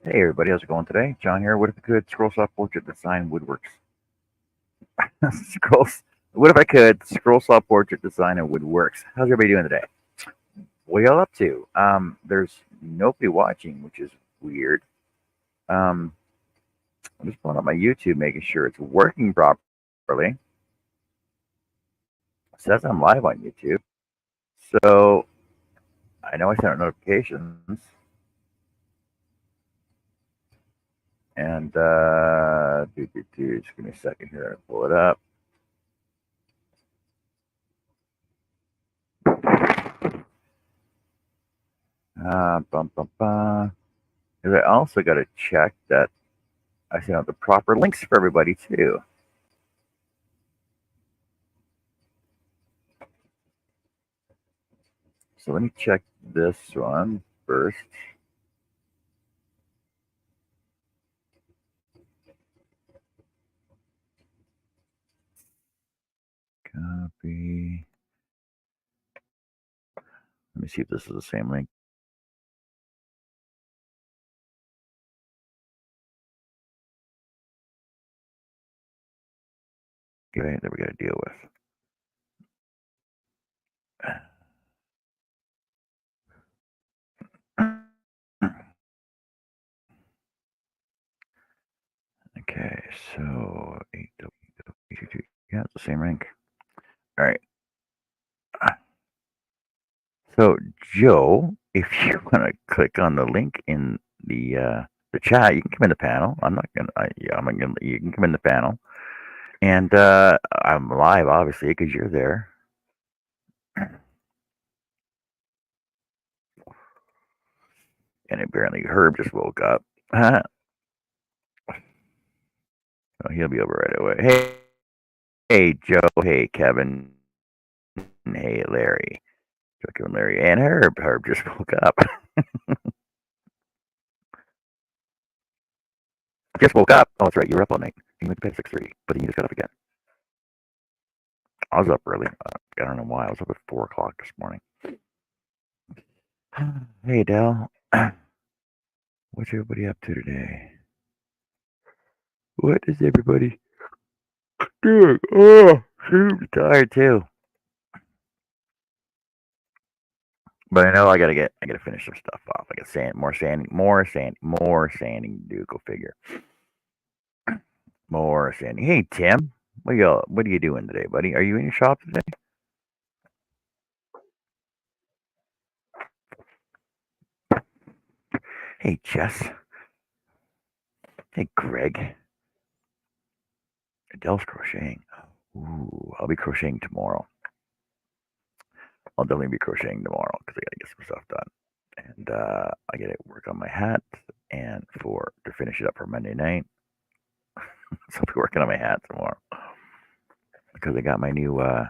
Hey everybody, how's it going today? John here. What if I could scroll soft portrait design woodworks? Scrolls. What if I could scroll saw portrait design and woodworks? How's everybody doing today? What are y'all up to? There's nobody watching, which is weird. Um, I'm just pulling up my YouTube, making sure it's working properly. It says I'm live on YouTube, so I know I sent out notifications, and just give me a second here. I'll pull it up. Bum bum bum. And I also got to check that I sent out the proper links for everybody too. So let me check this one first. Copy. Let me see if this is the same link. Okay, that we got to deal with. Okay, so 8W, yeah, it's the same link. All right. So Joe, if you want to click on the link in the chat, you can come in the panel. I'm not gonna. Yeah, I'm not gonna. You can come in the panel, and I'm live, obviously, because you're there. And apparently Herb just woke up. Oh, he'll be over right away. Hey, Joe. Hey, Kevin. Hey, Larry. Joe, Kevin, Larry, and Herb. Herb just woke up. Just woke up. Oh, that's right. You were up all night. You went to bed at 6:30, but then you just got up again. I was up early. I don't know why. I was up at 4 o'clock this morning. Hey, Dell. What's everybody up to today? What is everybody doing? Oh, I'm tired too. But I know I gotta finish some stuff off. I got more sanding to do. Go figure. More sanding. Hey Tim, what are you doing today, buddy? Are you in your shop today? Hey Jess. Hey Greg. Adele's crocheting. Ooh, I'll be crocheting tomorrow. I'll definitely be crocheting tomorrow because I gotta get some stuff done. And I gotta work on my hat and for to finish it up for Monday night. So I'll be working on my hat tomorrow because I got my new yeah,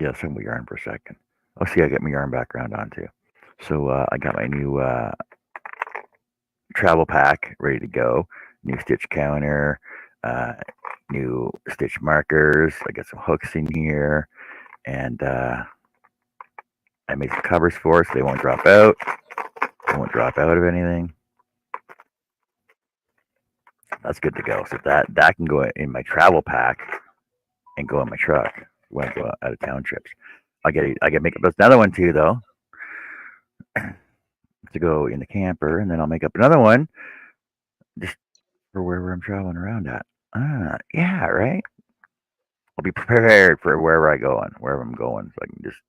let's talk about yarn for a second. Oh, see, I got my yarn background on too. So I got my new travel pack ready to go. New stitch counter, uh, new stitch markers. I got some hooks in here, and I made some covers for it so they won't drop out. They won't drop out of anything. That's good to go. So that can go in my travel pack and go in my truck when I go out of town trips. I get make up another one too though to go in the camper, and then I'll make up another one just for wherever I'm traveling around at. Yeah, right. I'll be prepared for wherever I'm going, so I can just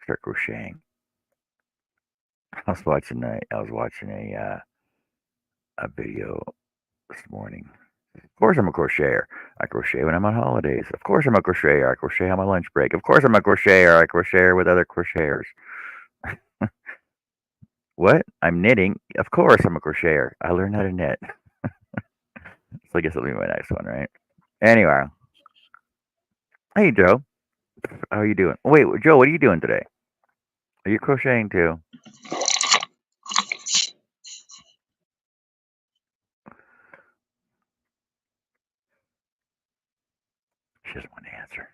start crocheting. I was watching a video this morning. Of course, I'm a crocheter. I crochet when I'm on holidays. Of course, I'm a crocheter. I crochet on my lunch break. Of course, I'm a crocheter. I crochet with other crocheters. What? I'm knitting. Of course, I'm a crocheter. I learned how to knit. So I guess it'll be my next one, right? Anyway, hey Joe, how are you doing? Wait, Joe, what are you doing today? Are you crocheting too? She doesn't want to answer.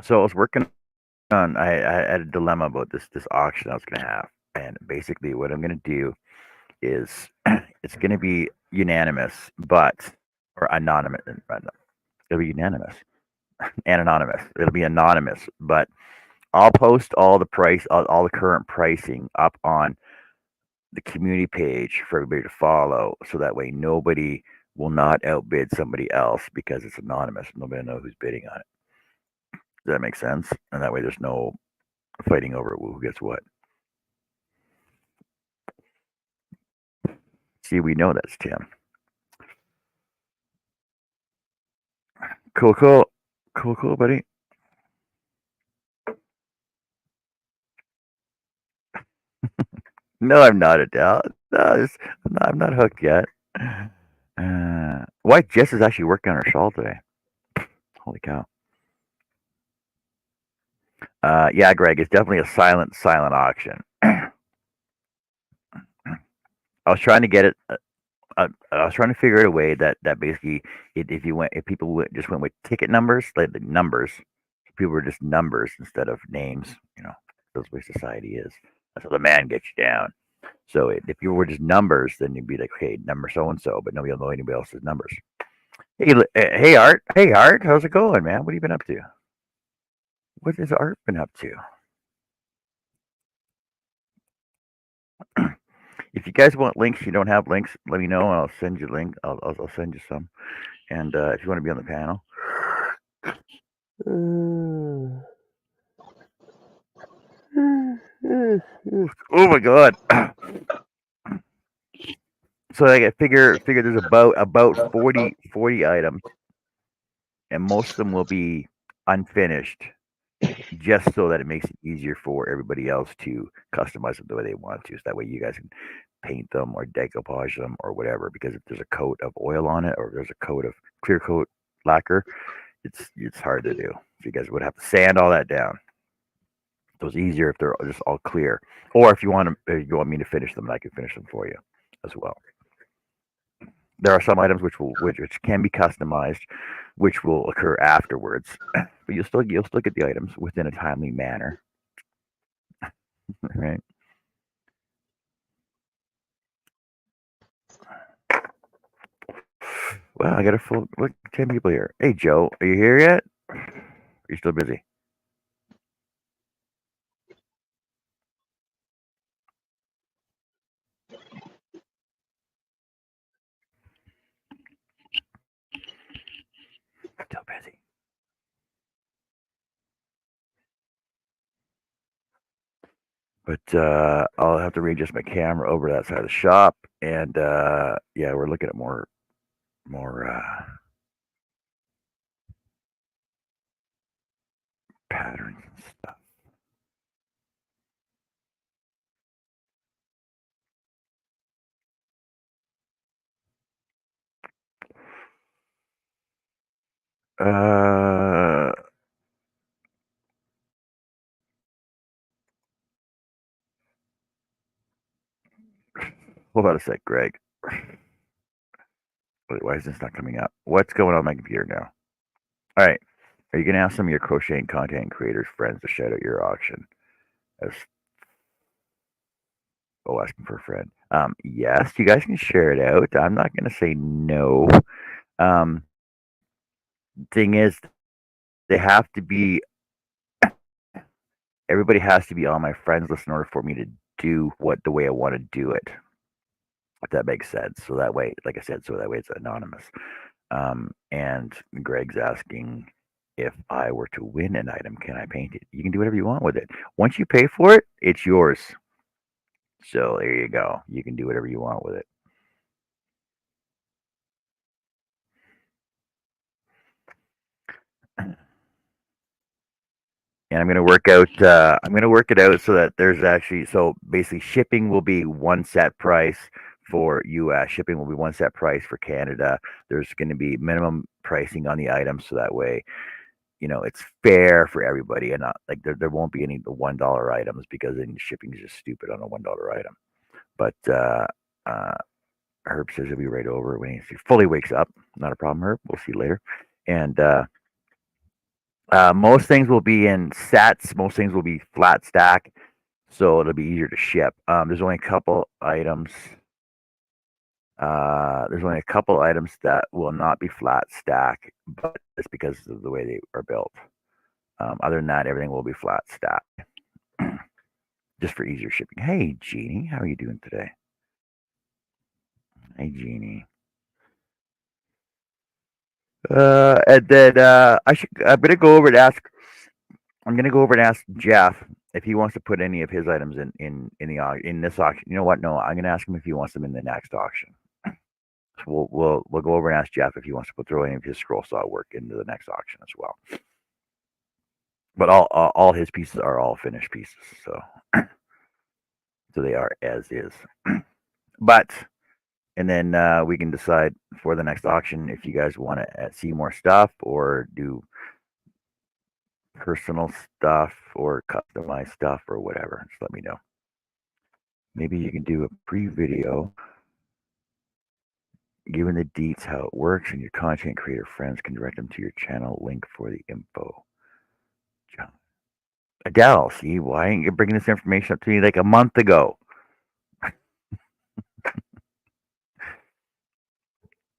So I was working on. I had a dilemma about this auction I was going to have, and basically what I'm going to do is it's going to be unanimous, but or anonymous. It'll be unanimous and anonymous. It'll be anonymous, but I'll post all the current pricing up on the community page for everybody to follow, so that way nobody will not outbid somebody else because it's anonymous. Nobody will know who's bidding on it. Does that make sense? And that way there's no fighting over who gets what. See, we know that's Tim. Cool, cool, cool, cool, buddy. No, I'm not Adele. No, I'm not hooked yet. Why Jess is actually working on her shawl today. Holy cow. Yeah, Greg, it's definitely a silent auction. I was trying to get it. I was trying to figure out a way that basically, if people just went with ticket numbers, like the numbers, people were just numbers instead of names. That's the way society is. That's how the man gets you down. So if you were just numbers, then you'd be like, hey, number so and so, but nobody will know anybody else's numbers. Hey, Art. Hey, Art. How's it going, man? What have you been up to? What has Art been up to? If you guys want links, you don't have links, let me know, and I'll send you a link. I'll send you some. And if you want to be on the panel. Oh my god. So I figure there's about 40 items, and most of them will be unfinished, just so that it makes it easier for everybody else to customize it the way they want to. So that way you guys can paint them or decoupage them or whatever. Because if there's a coat of oil on it or if there's a coat of clear coat lacquer, it's hard to do. So you guys would have to sand all that down. So it's easier if they're just all clear. Or if you want me to finish them, I can finish them for you as well. There are some items which can be customized, which will occur afterwards, but you'll still get the items within a timely manner, right? Well, I got a full 10 people here. Hey, Joe, are you here yet? Are you still busy? Still busy. But I'll have to readjust my camera over that side of the shop, and yeah, we're looking at more patterns and stuff. Uh, hold on a sec, Greg. Wait, why is this not coming up? What's going on my computer now? All right. Are you going to ask some of your crocheting content creators friends to shout out your auction? As asking for a friend. Yes, you guys can share it out. I'm not going to say no. Um, thing is, they have to be. Everybody has to be on my friends list in order for me to do what the way I want to do it. If that makes sense. So that way, like I said, so that way it's anonymous. And Greg's asking if I were to win an item, can I paint it? You can do whatever you want with it. Once you pay for it, it's yours. So there you go. You can do whatever you want with it. And I'm going to work out. I'm going to work it out so that there's actually so basically shipping will be one set price for U.S. Shipping will be one set price for Canada. There's going to be minimum pricing on the items, so that way it's fair for everybody, and not like there won't be any of the $1 items because then shipping is just stupid on a $1 item. But Herb says he'll be right over when he fully wakes up. Not a problem, Herb. We'll see you later. And Most things will be in sets. Most things will be flat stack, so it'll be easier to ship. There's only a couple items. There's only a couple items that will not be flat stack, but it's because of the way they are built. Other than that, everything will be flat stack, just for easier shipping. Hey, Jeannie, how are you doing today? Hey, Jeannie. And then I'm gonna go over and ask. I'm gonna go over and ask Jeff if he wants to put any of his items in this auction. You know what? No, I'm gonna ask him if he wants them in the next auction. So we'll go over and ask Jeff if he wants to throw any of his scroll saw work into the next auction as well. But all his pieces are all finished pieces, so they are as is. But and then we can decide for the next auction if you guys want to see more stuff or do personal stuff or customized stuff or whatever. Just let me know. Maybe you can do a pre-video giving the deets how it works, and your content creator friends can direct them to your channel link for the info. John. Adele, see, why ain't you bringing this information up to me like a month ago?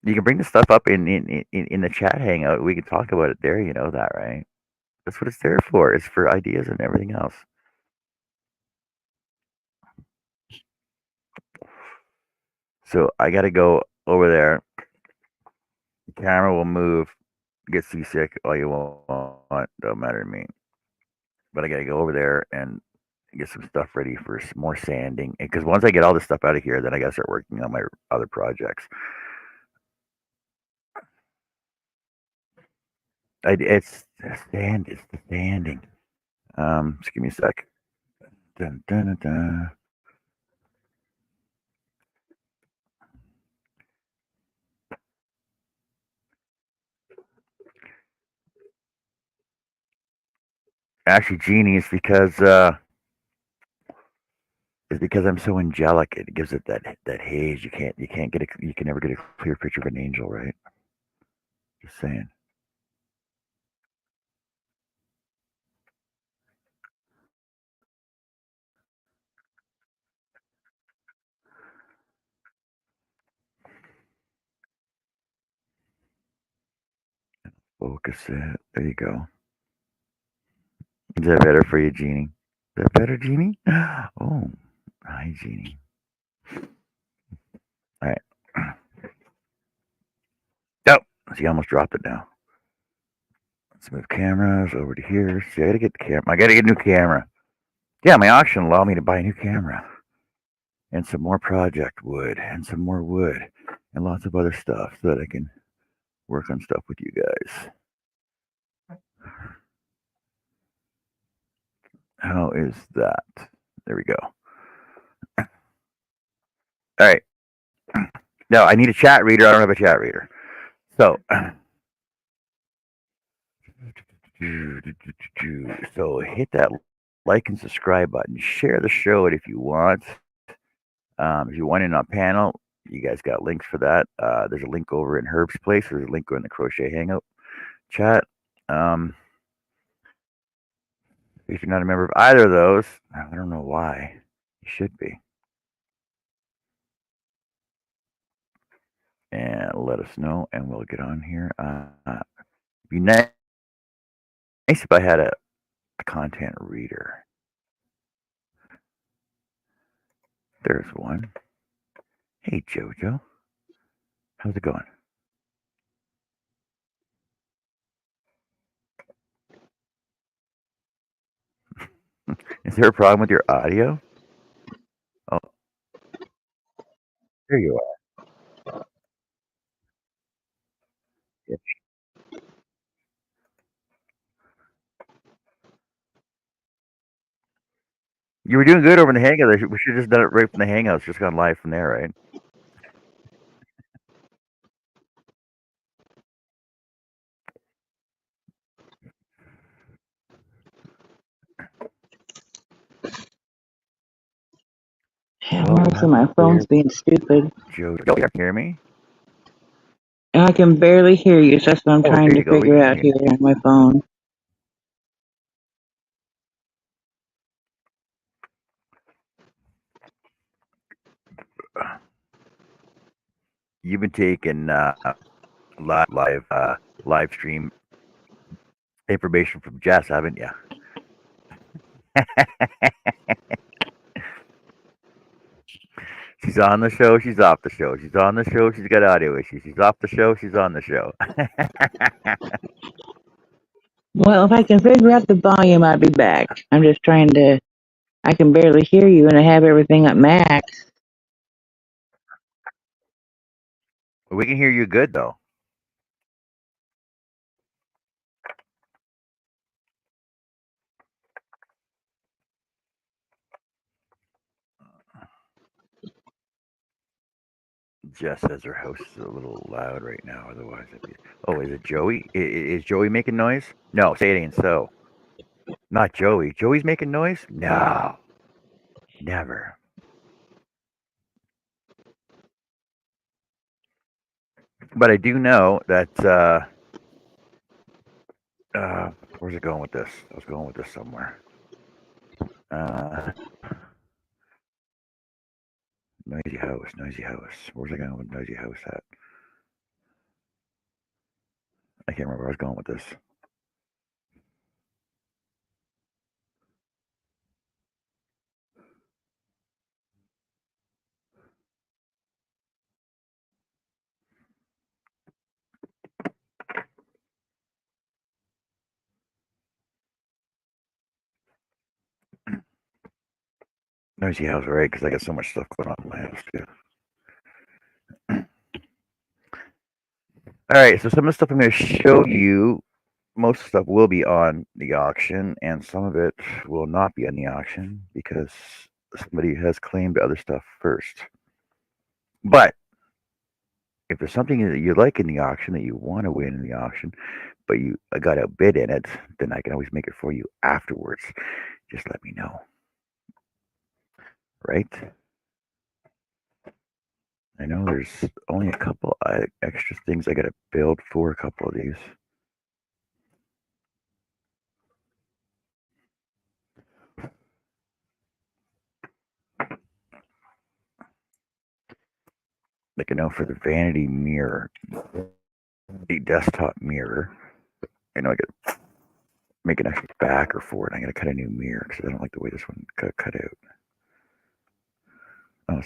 You can bring the stuff up in the chat hangout. We can talk about it there. You know that, right? That's what it's there for. It's for ideas and everything else. So I got to go over there. The camera will move. Get seasick all you want. Don't matter to me. But I got to go over there and get some stuff ready for some more sanding. Because once I get all this stuff out of here, then I got to start working on my other projects. It's the sand. It's the sanding. Just give me a sec. Dun, dun, dun, dun. Actually, Genie, it's because I'm so angelic. It gives it that haze. You can never get a clear picture of an angel, right? Just saying. Focus it. There you go. Is that better for you, Genie? Is that better, Genie? Oh, hi, Genie. All right. Oh, see, I almost dropped it now. Let's move cameras over to here. See, I gotta get the camera. I gotta get a new camera. Yeah, my auction allowed me to buy a new camera and some more project wood and some more wood and lots of other stuff so that I can work on stuff with you guys. How is that? There we go. All right. No, I need a chat reader. I don't have a chat reader. So, hit that like and subscribe button. Share the show if you want. If you want in on panel, you guys got links for that. There's a link over in Herb's place. There's a link in the Crochet Hangout chat. If you're not a member of either of those, I don't know why. You should be. And let us know, and we'll get on here. It'd be nice if I had a content reader. There's one. Hey, Jojo. How's it going? Is there a problem with your audio? Oh, there you are. Yeah. You were doing good over in the Hangouts. We should have just done it right from the Hangouts. Just gone live from there, right? Actually, my phone's being stupid. Jojo, can you hear me? I can barely hear you, so that's what I'm trying to figure out here on my phone. You've been taking live stream information from Jess, haven't you? She's on the show. She's off the show. She's on the show. She's got audio issues. She's off the show. She's on the show. Well, if I can figure out the volume, I'll be back. I'm just trying to. I can barely hear you, and I have everything at max. We can hear you good though. Jess says her house is a little loud right now. Otherwise, it'd be. Oh, is it Joey? Is Joey making noise? No, say it ain't so. Not Joey. Joey's making noise? No, never. But I do know that. Where's it going with this? I was going with this somewhere. Noisy house, noisy house. Where's I going with noisy house at? I can't remember where I was going with this. Noisy house, right? Because I got so much stuff going on in my house too. All right, so some of the stuff I'm going to show you, most of the stuff will be on the auction, and some of it will not be on the auction because somebody has claimed other stuff first. But if there's something that you like in the auction that you want to win in the auction, but you got a bid in it, then I can always make it for you afterwards. Just let me know. Right? I know there's only a couple extra things I got to build for a couple of these. Like I know for the vanity mirror, the desktop mirror, I know I got to make an extra backer for it. I got to cut a new mirror because I don't like the way this one got cut out. Oh,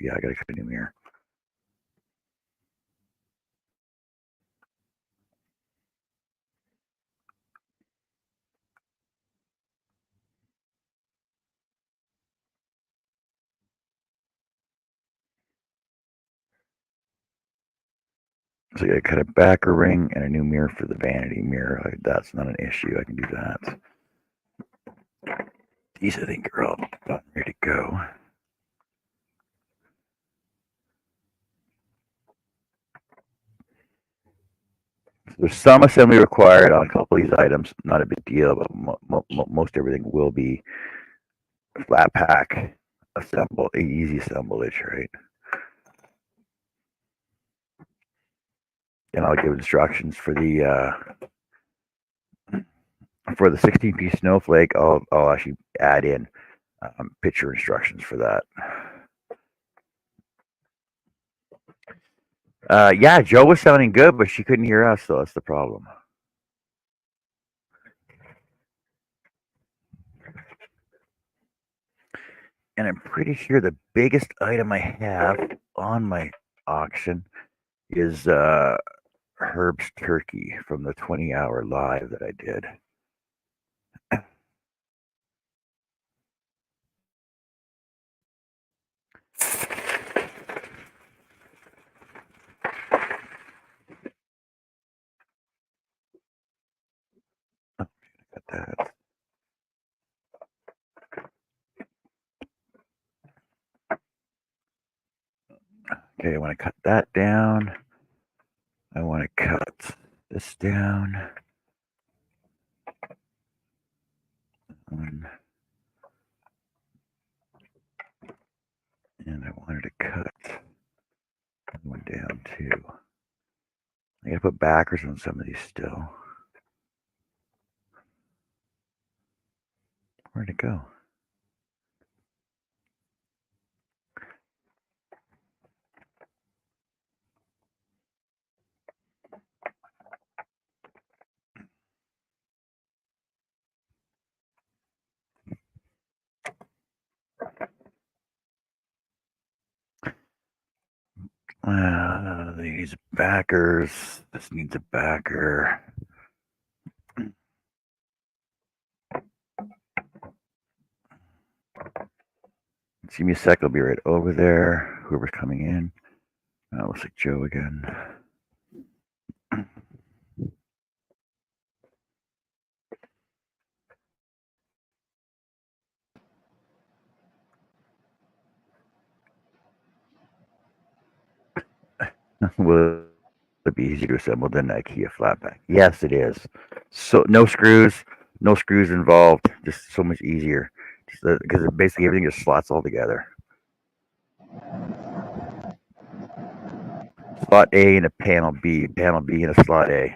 yeah, I got to cut a new mirror. So I got to cut a backer ring and a new mirror for the vanity mirror. That's not an issue. I can do that. These I think are all done, ready to go. So there's some assembly required on a couple of these items. Not a big deal, but most everything will be flat pack easy assemblage, right? And I'll give instructions for the 16-piece snowflake. I'll actually add in picture instructions for that. Yeah, Joe was sounding good, but she couldn't hear us, so that's the problem. And I'm pretty sure the biggest item I have on my auction is Herb's turkey from the 20-hour live that I did. Oh, got that. Okay, I want to cut that down. I want to cut this down. And I wanted to cut that one down too. I gotta put backers on some of these still. Where'd it go? These backers. This needs a backer. Just give me a sec. I'll be right over there. Whoever's coming in. Looks like Joe again. Will it be easy to assemble than an IKEA flatpack? Yes, it is. So no screws involved. Just so much easier. Because basically everything just slots all together. Slot A and a panel B and a slot A.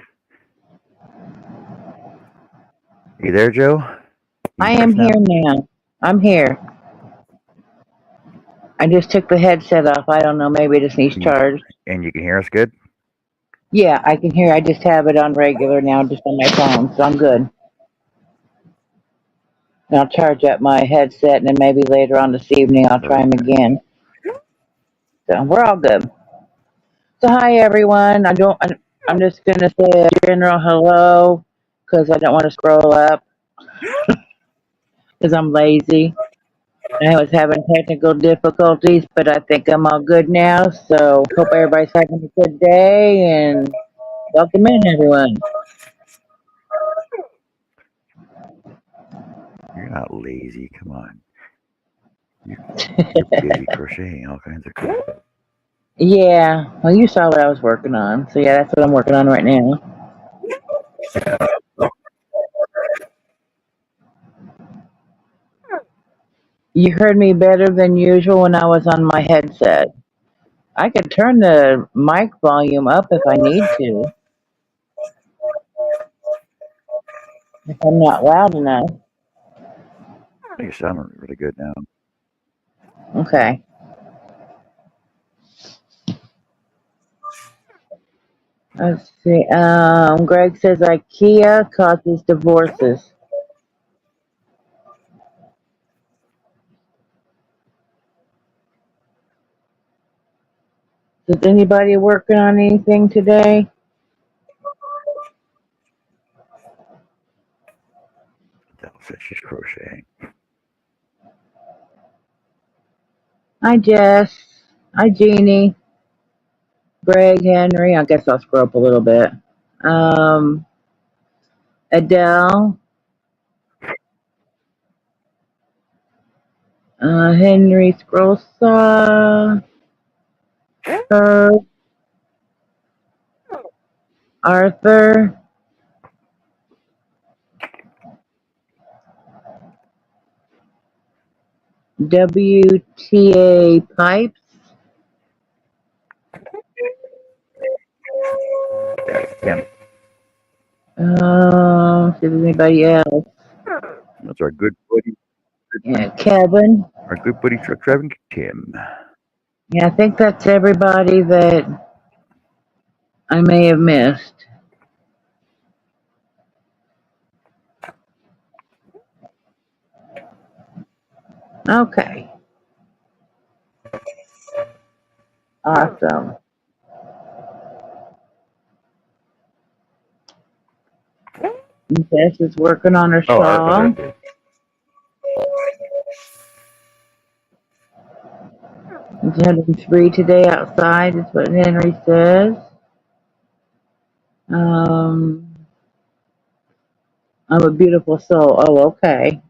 You there, Joe? I am here now. I'm here. I just took the headset off. I don't know. Maybe it just needs charged. And you can hear us good? Yeah, I can hear. I just have it on regular now, just on my phone, so I'm good. And I'll charge up my headset, and then maybe later on this evening I'll try them again. So we're all good. So hi everyone. I'm just gonna say a general hello because I don't want to scroll up because I'm lazy. I was having technical difficulties, but I think I'm all good now. So hope everybody's having a good day and welcome in everyone. You're not lazy. Come on. You're busy crocheting all kinds of crap. Yeah, well, you saw what I was working on. So, yeah, that's what I'm working on right now. You heard me better than usual when I was on my headset. I could turn the mic volume up if I need to, if I'm not loud enough. You sound really good now. Okay. Let's see. Greg says IKEA causes divorces. Is anybody working on anything today? That says she's crocheting. Hi, Jess. Hi, Jeannie. Greg, Henry. I guess I'll scroll up a little bit. Adele. Henry Scrosa. Herb. Arthur. WTA Pipes. Kim. See if there's anybody else. That's our good buddy. Yeah, Kevin. Our good buddy truck driving Tim. Yeah, I think that's everybody that I may have missed. Okay. Awesome. Jess is working on her shawl. It's 103 today outside, is what Henry says. I'm a beautiful soul. Oh, okay.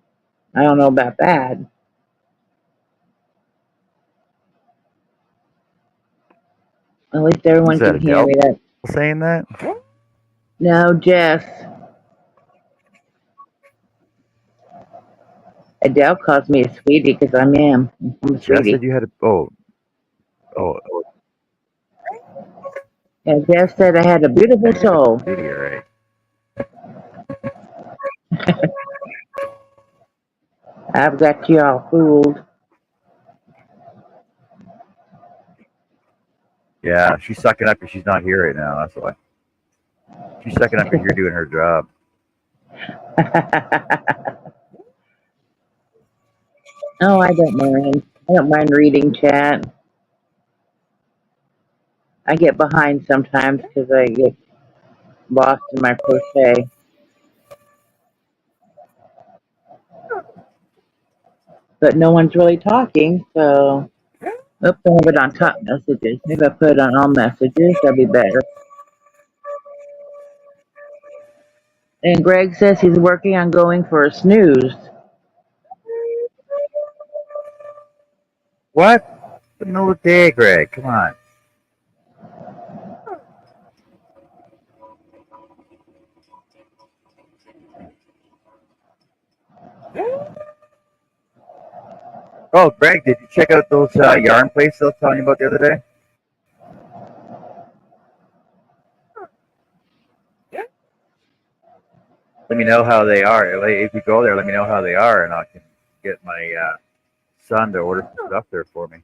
I don't know about that. At least everyone can hear me. Saying that? No, Jess. Adele calls me a sweetie because I'm a Jess sweetie. said you had a. Oh. Yeah, Jess said I had a beautiful soul. Right. I've got you all fooled. Yeah, she's sucking up because she's not here right now. That's why. She's sucking up because you're doing her job. Oh, I don't mind. I don't mind reading chat. I get behind sometimes because I get lost in my crochet. But no one's really talking, so oops, I have it on top messages. Maybe I put it on all messages, that'd be better. And Greg says he's working on going for a snooze. What? The middle of the day, Greg. Come on. Oh, Greg, did you check out those yarn places I was telling you about the other day? Let me know how they are. Like, if you go there, let me know how they are, and I can get my son to order some stuff there for me.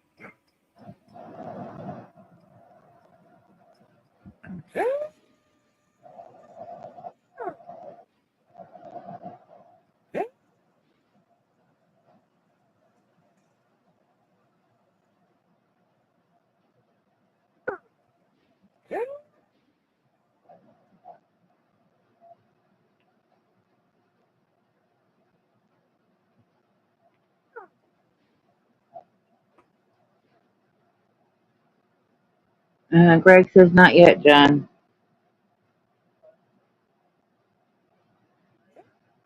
Greg says not yet, John.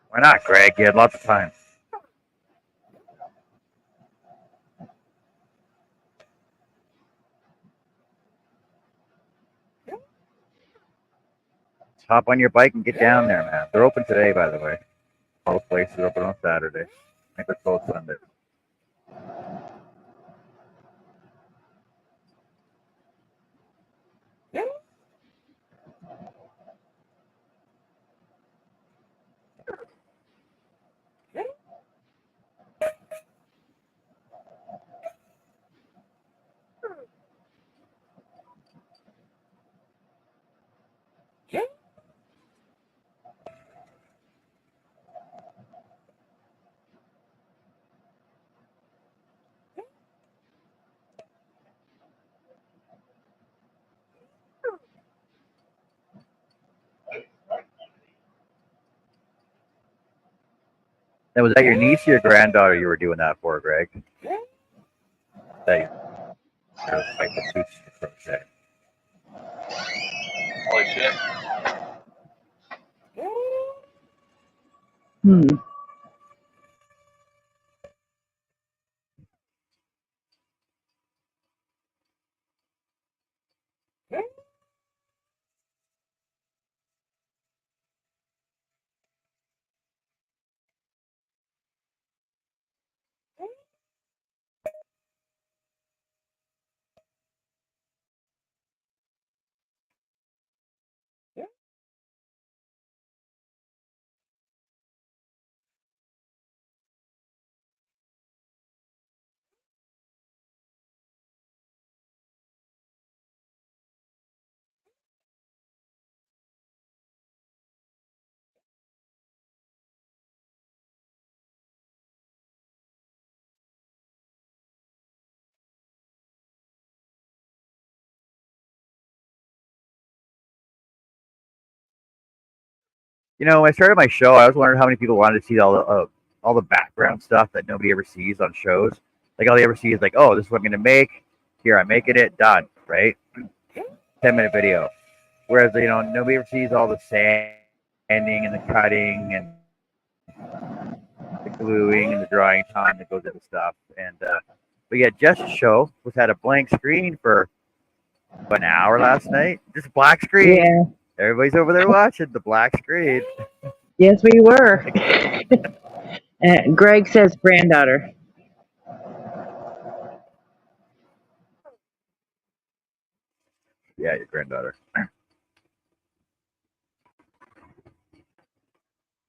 Why not, Greg? You had lots of time. Just hop on your bike and get down there, man. They're open today, by the way. All the places are open on Saturday. I think they're closed Sunday. Now, was that your niece or your granddaughter you were doing that for, Greg? That you're like the suits to crochet. Holy shit. Hmm. You know, when I started my show, I was wondering how many people wanted to see all the background stuff that nobody ever sees on shows. Like all they ever see is like, oh, this is what I'm gonna make. Here, I'm making it. Done. Right? 10-minute video. Whereas nobody ever sees all the sanding and the cutting and the gluing and the drying time that goes into stuff. And but yeah, Jess's show was had a blank screen for an hour last night. Just a black screen. Yeah. Everybody's over there watching the black screen. Yes, we were. Greg says granddaughter. Yeah, your granddaughter.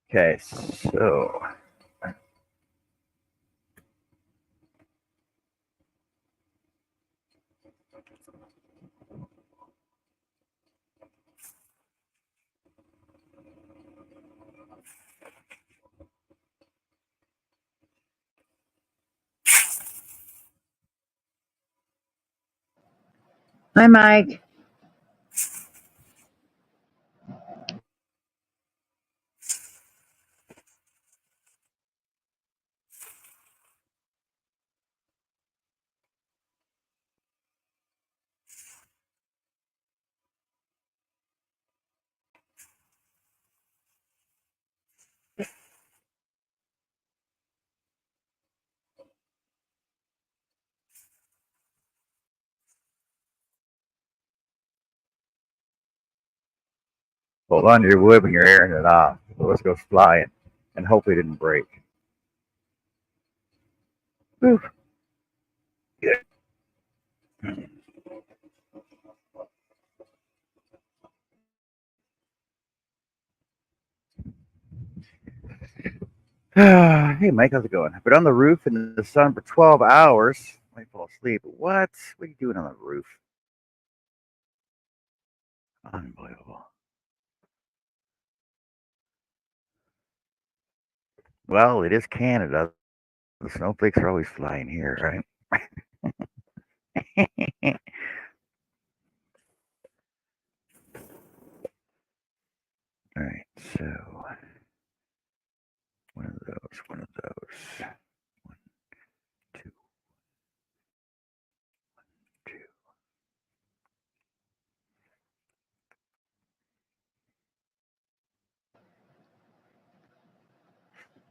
Okay, so Hi, Mike. Hold on to your wood when you're airing it off. So let's go flying, and hopefully it didn't break. Whew. Good. Hey, Mike, how's it going? I've been on the roof in the sun for 12 hours. Might fall asleep. What? What are you doing on the roof? Unbelievable. Well, it is Canada. The snowflakes are always flying here, right? All right, so one of those. One, two, two.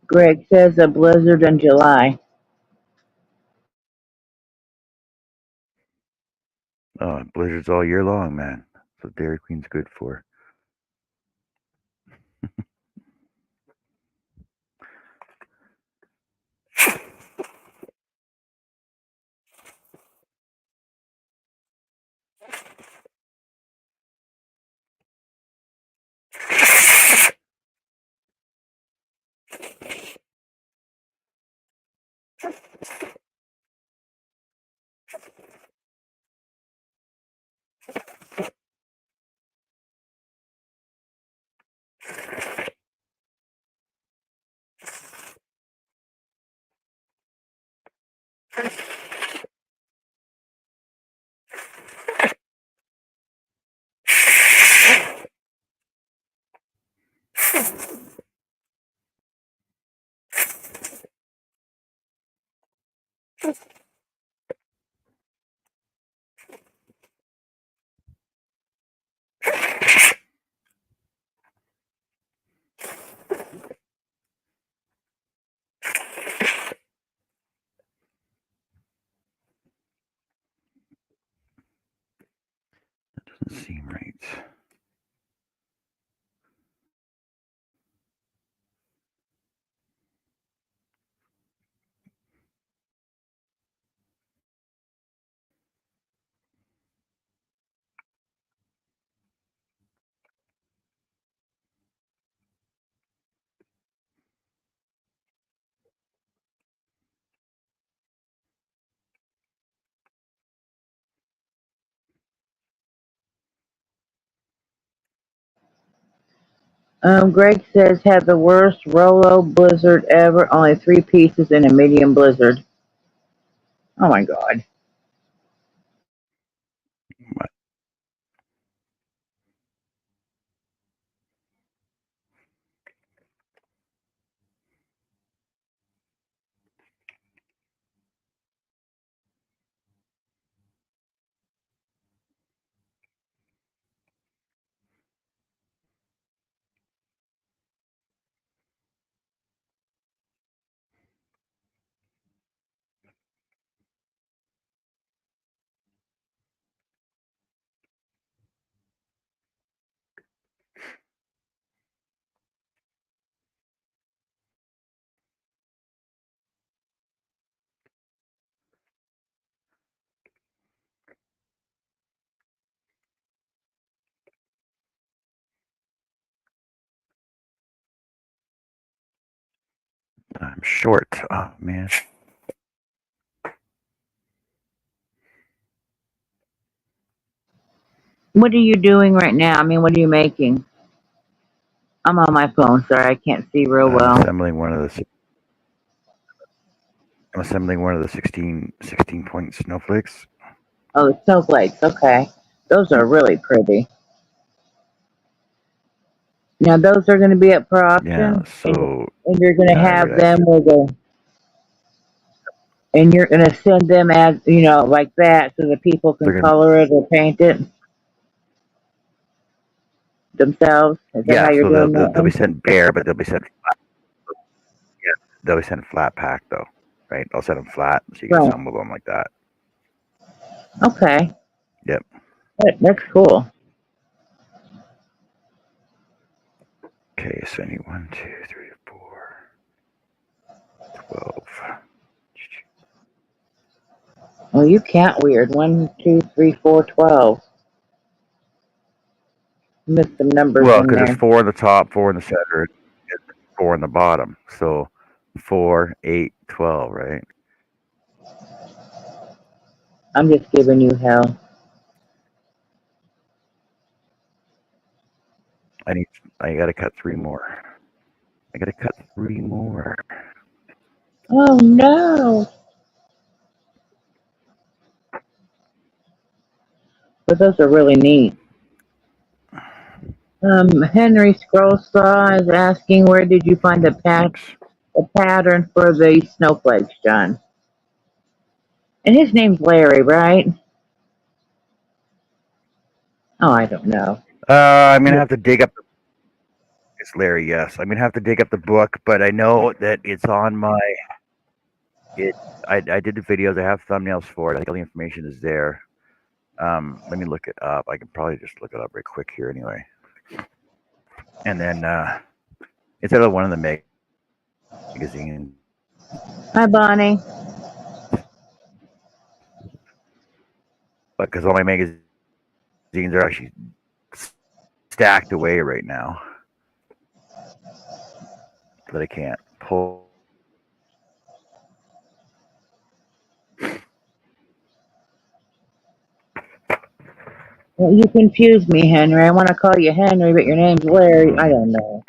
Greg says a blizzard in July. Oh, blizzards all year long, man. That's what Dairy Queen's good for. That doesn't seem right. Greg says had the worst Rolo blizzard ever. Only 3 pieces in a medium blizzard. Oh my God. I'm short. Oh, man. What are you doing right now? I mean, what are you making? I'm on my phone. Sorry, I can't see real well. I'm assembling one of the 16 point snowflakes. Oh, the snowflakes. Okay. Those are really pretty. Now, those are going to be up for Yeah, auction, so and you're going to I have realized them with a, and you're going to send them as, like that so that people can they're gonna. color it or paint it themselves. Is that how Yeah, you're so doing they'll be that? sent bare, but they'll be sent. Yeah, they'll be sent flat pack though, right? I'll send them flat so you can Right. assemble them like that. Okay. Yep. That's cool. Okay, so I need 1, 2, 3, 4, 12. Well, you count weird. 1, 2, 3, 4, 12. Missed some numbers Well, in because there's there. 4 in the top, 4 in the center, and 4 in the bottom. So 4, 8, 12, right? I'm just giving you hell. I gotta cut 3 more. I gotta cut 3 more. Oh no! But those are really neat. Henry Scrollsaw is asking, where did you find the pattern for the snowflakes, John? And his name's Larry, right? Oh, I don't know. I'm gonna have to dig up. It's Larry. Yes, I'm gonna have to dig up the book, but I know that it's on my. I did the videos. I have thumbnails for it. I think all the information is there. Let me look it up. I can probably just look it up right quick here anyway. And then it's out of one of the magazines. Hi, Bonnie. But because all my magazines are actually stacked away right now, that I can't pull. Well, you confuse me, Henry. I want to call you Henry, but your name's Larry. I don't know.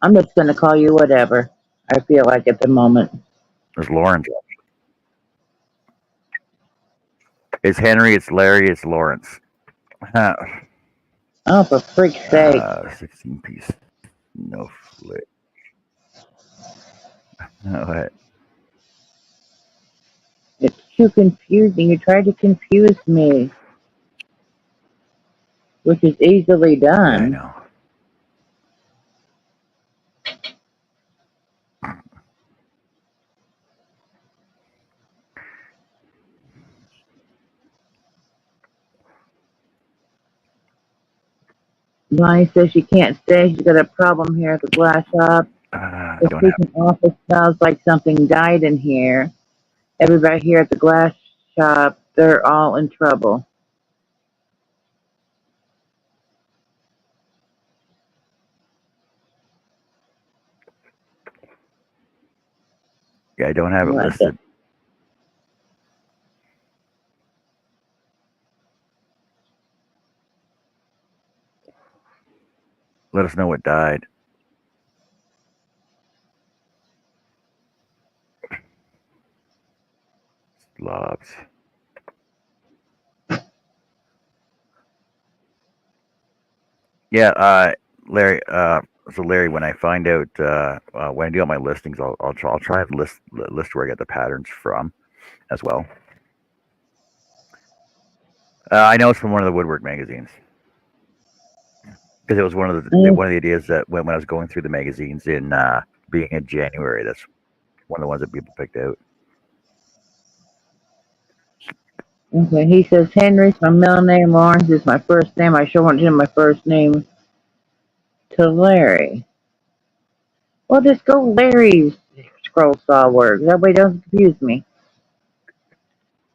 I'm just going to call you whatever I feel like at the moment. There's Lawrence. It's Henry. It's Larry. It's Lawrence. Oh, for freak's sake. 16 piece. No flip. What? It's too confusing. You tried to confuse me, which is easily done. Yeah, I know. Bonnie says she can't stay. She's got a problem here at the glass shop. The freaking office smells like something died in here. Everybody here at the glass shop, they're all in trouble. Yeah, I don't have it listed. Let us know what died. Slobs. Yeah, Larry. So Larry, when I find out when I do all my listings, I'll try to list where I get the patterns from, as well. I know it's from one of the woodwork magazines, because it was one of the ideas that when I was going through the magazines in being in January, that's one of the ones that people picked out. Okay, he says Henry's my middle name, Lawrence is my first name. I sure want to do my first name to Larry. Well, just go Larry's Scrollsaw works. That way it doesn't confuse me.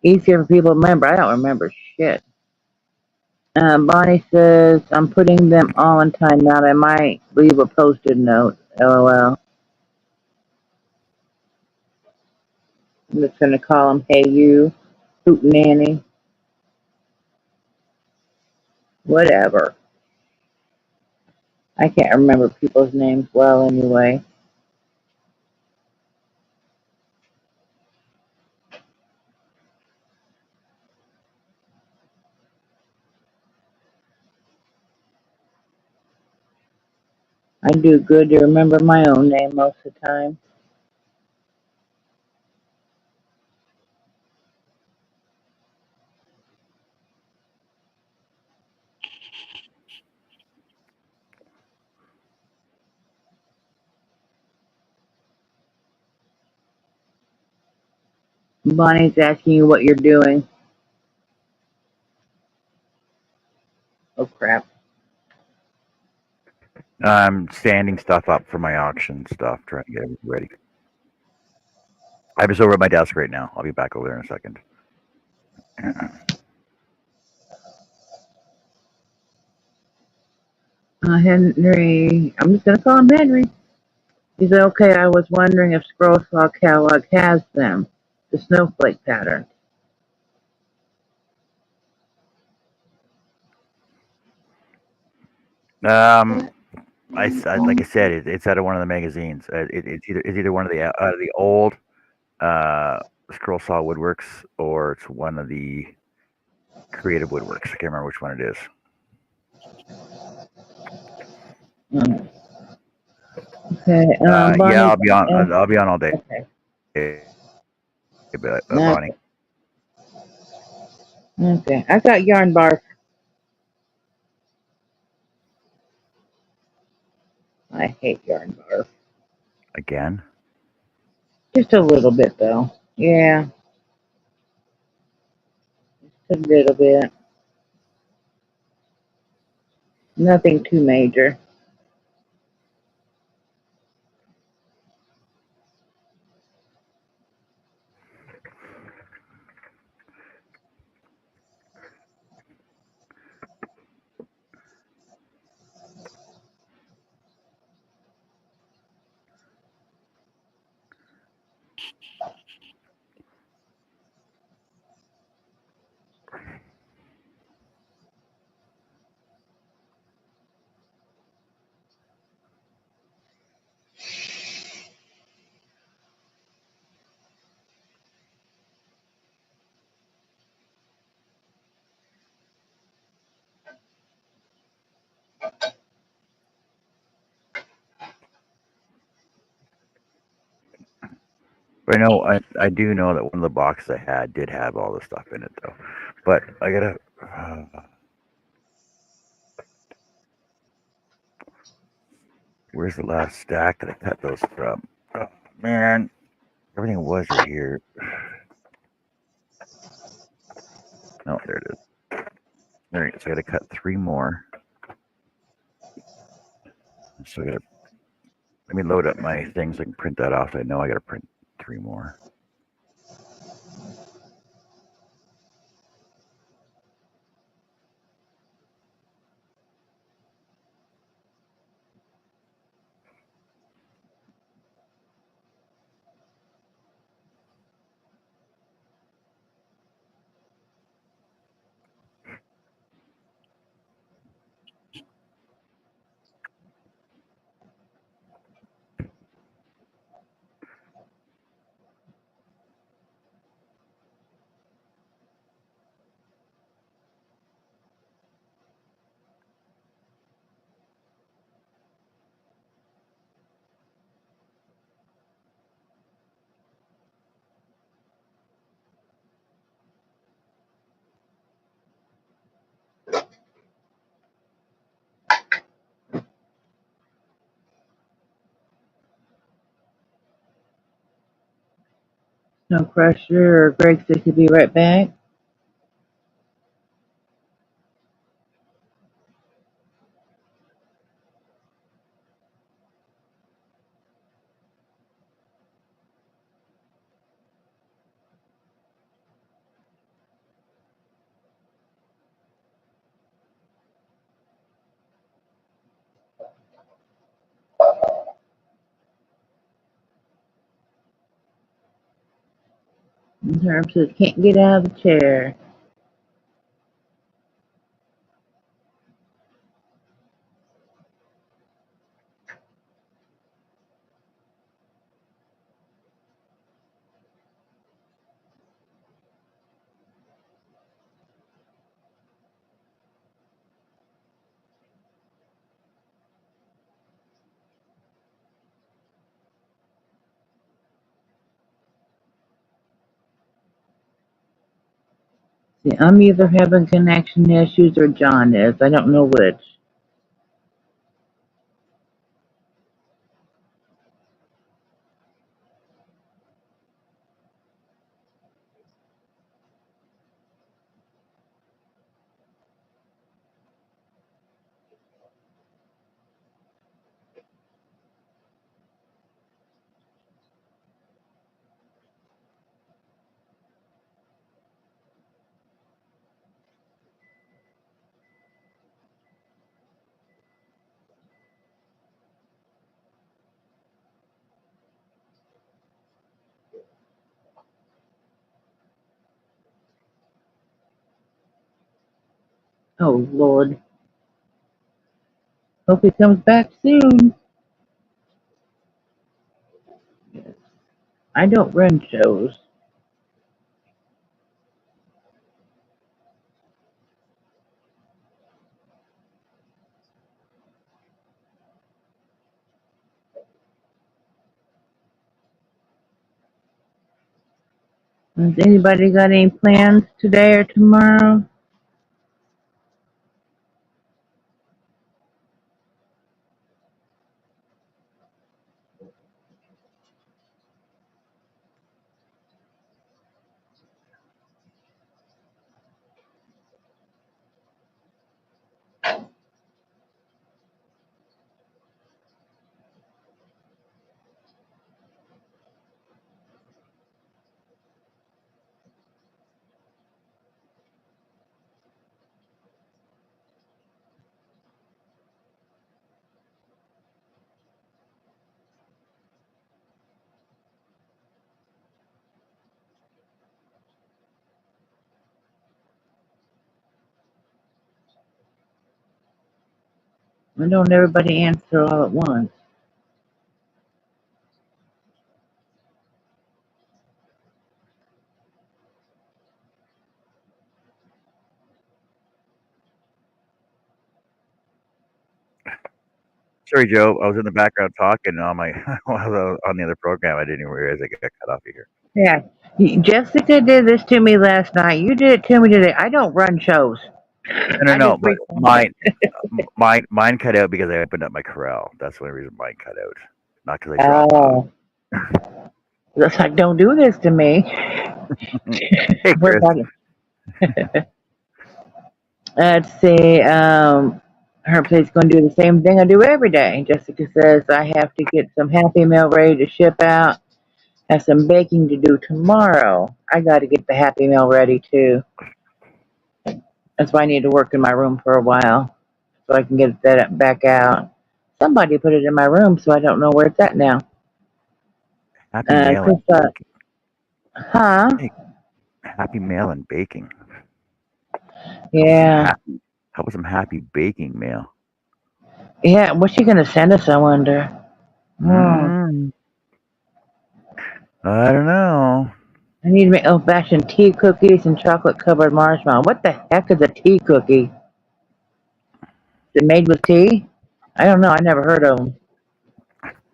Easier for people to remember. I don't remember shit. Bonnie says, I'm putting them all in timeout. I might leave a posted note. LOL. I'm just going to call him Hey You, Hootenanny. Whatever. I can't remember people's names well anyway. I do good to remember my own name most of the time. Bonnie's asking you what you're doing. Oh, crap. I'm standing stuff up for my auction stuff, trying to get everything ready. I'm just over at my desk right now. I'll be back over there in a second. Henry, I'm just gonna call him Henry. He said, okay, I was wondering if Scroll Saw Catalog has them, the snowflake pattern. Like I said, it's out of one of the magazines. It's either one of the old uh, Scroll Saw Woodworks or it's one of the Creative Woodworks. I can't remember which one it is. Okay, Bonnie. Yeah, I'll be on. I'll be on all day. Okay. Bonnie. Okay, I got yarn bark. I hate yarn bark. Again? Just a little bit, though. Yeah, just a little bit. Nothing too major. But I do know that one of the boxes I had did have all the stuff in it though. But I gotta. Where's the last stack that I cut those from? Oh man, everything was right here. No, there it is. There it is. So I gotta cut 3 more. So I gotta let me load up my things. I can print that off. I know I gotta print 3 more. No pressure. Or Greg said he'll be right back. Herb says can't get out of the chair. See, I'm either having connection issues or John is. I don't know which. Oh, Lord. Hope he comes back soon. I don't run shows. Has anybody got any plans today or tomorrow? Why don't everybody answer all at once? Sorry, Joe. I was in the background talking on my while I was on the other program. I didn't even realize I got cut off here. Yeah. Jessica did this to me last night. You did it to me today. I don't run shows. No, I no, just but record. mine cut out because I opened up my corral. That's the only reason mine cut out, not because I dropped off. Oh. Looks like, don't do this to me. Hey, We're Chris. talking. Let's see. Her place going to do the same thing I do every day. Jessica says I have to get some Happy Meal ready to ship out. Have some baking to do tomorrow. I got to get the Happy Meal ready too. That's why I need to work in my room for a while so I can get that back out. Somebody put it in my room, so I don't know where it's at now. Happy mail Chris, and baking. huh? Hey, happy mail and baking. Yeah. How about some happy baking mail? Yeah. What's she gonna send us? I wonder. Mm, I don't know. I need to make old-fashioned tea cookies and chocolate-covered marshmallow. What the heck is a tea cookie? Is it made with tea? I don't know. I never heard of them.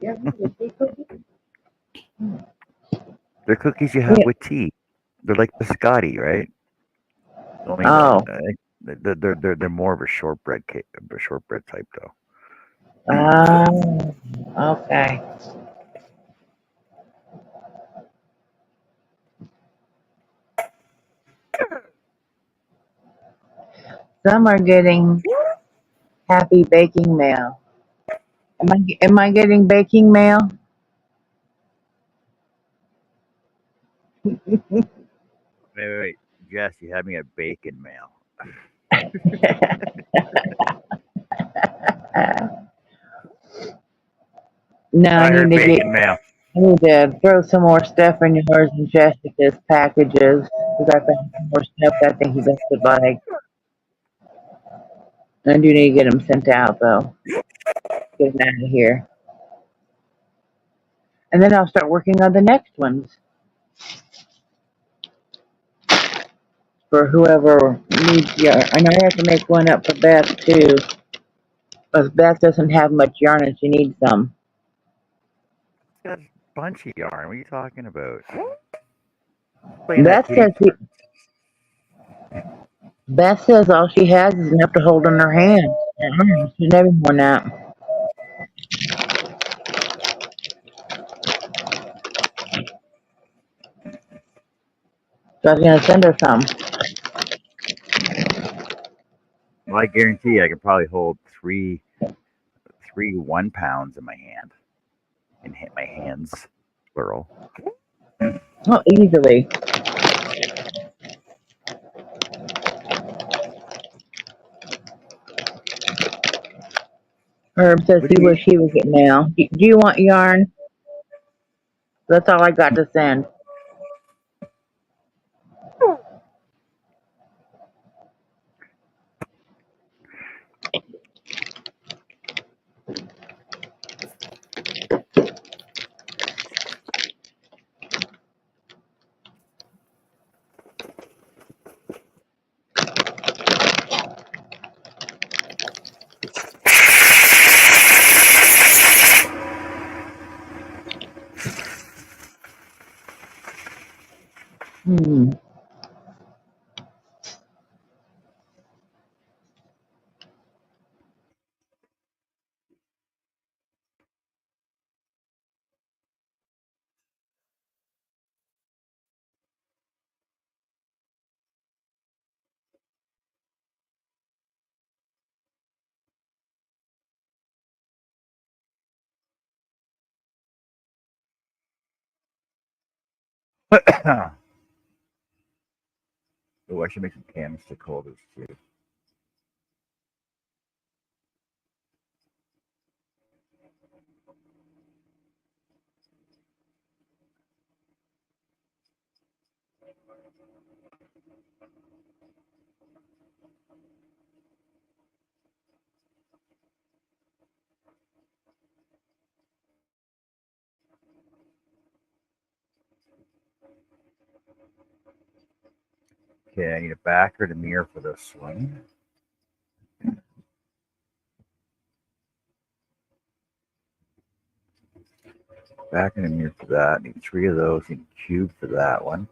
Yeah, a tea cookie? They're cookies you have Yeah. with tea. They're like biscotti, right? Only Oh. they're more of a shortbread cake, a shortbread type though. Oh. Okay. Some are getting happy baking mail. Am I getting baking mail? Wait. Jess, you had me at bacon mail. No, I heard bacon mail. I need to throw some more stuff in yours and Jessica's packages because I found some more stuff that I think you guys would like. I do need to get them sent out though. Get them out of here, and then I'll start working on the next ones for whoever needs yarn. I know I have to make one up for Beth too, because Beth doesn't have much yarn and she needs some. Got a bunch of yarn. What are you talking about? Playing that Beth kitty. says Beth says all she has is enough to hold in her hand. She's never more than that. So I was gonna send her some. Well, I guarantee you, I could probably hold three 1 pounds in my hand, and hit my hands, plural. Oh, easily. Herb says What he do you? wish he would get mail. Do you want yarn? That's all I got to send. Oh, I should make some candlestick holders too. Okay, I need a backer and a mirror for this one. Back and a mirror for that. Need 3 of those. Need a cube for that one.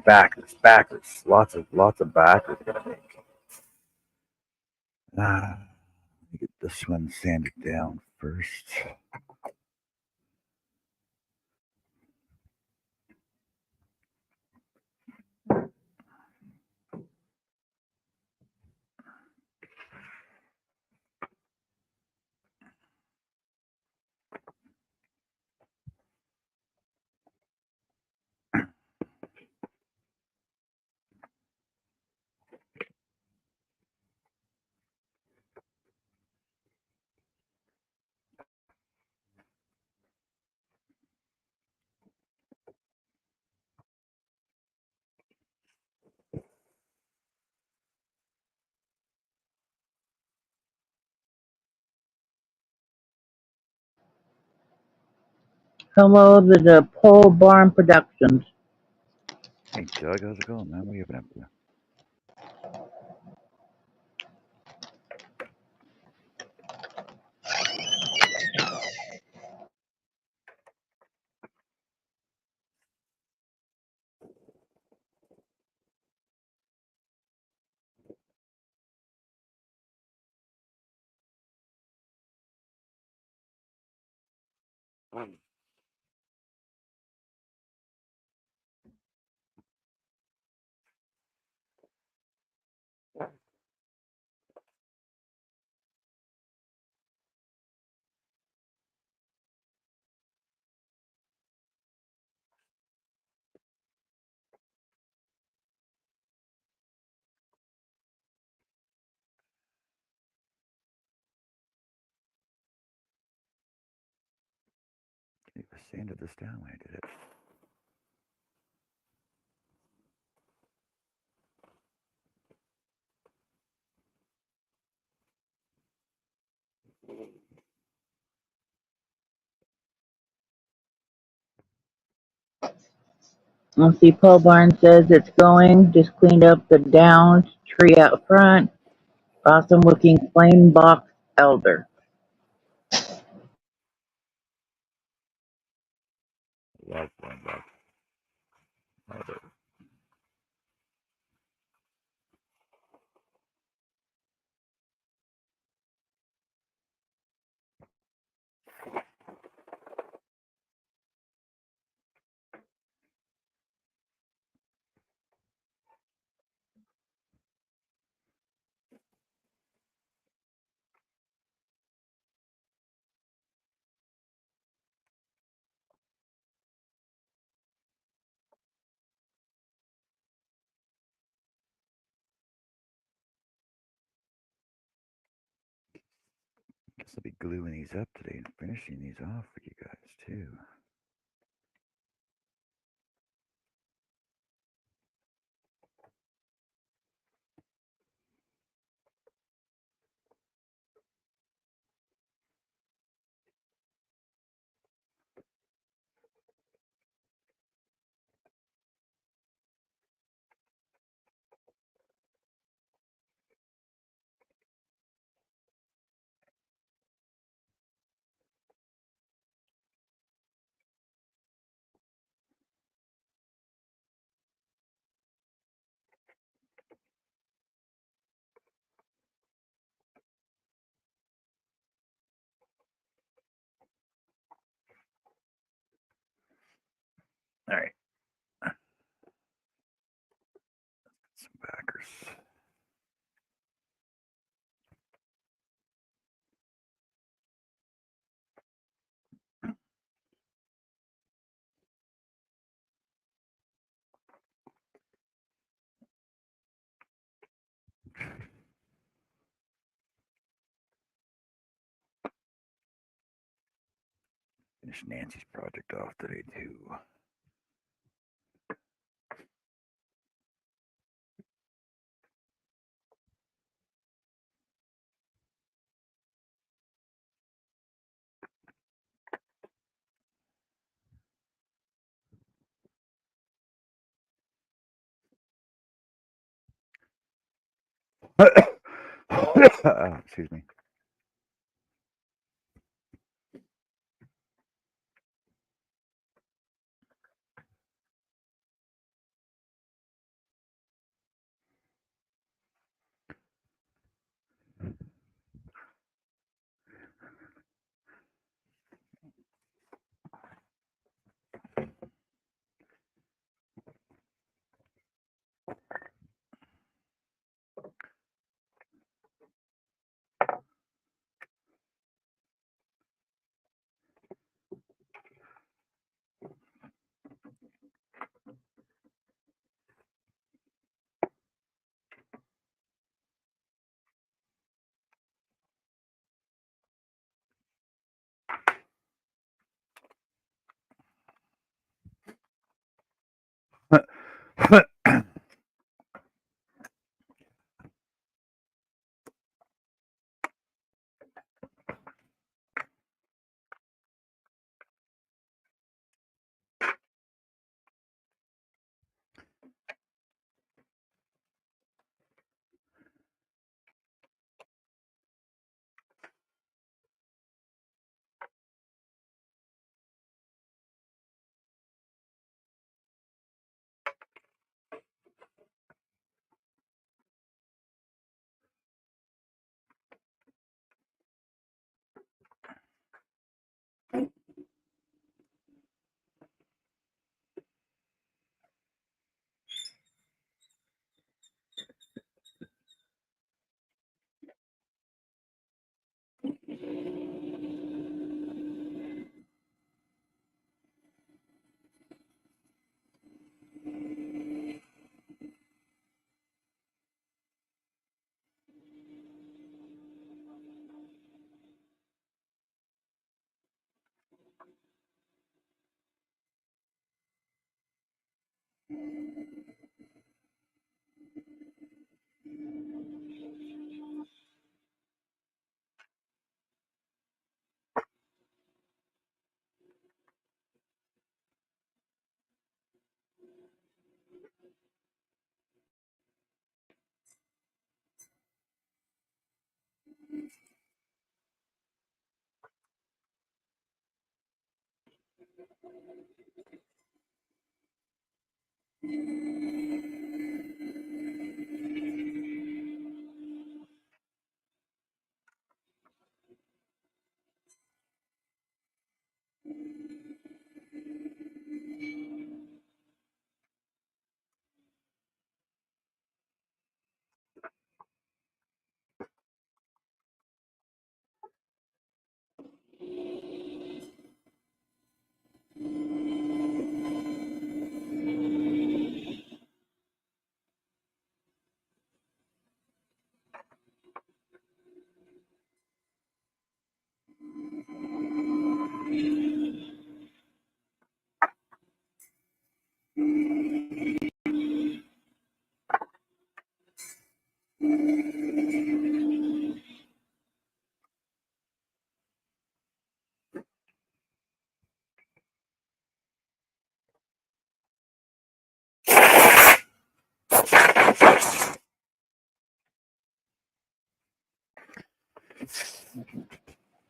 Backers. Lots of backers. Let me get this one sanded down first. Hello to the Pole Barn Productions. Hey Doug, how's it going, man? What are you been up to? I sanded this down when I did it. Let's see, Pole Barn says it's going. Just cleaned up the downs tree out front. Awesome looking flame box elder. Love one buck. Love it. Guess I'll be gluing these up today and finishing these off for you guys too. All right. Some backers. Finish Nancy's project off today too. Excuse me.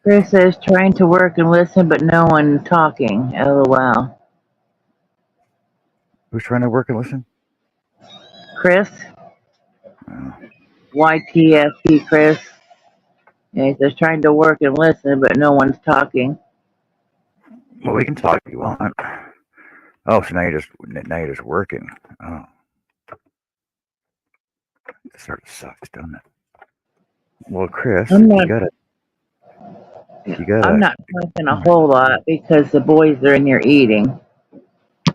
Chris says trying to work and listen, but no one talking. LOL. Who's trying to work and listen? Chris? Oh. YTFP Chris. Yeah, he says trying to work and listen, but no one's talking. Well, we can talk if you want. Oh, so now you're just working. Oh, this sort of sucks, doesn't it? Well, Chris, I'm you not gotta talking a whole lot because the boys are in here eating.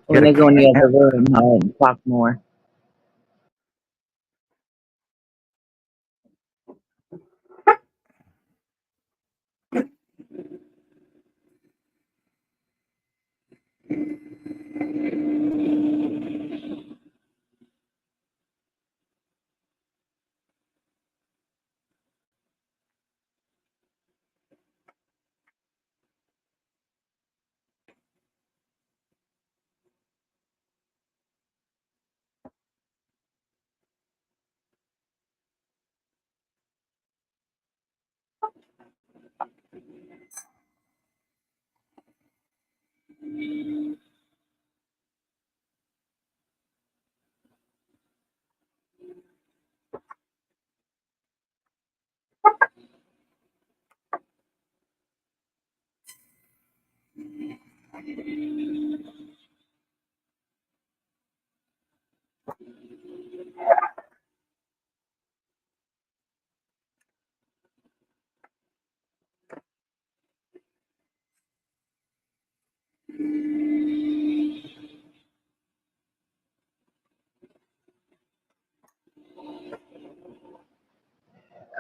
When they go in the other room, I'll talk more.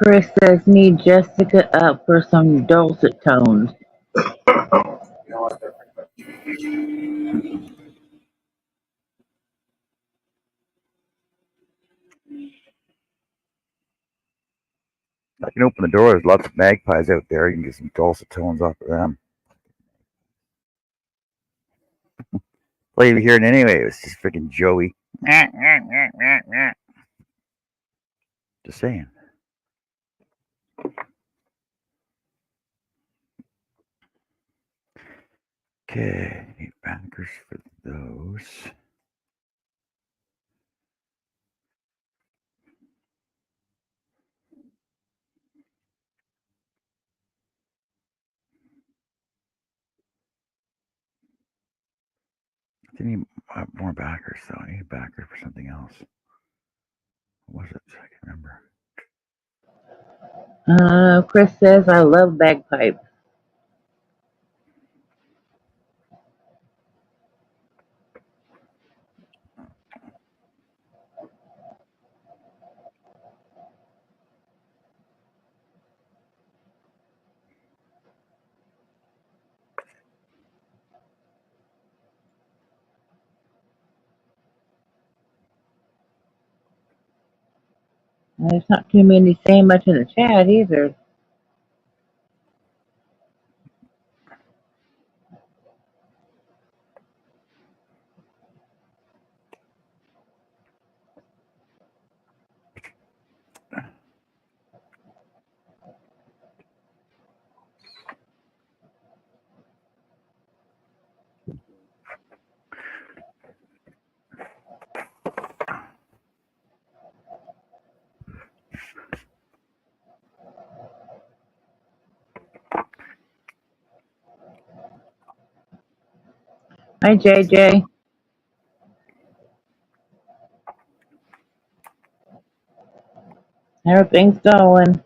Chris says need Jessica up for some dulcet tones. I can open the door. There's lots of magpies out there. You can get some dulcet tones off of them. Well, you hear it anyway. It's just freaking Joey. Just saying. Okay, 8 backers for those. I need more backers, though. I need a backer for something else. What was it? I can't remember. Chris says I love bagpipes. There's not too many saying much in the chat either. Hi, JJ. Everything's going.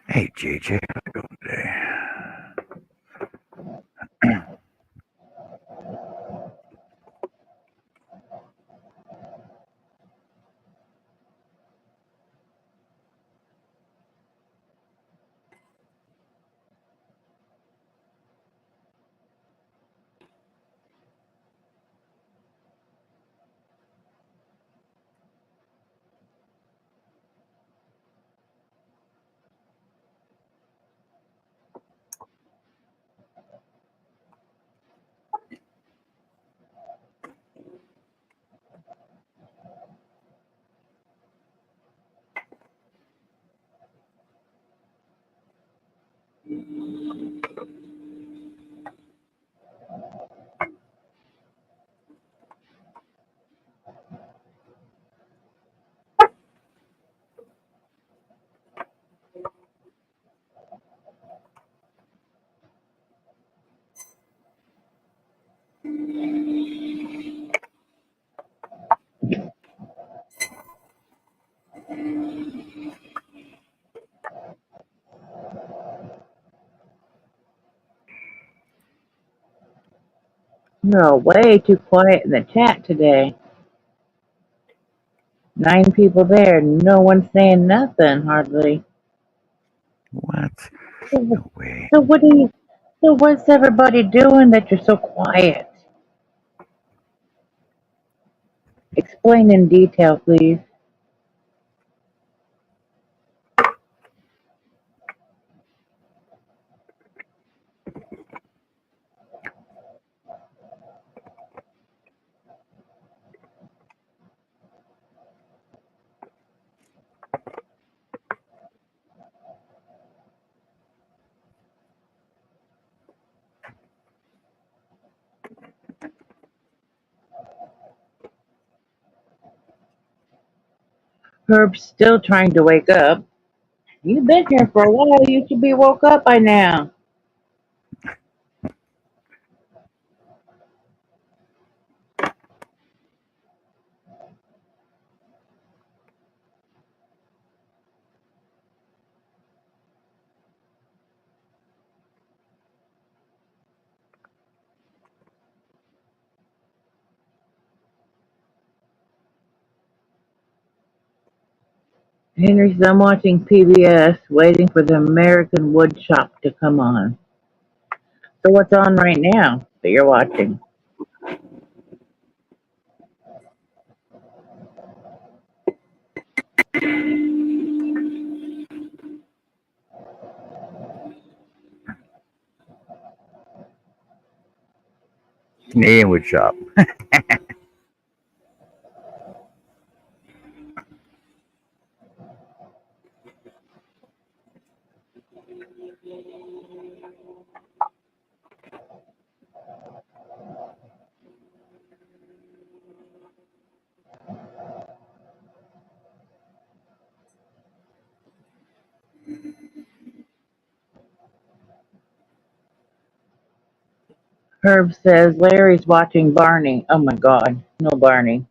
Hey, JJ, how's it going today? You're all way too quiet in the chat today. 9 people there. No one's saying nothing hardly. What? So, No way. so what do you? So what's everybody doing that you're so quiet? Explain in detail, please. Herb's still trying to wake up. You've been here for a while. You should be woke up by now. Henry says, I'm watching PBS, waiting for the American Woodshop to come on. So what's on right now that you're watching? Canadian wood shop. Herb says Larry's watching Barney. Oh my God, no Barney.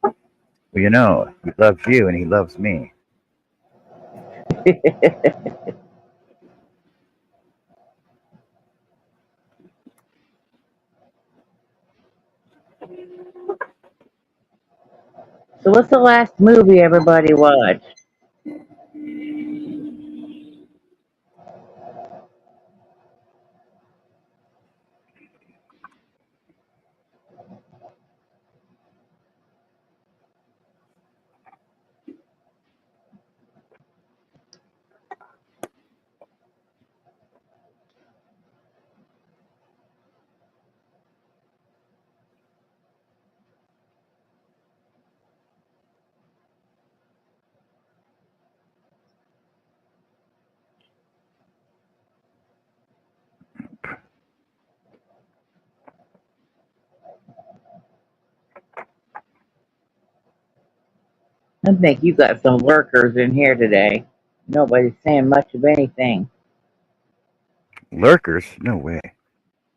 Well, you know, he loves you and he loves me. So what's the last movie everybody watched? I think you got some lurkers in here today. Nobody's saying much of anything. Lurkers? No way.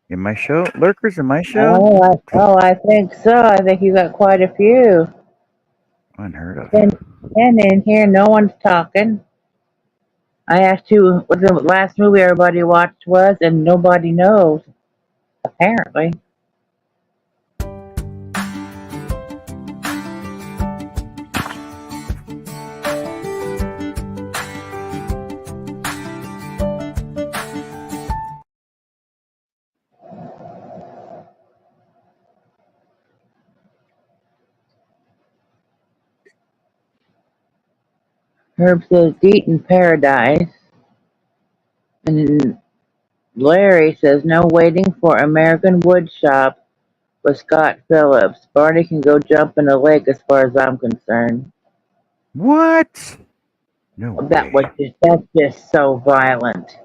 In my show? Lurkers in my show? I think so. I think you got quite a few. Unheard of. And in here, no one's talking. I asked you what the last movie everybody watched was, and nobody knows, apparently. Herb says, Eat in Paradise. And Larry says, no waiting for American Woodshop with Scott Phillips. Barney can go jump in a lake as far as I'm concerned. What? No That's way. just so violent.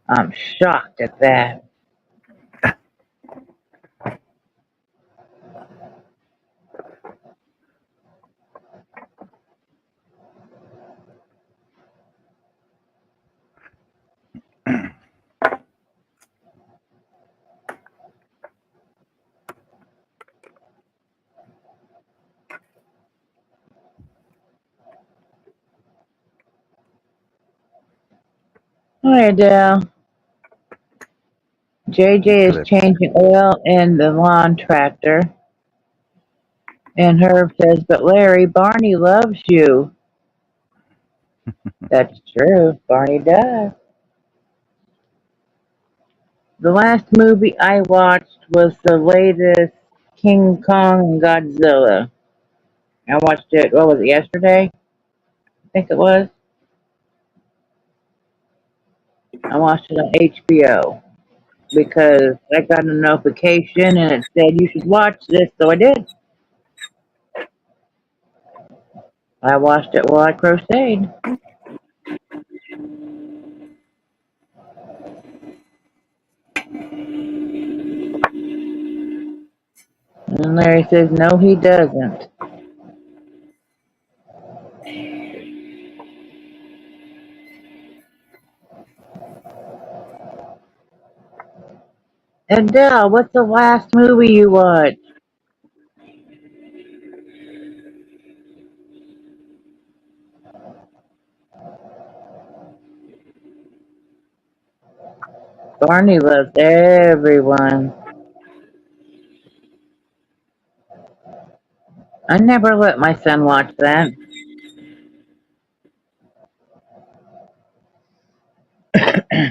I'm shocked at that. Hi, Adele. JJ is Good. changing oil in the lawn tractor, and Herb says, "But Larry, Barney loves you." That's true. Barney does. The last movie I watched was the latest King Kong and Godzilla. I watched it, what was it, yesterday? I think it was. I watched it on HBO because I got a notification and it said you should watch this, so I did. I watched it while I crocheted. And Larry says, no, he doesn't. Adele, what's the last movie you watched? Barney loves everyone. I never let my son watch that.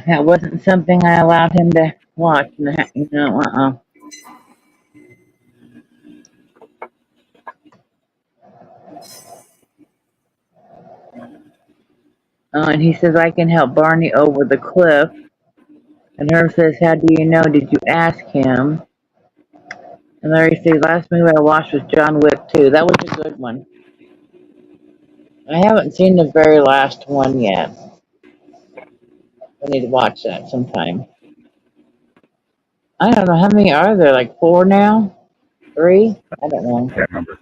That wasn't something I allowed him to watch. Uh-uh. And he says, I can help Barney over the cliff. And Herb says, how do you know? Did you ask him? And Larry says, last movie I watched was John Wick 2. That was a good one. I haven't seen the very last one yet. I need to watch that sometime. I don't know, how many are there? Like 4 now? 3? I don't know. Can't remember.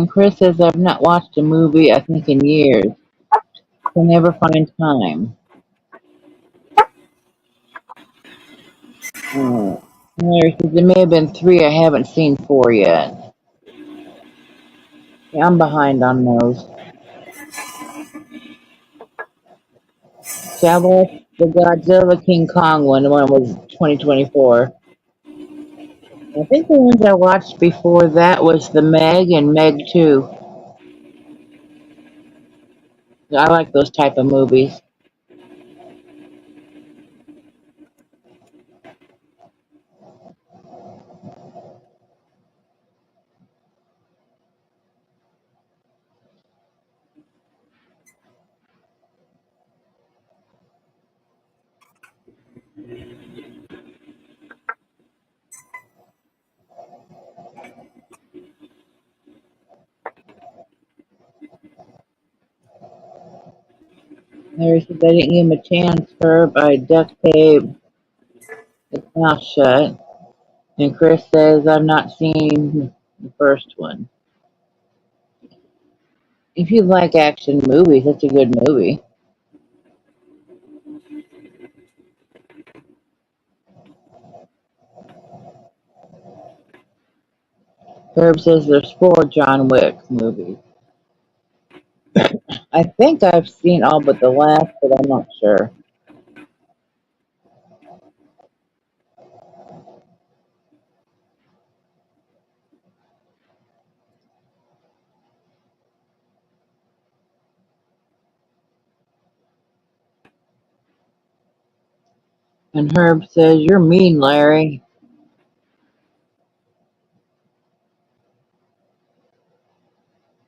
Chris says, I've not watched a movie, I think, in years. Can never find time. Larry says, there may have been 3. I haven't seen 4 yet. Yeah, I'm behind on those. So I watched the Godzilla King Kong one. The one was 2024. I think the ones I watched before that was the Meg and Meg 2. I like those type of movies. Larry says, I didn't give him a chance, Herb. I duct tape his mouth shut. And Chris says, I've not seen the first one. If you like action movies, that's a good movie. Herb says there's 4 John Wick movies. I think I've seen all but the last, but I'm not sure. And Herb says, "You're mean, Larry."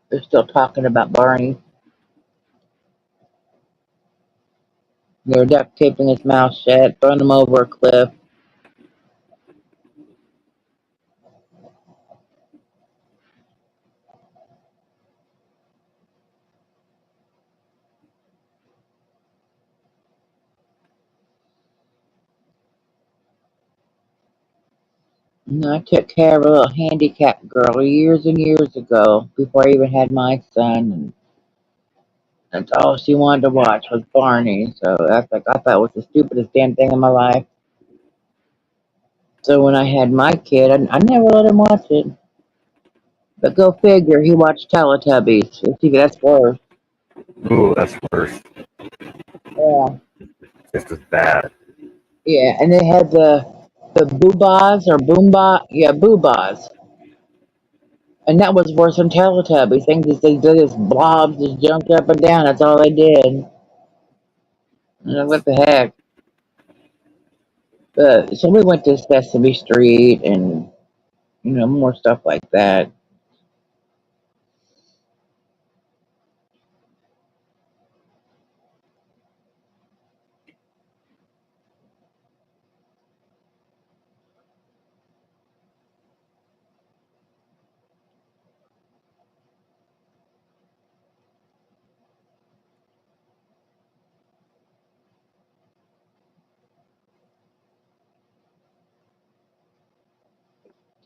They're still talking about Barney. They're duct taping his mouth shut, throwing him over a cliff. And I took care of a little handicapped girl years and years ago, before I even had my son, and that's all she wanted to watch was Barney. So that's like I thought it was the stupidest damn thing in my life. So when I had my kid, I never let him watch it. But go figure, he watched Teletubbies. See, that's worse. Ooh, that's worse. Yeah. Just as bad. Yeah, and they had the Boobas or Boomba, yeah, Boobas, and that was worse than Teletubbies. Things just they did this blobs just jumped up and down. That's all they did. What the heck? But so we went to Sesame Street and more stuff like that.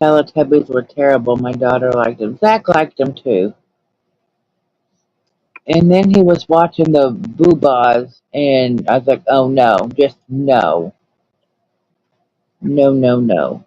Teletubbies were terrible. My daughter liked them. Zach liked them too. And then he was watching the Boobas, and I was like, oh no, just no. No, no, no.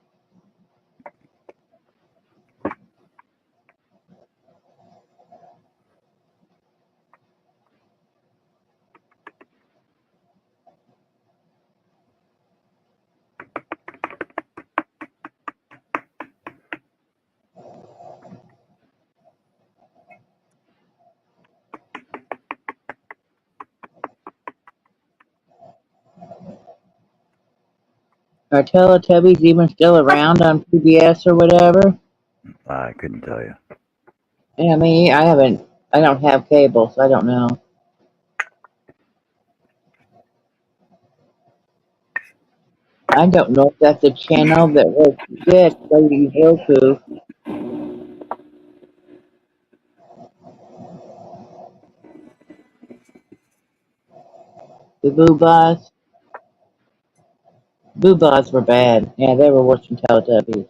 Are Teletubbies even still around on PBS or whatever? I couldn't tell you. Yeah, I don't have cable, so I don't know. I don't know if that's a channel that works good, so you use Roku. The Boobas. Boobas were bad. Yeah, they were worse than Teletubbies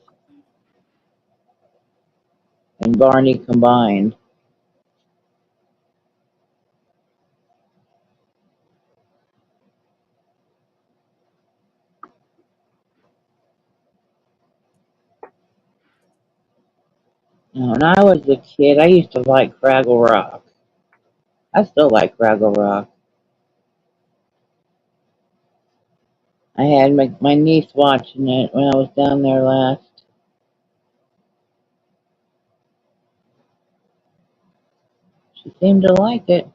and Barney combined. When I was a kid, I used to like Fraggle Rock. I still like Fraggle Rock. I had my niece watching it when I was down there last. She seemed to like it.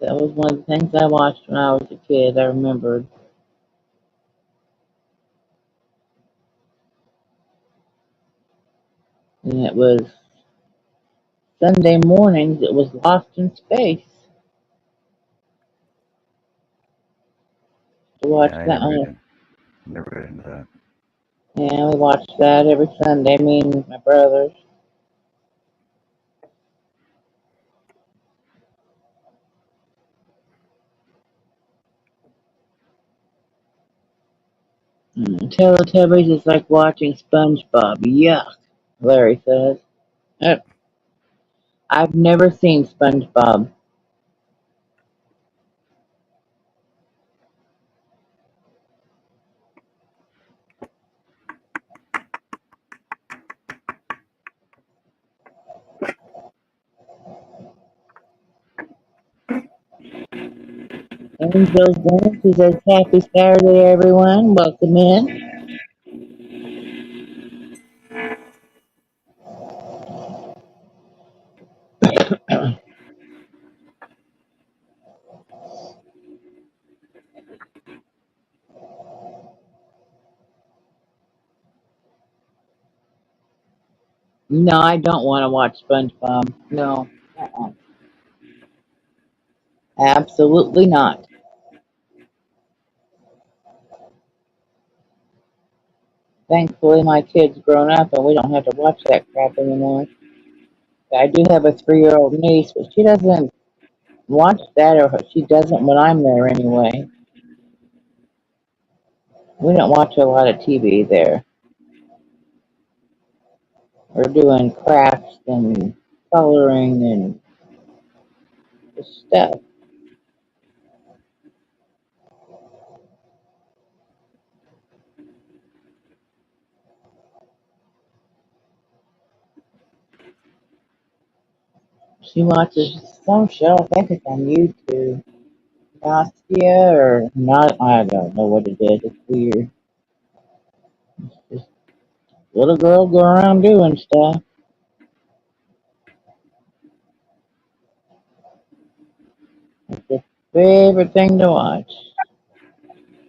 That was one of the things I watched when I was a kid. I remembered. And it was Sunday mornings. It was Lost in Space. To watch Yeah, I that never on. got never got into that. Yeah, we watched that every Sunday. Me and my brothers. Teletubbies is like watching SpongeBob. Yuck, Larry says. Uh, I've never seen SpongeBob. Angel's Dance. He says, Happy Saturday, everyone. Welcome in. No, I don't want to watch SpongeBob. No. Uh-uh. Absolutely not. Thankfully, my kid's grown up and we don't have to watch that crap anymore. I do have a 3-year-old niece, but she doesn't watch that, or she doesn't when I'm there anyway. We don't watch a lot of TV there. We're doing crafts and coloring and stuff. She watches some show, I think it's on YouTube. Nastia or not, I don't know what it is. It's weird. Just little girl go around doing stuff. It's her favorite thing to watch.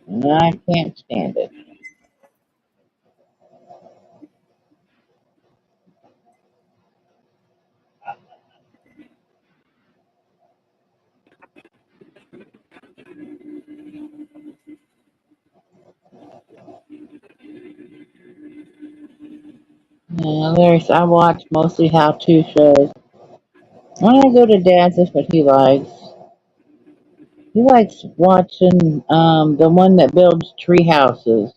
And I can't stand it. I watch mostly how-to shows. When I go to Dad's, that's what he likes. He likes watching the one that builds tree houses.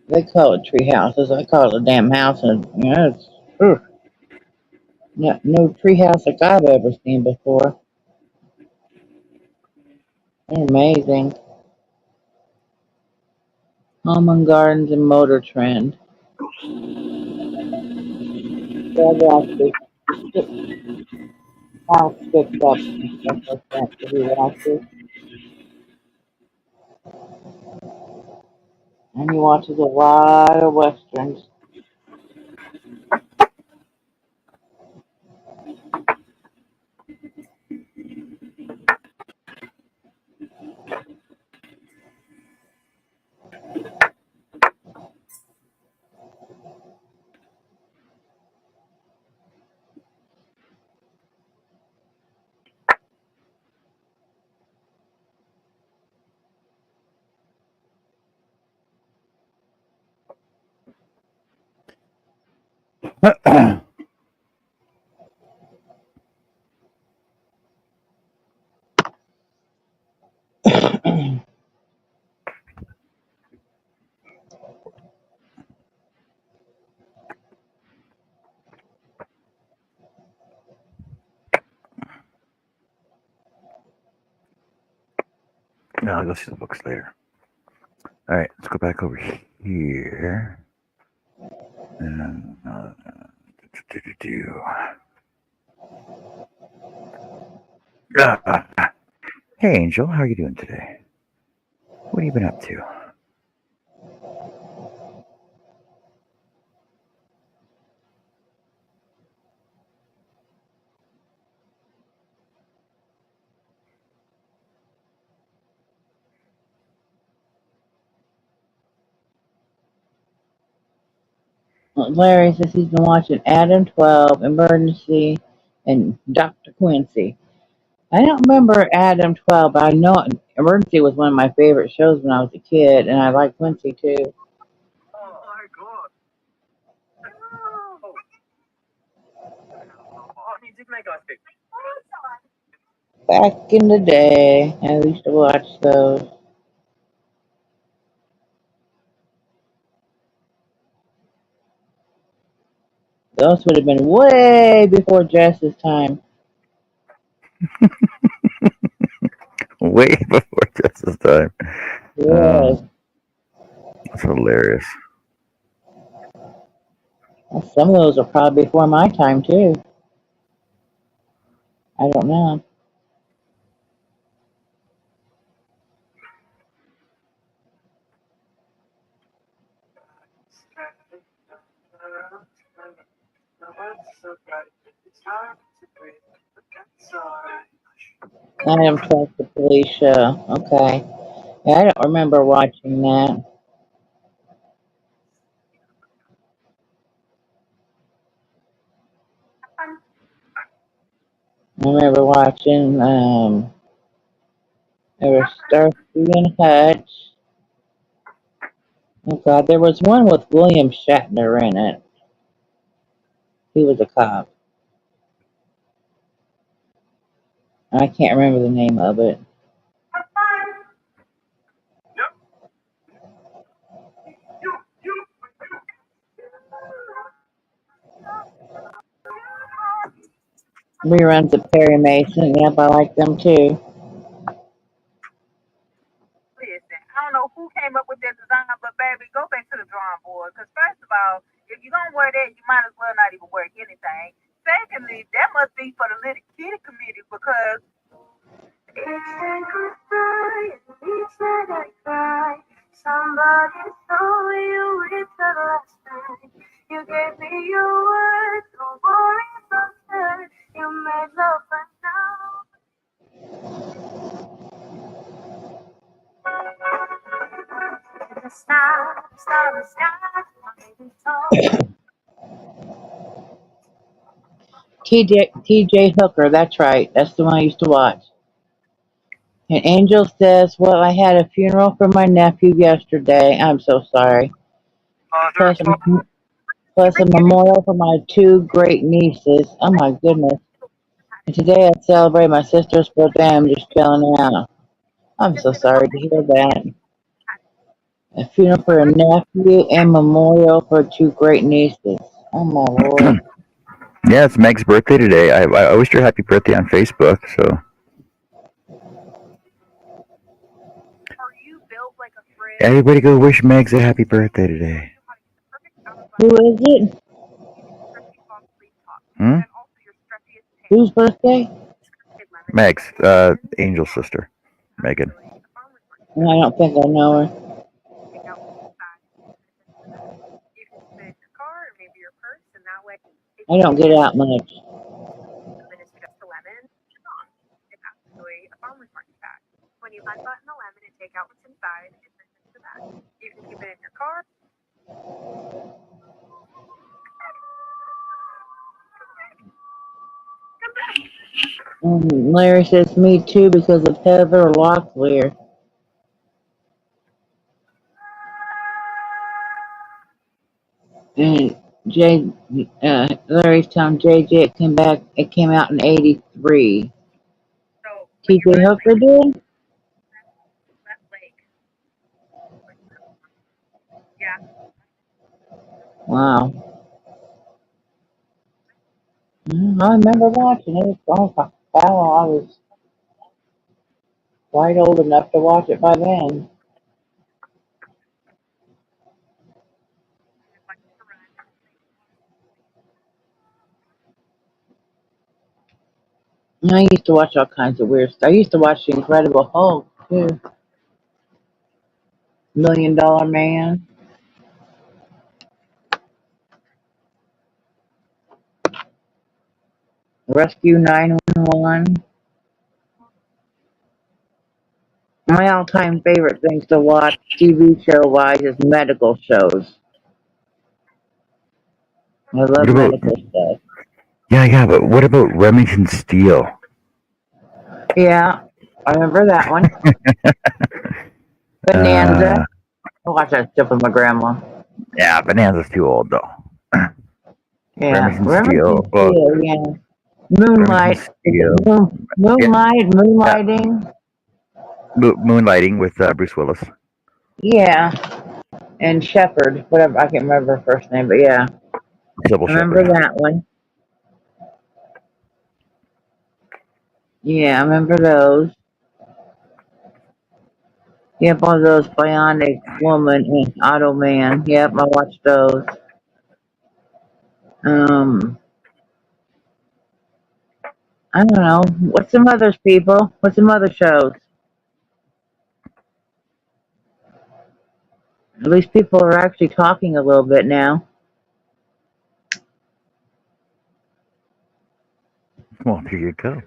They call it tree houses. I call it a damn house, and it's no tree house like I've ever seen before. They're amazing. Home and Gardens and Motor Trend. So I watch the house fixed up and stuff like that. So he watches, and he watches a lot of westerns. No, I'll go see the books later. All right, let's go back over here. Hey, Angel, how are you doing today? What have you been up to? Larry says he's been watching Adam 12, Emergency, and Dr. Quincy. I don't remember Adam 12, but I know Emergency was one of my favorite shows when I was a kid, and I like Quincy too. Oh my god. Oh, he did make us big. Back in the day, I used to watch those. Those would have been way before Jess's time. Way before Jess's time. Yes. That's hilarious. Well, some of those are probably before my time too. I don't know. Adam Trust the Police Show. Okay. Yeah, I don't remember watching that. I remember watching, there was Starsky and Hutch. Oh God, there was one with William Shatner in it. He was a cop. I can't remember the name of it. Reruns of Perry Mason. Yep, I like them too. Listen, I don't know who came up with that design, but baby, go back to the drawing board. Because first of all, if you're gonna wear that, you might as well not even wear anything. Secondly, that must be for the little kitty committee because each day goes by and each night I cry. Somebody told you it's the last time. You gave me your word, don't worry about that. You made love right now. The star, starry sky, baby told. TJ Hooker, that's right. That's the one I used to watch. And Angel says, well, I had a funeral for my nephew yesterday. I'm so sorry. Plus, plus a memorial for my two great nieces. Oh my goodness. And today I celebrate my sister's birthday. I'm just chilling out. I'm so sorry to hear that. A funeral for a nephew and memorial for two great nieces. Oh my lord. Yeah, it's Meg's birthday today. I wished her happy birthday on Facebook. So Are you built like a fridge? everybody go wish Meg's a happy birthday today. Who is it? Hmm? Whose birthday? Meg's Angel's sister, Megan. I don't think I know her. I don't get out much. When you unbutton the lemon and take out what's inside, it turns into that. You can keep it in your car. Larry says me too because of Heather Locklear. And Larry's telling JJ it came out in '83. So TJ Hooker did? that lake. Yeah. Wow. I remember watching it. Oh, wow, I was quite old enough to watch it by then. I used to watch all kinds of weird stuff. I used to watch The Incredible Hulk too. $1 Million Man. Rescue 911. My all-time favorite things to watch TV show-wise is medical shows. I love What about? medical stuff. Yeah, but what about Remington Steele? Yeah, I remember that one. Bonanza. I watched that stuff with my grandma. Yeah, Bonanza's too old though. Yeah, Remington Steele. Well, Steele, yeah. Moonlight. Moonlighting. Moonlighting with Bruce Willis. Yeah, and Shepherd, whatever, I can't remember her first name, but yeah. Sybil I remember Shepherd. that one. Yeah, I remember those. Yep, all those Bionic Woman and Auto Man. Yep, I watched those. I don't know. What's some others, people? What's some other shows? At least people are actually talking a little bit now. There you go.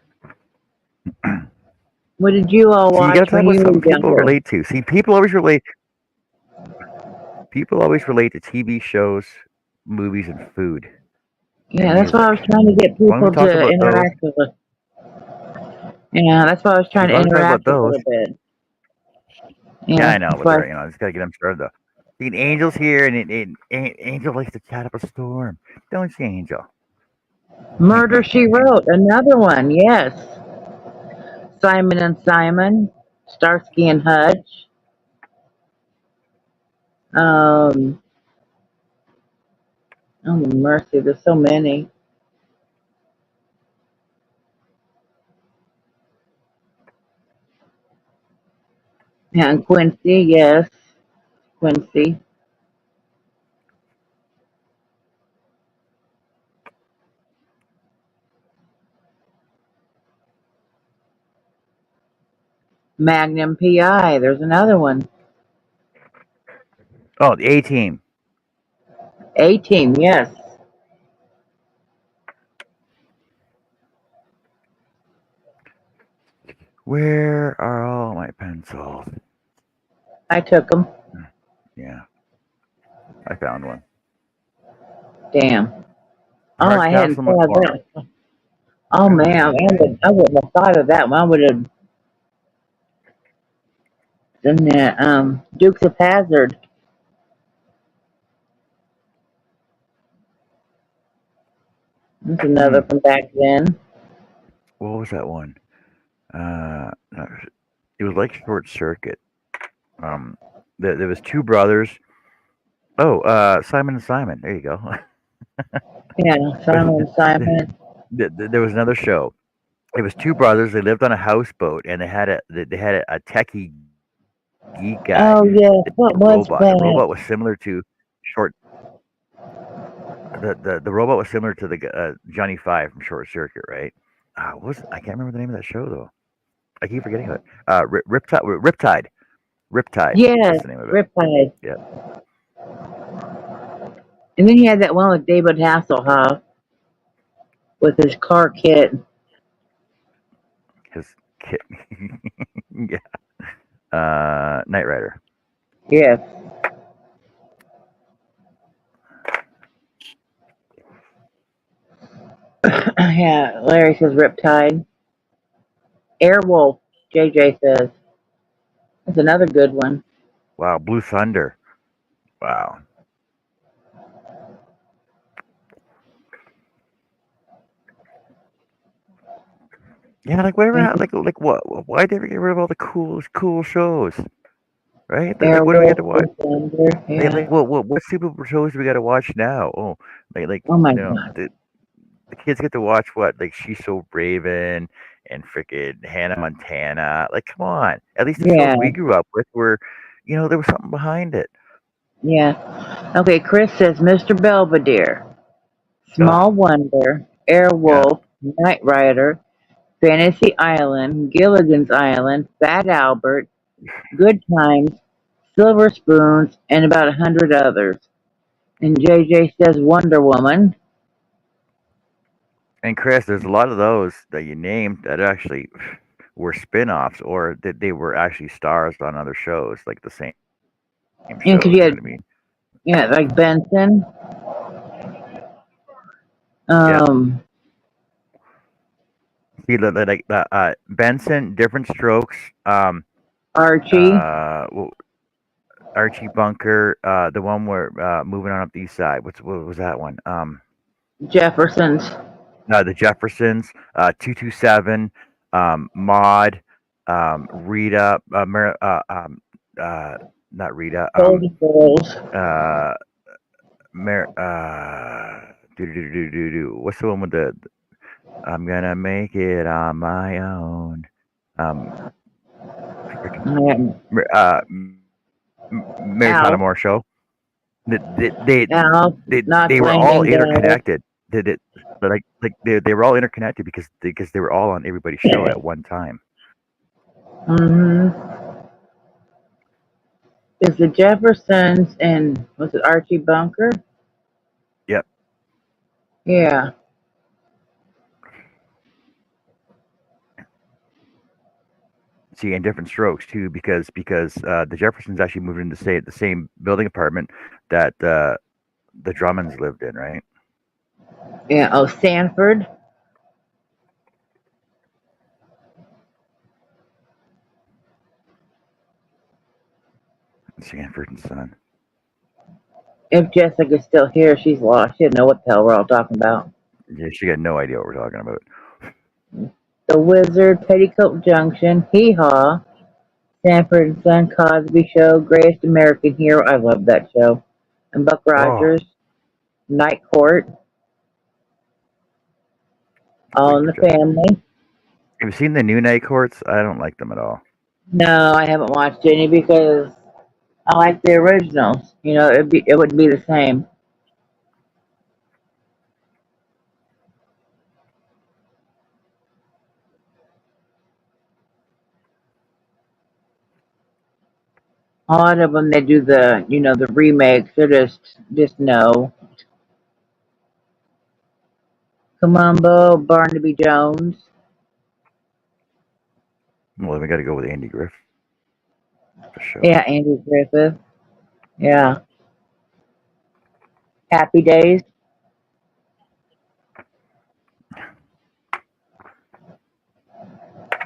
What did you all See, you watch gotta talk when about you something were people younger? relate to. See, people always relate. People always relate to TV shows, movies, and food Yeah, and that's why I was music. trying to get Why don't we people talk to about those? interact with us. Yeah, that's why I was trying See, to why don't we talk about interact a those? little bit. Yeah, Yeah, I know, that's but why they're I just gotta get them started though. See, Angel's here, and Angel likes to chat up a storm, don't you, Angel? Murder She Wrote, another one. Yes, Simon and Simon, Starsky and Hutch. Um, oh mercy, there's so many. And Quincy, yes, Quincy. Magnum PI. There's another one. Oh, the A Team. 18. Yes, Where are all my pencils? I took them. Yeah, I found one. Damn. Oh, I hadn't Hardcastle thought of McCormick. that. Oh man, I wouldn't have thought of that one. I would have done that. Dukes of Hazard. That's another Hmm. from back then. What was that one? No, it was like Short Circuit. Um, there was two brothers. Oh, Simon and Simon. There you go. Yeah, Simon and Simon. There was another show. It was two brothers. They lived on a houseboat, and they had a techie geek guy, Oh yeah, what the was robot. The that? robot was similar to short. The robot was similar to the Johnny Five from Short Circuit, right? I can't remember the name of that show though. I keep forgetting it. Riptide. Yes, That's the name of it. Riptide. Yeah. And then he had that one with David Hasselhoff with his car kit. His kid. Yeah. Knight Rider. Yes. Yeah, Larry says Riptide. Airwolf, JJ says. That's another good one. Wow. Blue Thunder. Wow. Yeah, like whatever. Like what? Why did they get rid of all the cool shows? Right? Like what do we get Airwolf, to watch? Blue Thunder. Like Yeah. what super shows do we got to watch now? Oh, Oh my you know God. the kids get to watch what, like She's So Raven and freaking Hannah Montana. Like, come on. At least the shows Yeah. we grew up with were, there was something behind it. Yeah. Okay, Chris says Mr. Belvedere, Oh, Small Wonder, yeah. Airwolf, Knight Rider, Fantasy Island, Gilligan's Island, Fat Albert, Good Times, Silver Spoons, and about 100 others. And JJ says Wonder Woman. And Chris, there's a lot of those that you named that actually were spin-offs or that they were actually stars on other shows, like the same And because shows. you You know had, what I mean? yeah, like Benson, Yeah. um, Like Benson, Different Strokes, Archie, uh, Archie Bunker, the one where moving on up the east side. What was that one? Jeffersons. The Jeffersons, 227, Maud, Rita, not Rita, Golden Girls. uh, what's the one with the I'm gonna make it on my own. Freaking, Mary Tyler Al, Moore show. They Al, not they were all Langdon Down. interconnected. They were all interconnected because they were all on everybody's show at one time. Mm-hmm. Is the Jeffersons and was it Archie Bunker? Yep. Yeah. See, and different strokes too, because the Jeffersons actually moved in to stay at the same building apartment that the Drummonds lived in, right? Yeah. Oh, Sanford. Sanford and Son. If Jessica's still here, she's lost. She didn't know what the hell we're all talking about. Yeah, she got no idea what we're talking about. The Wizard, Petticoat Junction, Hee Haw, Sanford and Son, Cosby Show, Greatest American Hero. I love that show. And Buck Oh, Rogers, Night Court, All in the Joe. Family. Have you seen the new Night Courts? I don't like them at all. No, I haven't watched any because I like the originals. You know, it wouldn't be the same. A lot of them, they do the remakes. They're just no. Columbo, Barnaby Jones. Well, then we got to go with Andy Griffith for sure. Yeah, Andy Griffith. Yeah. Happy Days.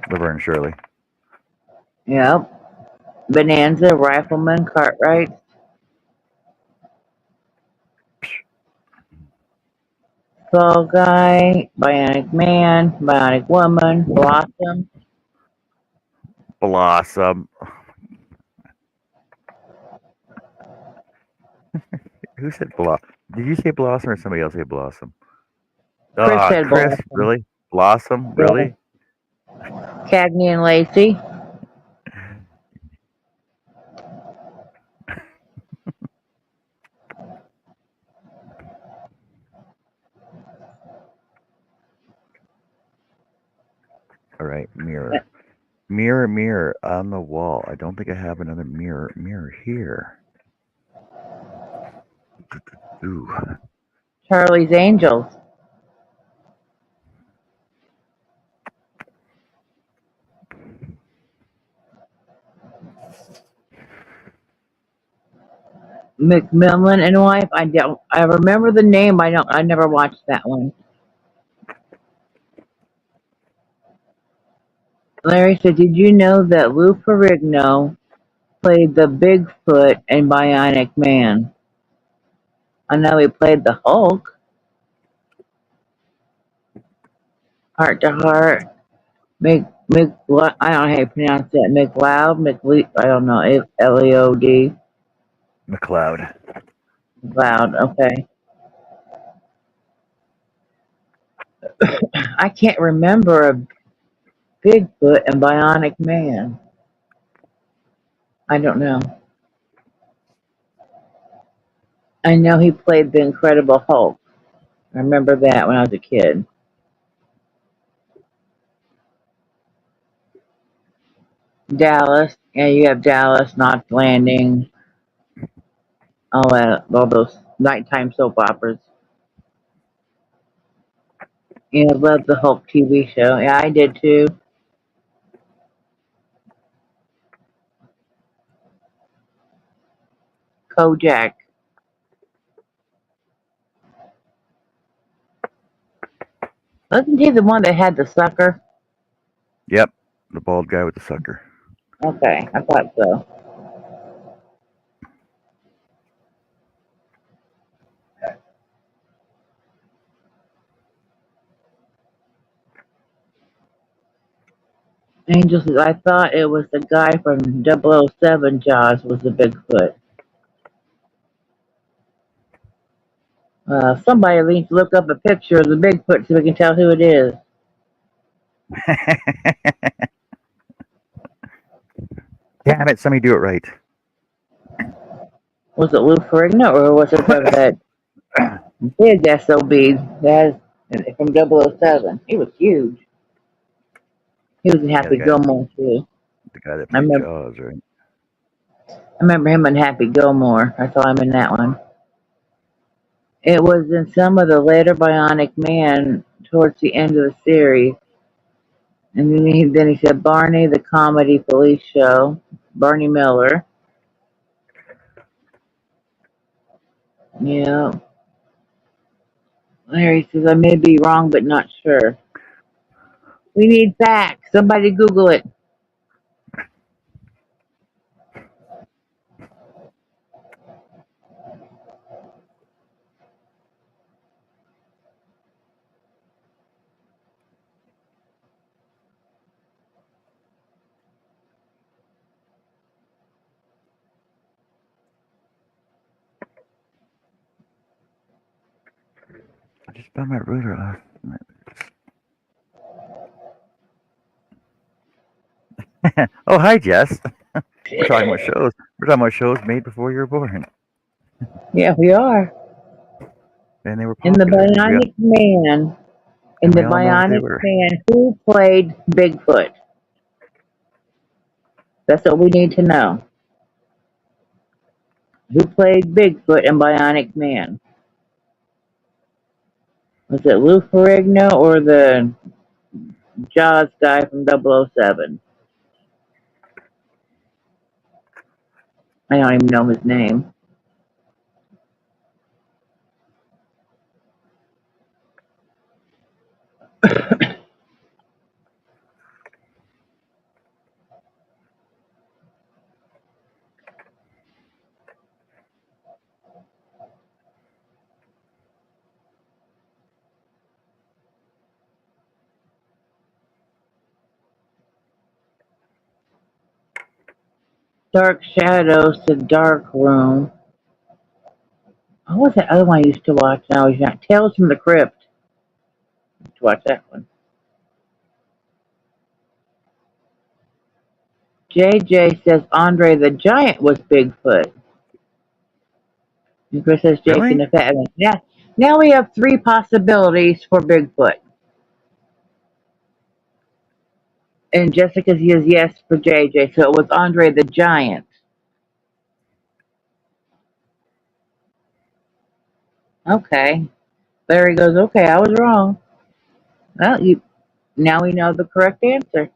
Laverne and Shirley. Yep. Bonanza, Rifleman, Cartwright. Fall Guy, Bionic Man, Bionic Woman, Blossom. Blossom. Who said Blossom? Did you say Blossom or somebody else say Blossom? Chris said Chris, Blossom. really? Blossom, Yeah. really? Cagney and Lacey. All right, mirror. Mirror, mirror on the wall. I don't think I have another mirror here. Ooh. Charlie's Angels. McMillan and Wife. I remember the name. I never watched that one. Larry said, did you know that Lou Ferrigno played the Bigfoot in Bionic Man? I know he played the Hulk. Heart to Heart. I don't know how you pronounce that. I don't know. Leod. McLeod. McLeod. Okay. I can't remember a Bigfoot and Bionic Man. I don't know. I know he played the Incredible Hulk. I remember that when I was a kid. Dallas. Yeah, you have Dallas, Knots Landing, all those nighttime soap operas. Yeah, I love the Hulk TV show. Yeah, I did too. Kojak. Wasn't he the one that had the sucker? Yep, the bald guy with the sucker. Okay, I thought so. Angel says, I thought it was the guy from 007 Jaws was the Bigfoot. Somebody needs to look up a picture of the Bigfoot so we can tell who it is. Damn it, somebody do it right. Was it Lou Ferrigno or was it that big SOB that from 007? He was huge. He was in Happy Gilmore too. The guy that played Jaws, right? I remember him in Happy Gilmore. I saw him in that one. It was in some of the later Bionic Man towards the end of the series. And then he said Barney, the comedy police show. Barney Miller. Yeah. Larry says, I may be wrong, but not sure. We need facts. Somebody Google it. I just found my router last night. Oh, hi, Jess. We're talking about shows. We're talking about shows made before you were born, Yeah, we are. and they were In the popular, Bionic Man. In and the we all know what they Bionic were. Man, who played Bigfoot? That's what we need to know. Who played Bigfoot in Bionic Man? Was it Lou Ferrigno or the Jaws guy from 007? I don't even know his name. Dark Shadows, The Dark Room. What was that other one I used to watch when I was young? Tales from the Crypt. I used to watch that one. JJ says Andre the Giant was Bigfoot. And Chris says Jake and Really? the Fat Man. Yeah. Now we have three possibilities for Bigfoot. And Jessica says yes for JJ. So it was Andre the Giant. Okay. Larry goes, okay, I was wrong. Well, now we know the correct answer.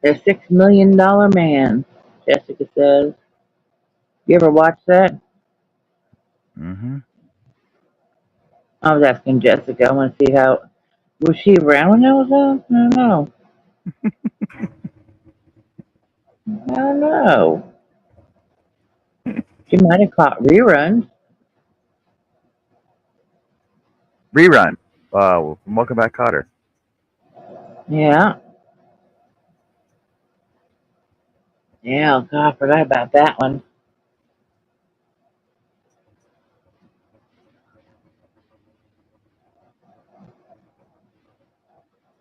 The $6 million man, Jessica says. You ever watch that? Mm-hmm. I was asking Jessica. I want to see how. Was she around when that was on? I don't know. I don't know. She might have caught reruns. Rerun. Welcome back, Cotter. Yeah. Yeah, God, I forgot about that one.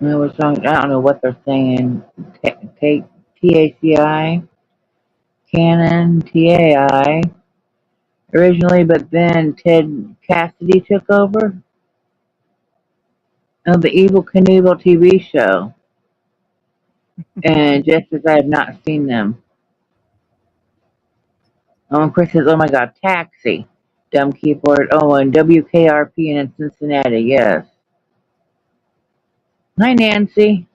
It was on, I don't know what they're saying. TACI, Canon, TAI originally, but then Ted Cassidy took over. Oh, the Evil Knievel TV show. And just as I have not seen them. Oh, and Chris says, oh my God, Taxi. Dumb keyboard. Oh, and WKRP in Cincinnati, yes. Hi, Nancy.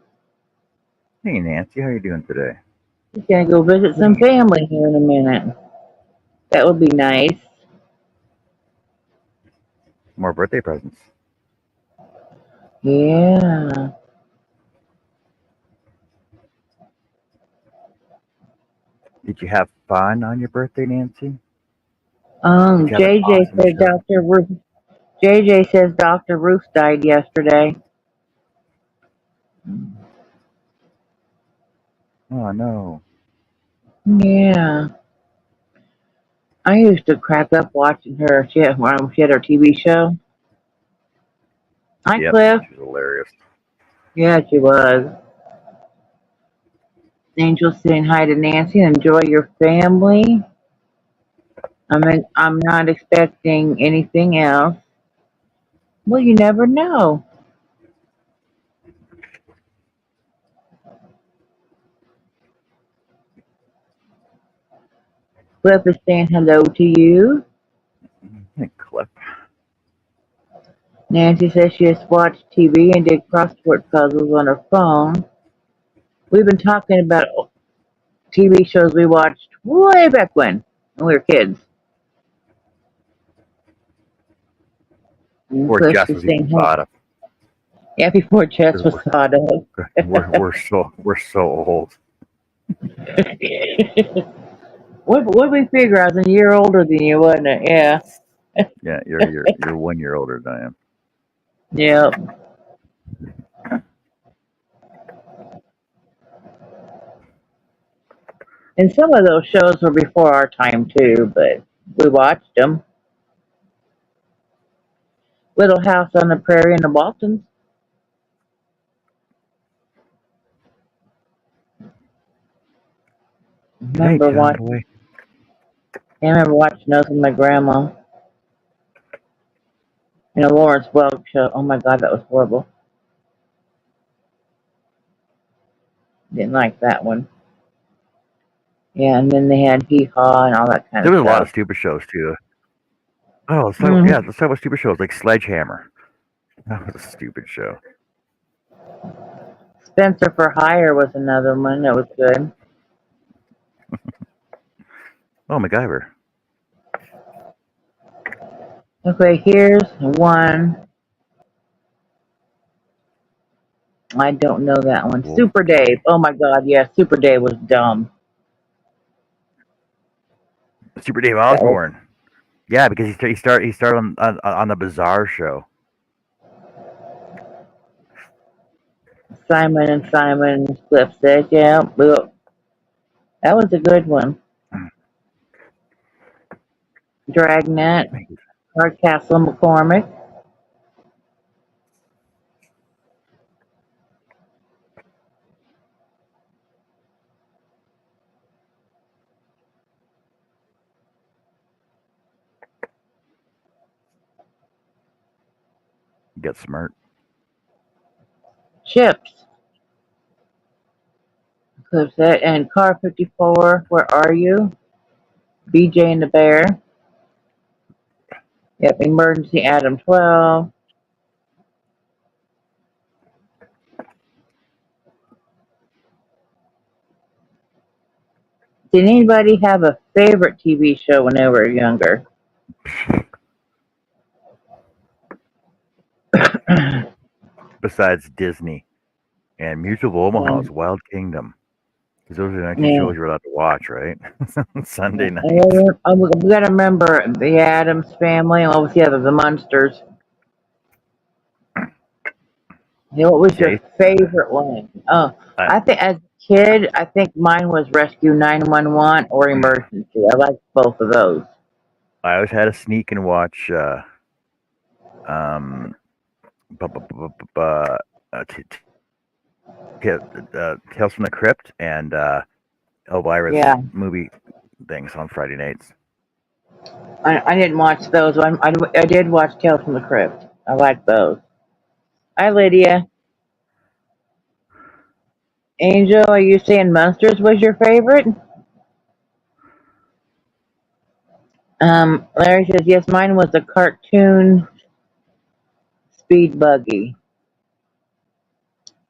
Hey, Nancy, how you doing today? Just gonna go visit some family here in a minute. That would be nice. More birthday presents. Yeah. Did you have fun on your birthday, Nancy? Did you have an JJ awesome said show? Dr. Ruth. JJ says Dr. Ruth died yesterday. Oh no. Yeah. I used to crack up watching her. She had her TV show. Hi, Yep, Cliff. she was hilarious. Yeah, she was. Angel saying hi to Nancy. Enjoy your family. I'm not expecting anything else. Well, you never know. Cliff is saying hello to you. Hey, Cliff. Nancy says she just watched TV and did crossword puzzles on her phone. We've been talking about TV shows we watched way back when we were kids. And Or Cliff Jess is was even saying, thought of. yeah, before Jess was thought of. We're so old. What we figure? I was a year older than you, wasn't it? Yeah. Yeah, you're 1 year older than I am. Yep. And some of those shows were before our time too, but we watched them. Little House on the Prairie and the Waltons. Good night, Remember John watching? Boy. I remember watching those with my grandma. And a Lawrence Welk show. Oh my God, that was horrible. Didn't like that one. Yeah, and then they had Hee Haw and all that kind There of was a lot of stuff. stupid shows too. Oh, let's talk, Mhm. yeah, let's talk about stupid shows like Sledgehammer. That was a stupid show. Spencer for Hire was another one that was good. Oh, MacGyver. Okay, here's one. I don't know that one. Wolf. Super Dave. Oh my God, yeah, Super Dave was dumb. Super Dave Osborne. Yeah, because he started on the Bizarre show. Simon and Simon Slipstick. Yeah, that was a good one. Dragnet. Hardcastle McCormick. Get Smart. Chips. Clipset and Car 54. Where are you? BJ and the Bear. Yep, Emergency Adam 12. Did anybody have a favorite TV show when they were younger? Besides Disney and Mutual of Omaha's Wild Kingdom. Because those are the only two shows you're allowed to watch, right? Sunday night. We gotta remember the Addams Family and what was the other? The Munsters. What was your favorite one? Oh, I think as a kid, I think mine was Rescue 911 or Emergency. I liked both of those. I always had to sneak and watch Tales from the Crypt and Elvira's movie things on Friday nights. I didn't watch those. I did watch Tales from the Crypt. I liked those. Hi, Lydia. Angel, are you saying Munsters was your favorite? Larry says, yes, mine was a cartoon Speed Buggy.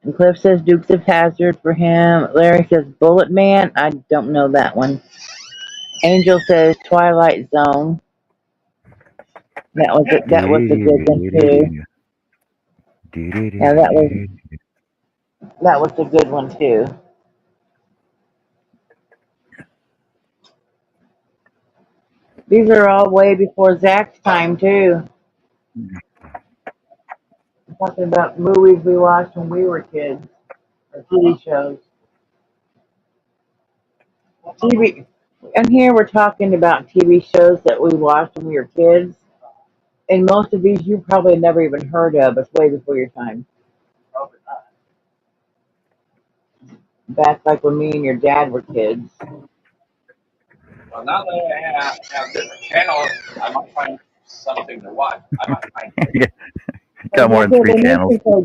And Cliff says Dukes of Hazzard for him. Larry says Bullet Man. I don't know that one. Angel says Twilight Zone. That was a good one too. Yeah, that was a good one too. These are all way before Zach's time too. I'm talking about movies we watched when we were kids, or TV shows. TV, and here we're talking about TV shows that we watched when we were kids. And most of these you probably never even heard of. It's way before your time. Back like when me and your dad were kids. Well, now that I have different channels, I might find something to watch. I might find Got more than 3 channels. Got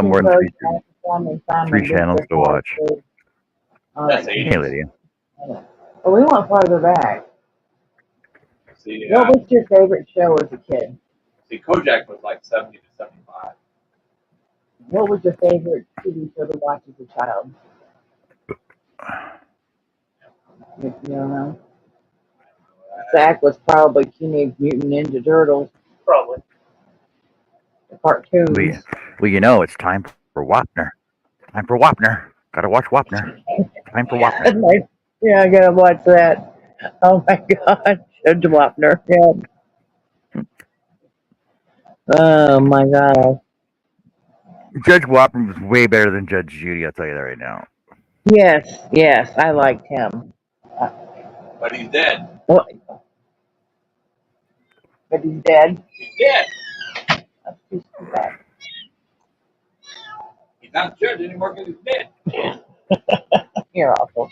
more than 3 channels to watch. Hey, Lydia. Well, we went farther back. What was your favorite show as a kid? See, Kojak was like 70 to 75. What was your favorite TV show to watch as a child? You don't know? Zach was probably Teenage Mutant Ninja Turtles, Probably. the cartoons. Well, you know, it's time for Wapner. Time for Wapner. Gotta watch Wapner. Time for Wapner. I'm like, yeah, I gotta watch that. Oh my God, Judge Wapner. Yeah. Oh my God. Judge Wapner was way better than Judge Judy. I'll tell you that right now. Yes, I liked him. But he's dead. Well, but he's dead. He's dead. That's too bad. He's not a judge anymore because he's dead. You're awful.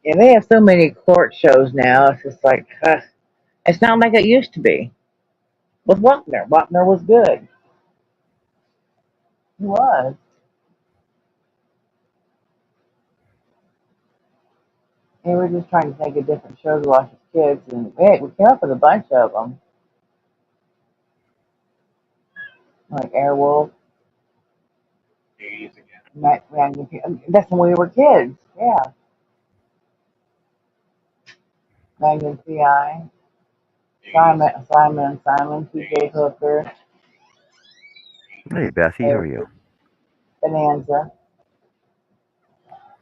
Yeah, they have so many court shows now. It's just like, it's not like it used to be. With Wapner. Wapner was good. He was. And we were just trying to think of different shows to watch as kids, and we came up with a bunch of them. Like Airwolf, 80s again. that's when we were kids. Yeah. Magnum PI, 80s. Simon, TJ Hooker, Hey, Bessie, how are you? Bonanza,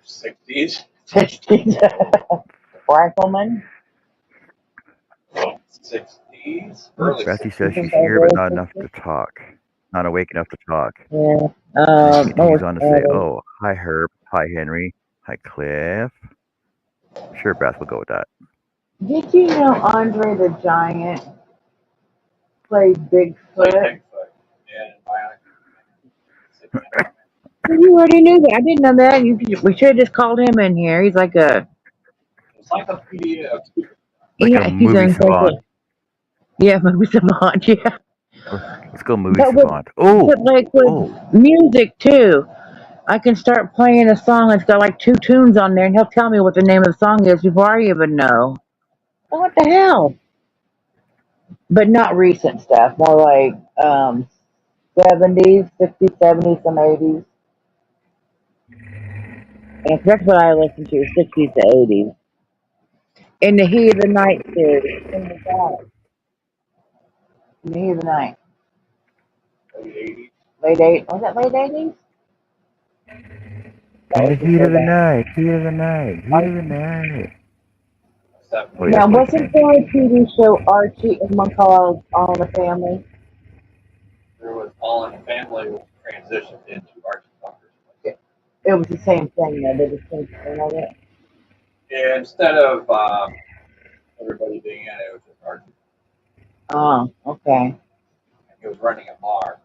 60s. 60s, Rifleman. 60s. Early Bessie 60s. says she's here, but not enough to talk. Not awake enough to talk. Yeah. And she continues on to say, "Oh, hi Herb, hi Henry, hi Cliff." Sure, Beth, we'll go with that. Did you know Andre the Giant played Bigfoot? Bigfoot. Yeah, Bionic. You already knew that. I didn't know that. We should have just called him in here. He's like a Encyclopedia of Like a movie savant. Yeah, movie savant. Yeah. Let's go movie But with, savant. Oh, but like with music too, I can start playing a song that's got like 2 tunes on there, and he'll tell me what the name of the song is before I even know. What the hell? But not recent stuff. More like 70s, 60s, 70s, some 80s. And that's what I listen to, 60s to 80s. In the Heat of the Night series. In the Heat of the Night. late 80s. Late 80s. Was that late 80s? in the heat of the night, heat of the night, heat of the night. Oh, yeah, Now, wasn't there a TV show, Archie, and one called All in the Family? There was All in the Family transitioned into Archie Bunker's. It was the same thing, though. They just changed the name of it. Yeah, instead of everybody being in it, it was just Archie. Oh, okay. He was running a bar.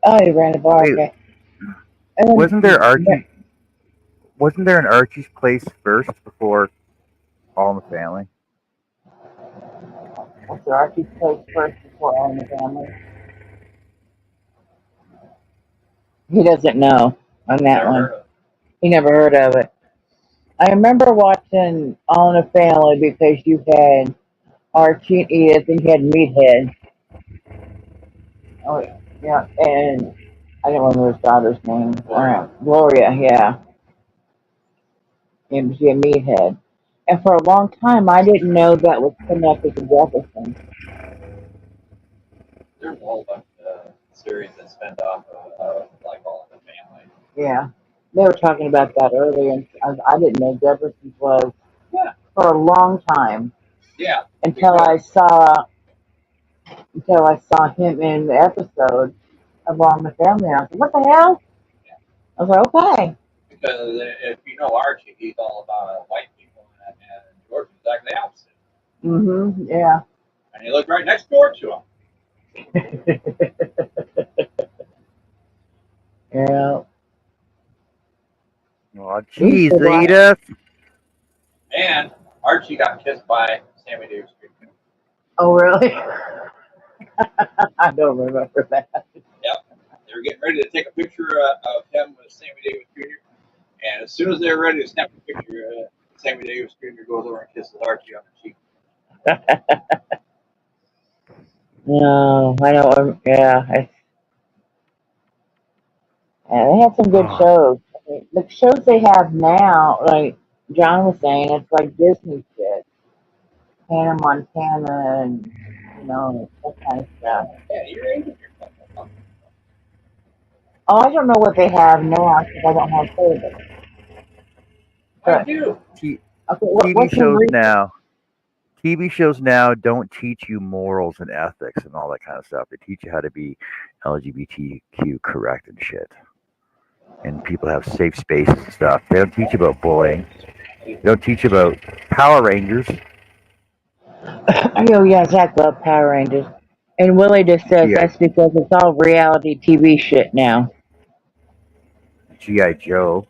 Oh, he ran a bar, okay. Wasn't there Archie? Wasn't there an Archie's Place first before All in the Family? Was there Archie's Place first before All in the Family? He doesn't know on that one. He never heard of it. I remember watching All in the Family because you had Archie and Edith, and you had Meathead. Oh, yeah, and I don't remember his daughter's name. Gloria, yeah. And she had Meathead. And for a long time, I didn't know that was connected to Jefferson. There's a whole bunch of series that spend off of like All in the Family. Yeah. They were talking about that earlier, and I didn't know Jefferson was for a long time. Yeah. Until I saw him in the episode of All in the Family. And I was like, what the hell? I was like, okay. Because if you know Archie, he's all about white people, and George is exactly the opposite. Mm-hmm. Yeah. And he lived right next door to him. Yeah. Oh, jeez, Edith. And Archie got kissed by Sammy Davis Jr. Oh, really? I don't remember that. Yep. They were getting ready to take a picture of him with Sammy Davis Jr. And as soon as they were ready to snap a picture, Sammy Davis Jr. goes over and kisses Archie on the cheek. No, I don't. Yeah, they had some good Oh, shows. I mean, the shows they have now, like John was saying, it's like Disney shit, Hannah Montana, and that kind of stuff. Yeah, you're able. Oh, I don't know what they have now because I don't have cable. I But do. T- okay, TV what's some shows recent? now. TV shows now don't teach you morals and ethics and all that kind of stuff. They teach you how to be LGBTQ correct and shit. And people have safe spaces and stuff. They don't teach you about bullying. They don't teach you about Power Rangers. Oh yeah, Zach loved Power Rangers, and Willie just says GI that's because it's all reality TV shit now. GI Joe.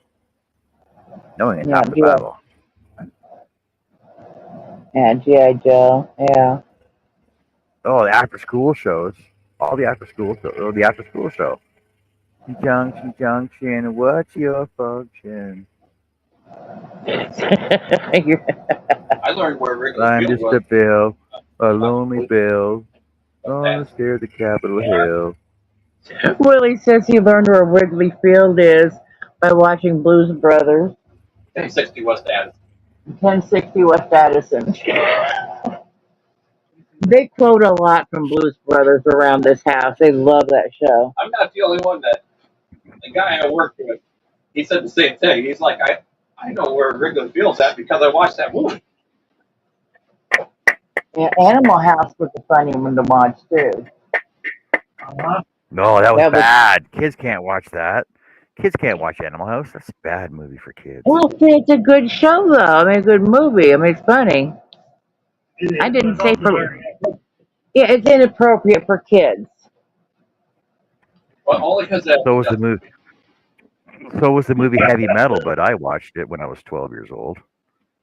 Knowing Yeah, half the battle. GI Joe. Yeah. Oh, the after school shows. All the after school shows. Oh, the after school show. Junction, what's your function? I learned where Wrigley I'm Field just was. a bill, a About lonely bill, on the stairs of Capitol Yeah, Hill. Willie says he learned where Wrigley Field is by watching Blues Brothers, 1060 West Addison. 1060 West Addison. They quote a lot from Blues Brothers around this house. They love that show. I'm not the only one that the guy I worked with. He said the same thing. He's like, I know where Wrigley Field's at because I watched that movie. Yeah, Animal House was a funny one to watch too. No, that was That was bad. Kids can't watch that. Kids can't watch Animal House. That's a bad movie for kids. well, see, it's a good show though. I mean, a good movie. I mean, it's funny. I didn't say for. Yeah, it's inappropriate for kids. Well, only because that. So was the movie. So was the movie Heavy Metal, but I watched it when I was 12 years old.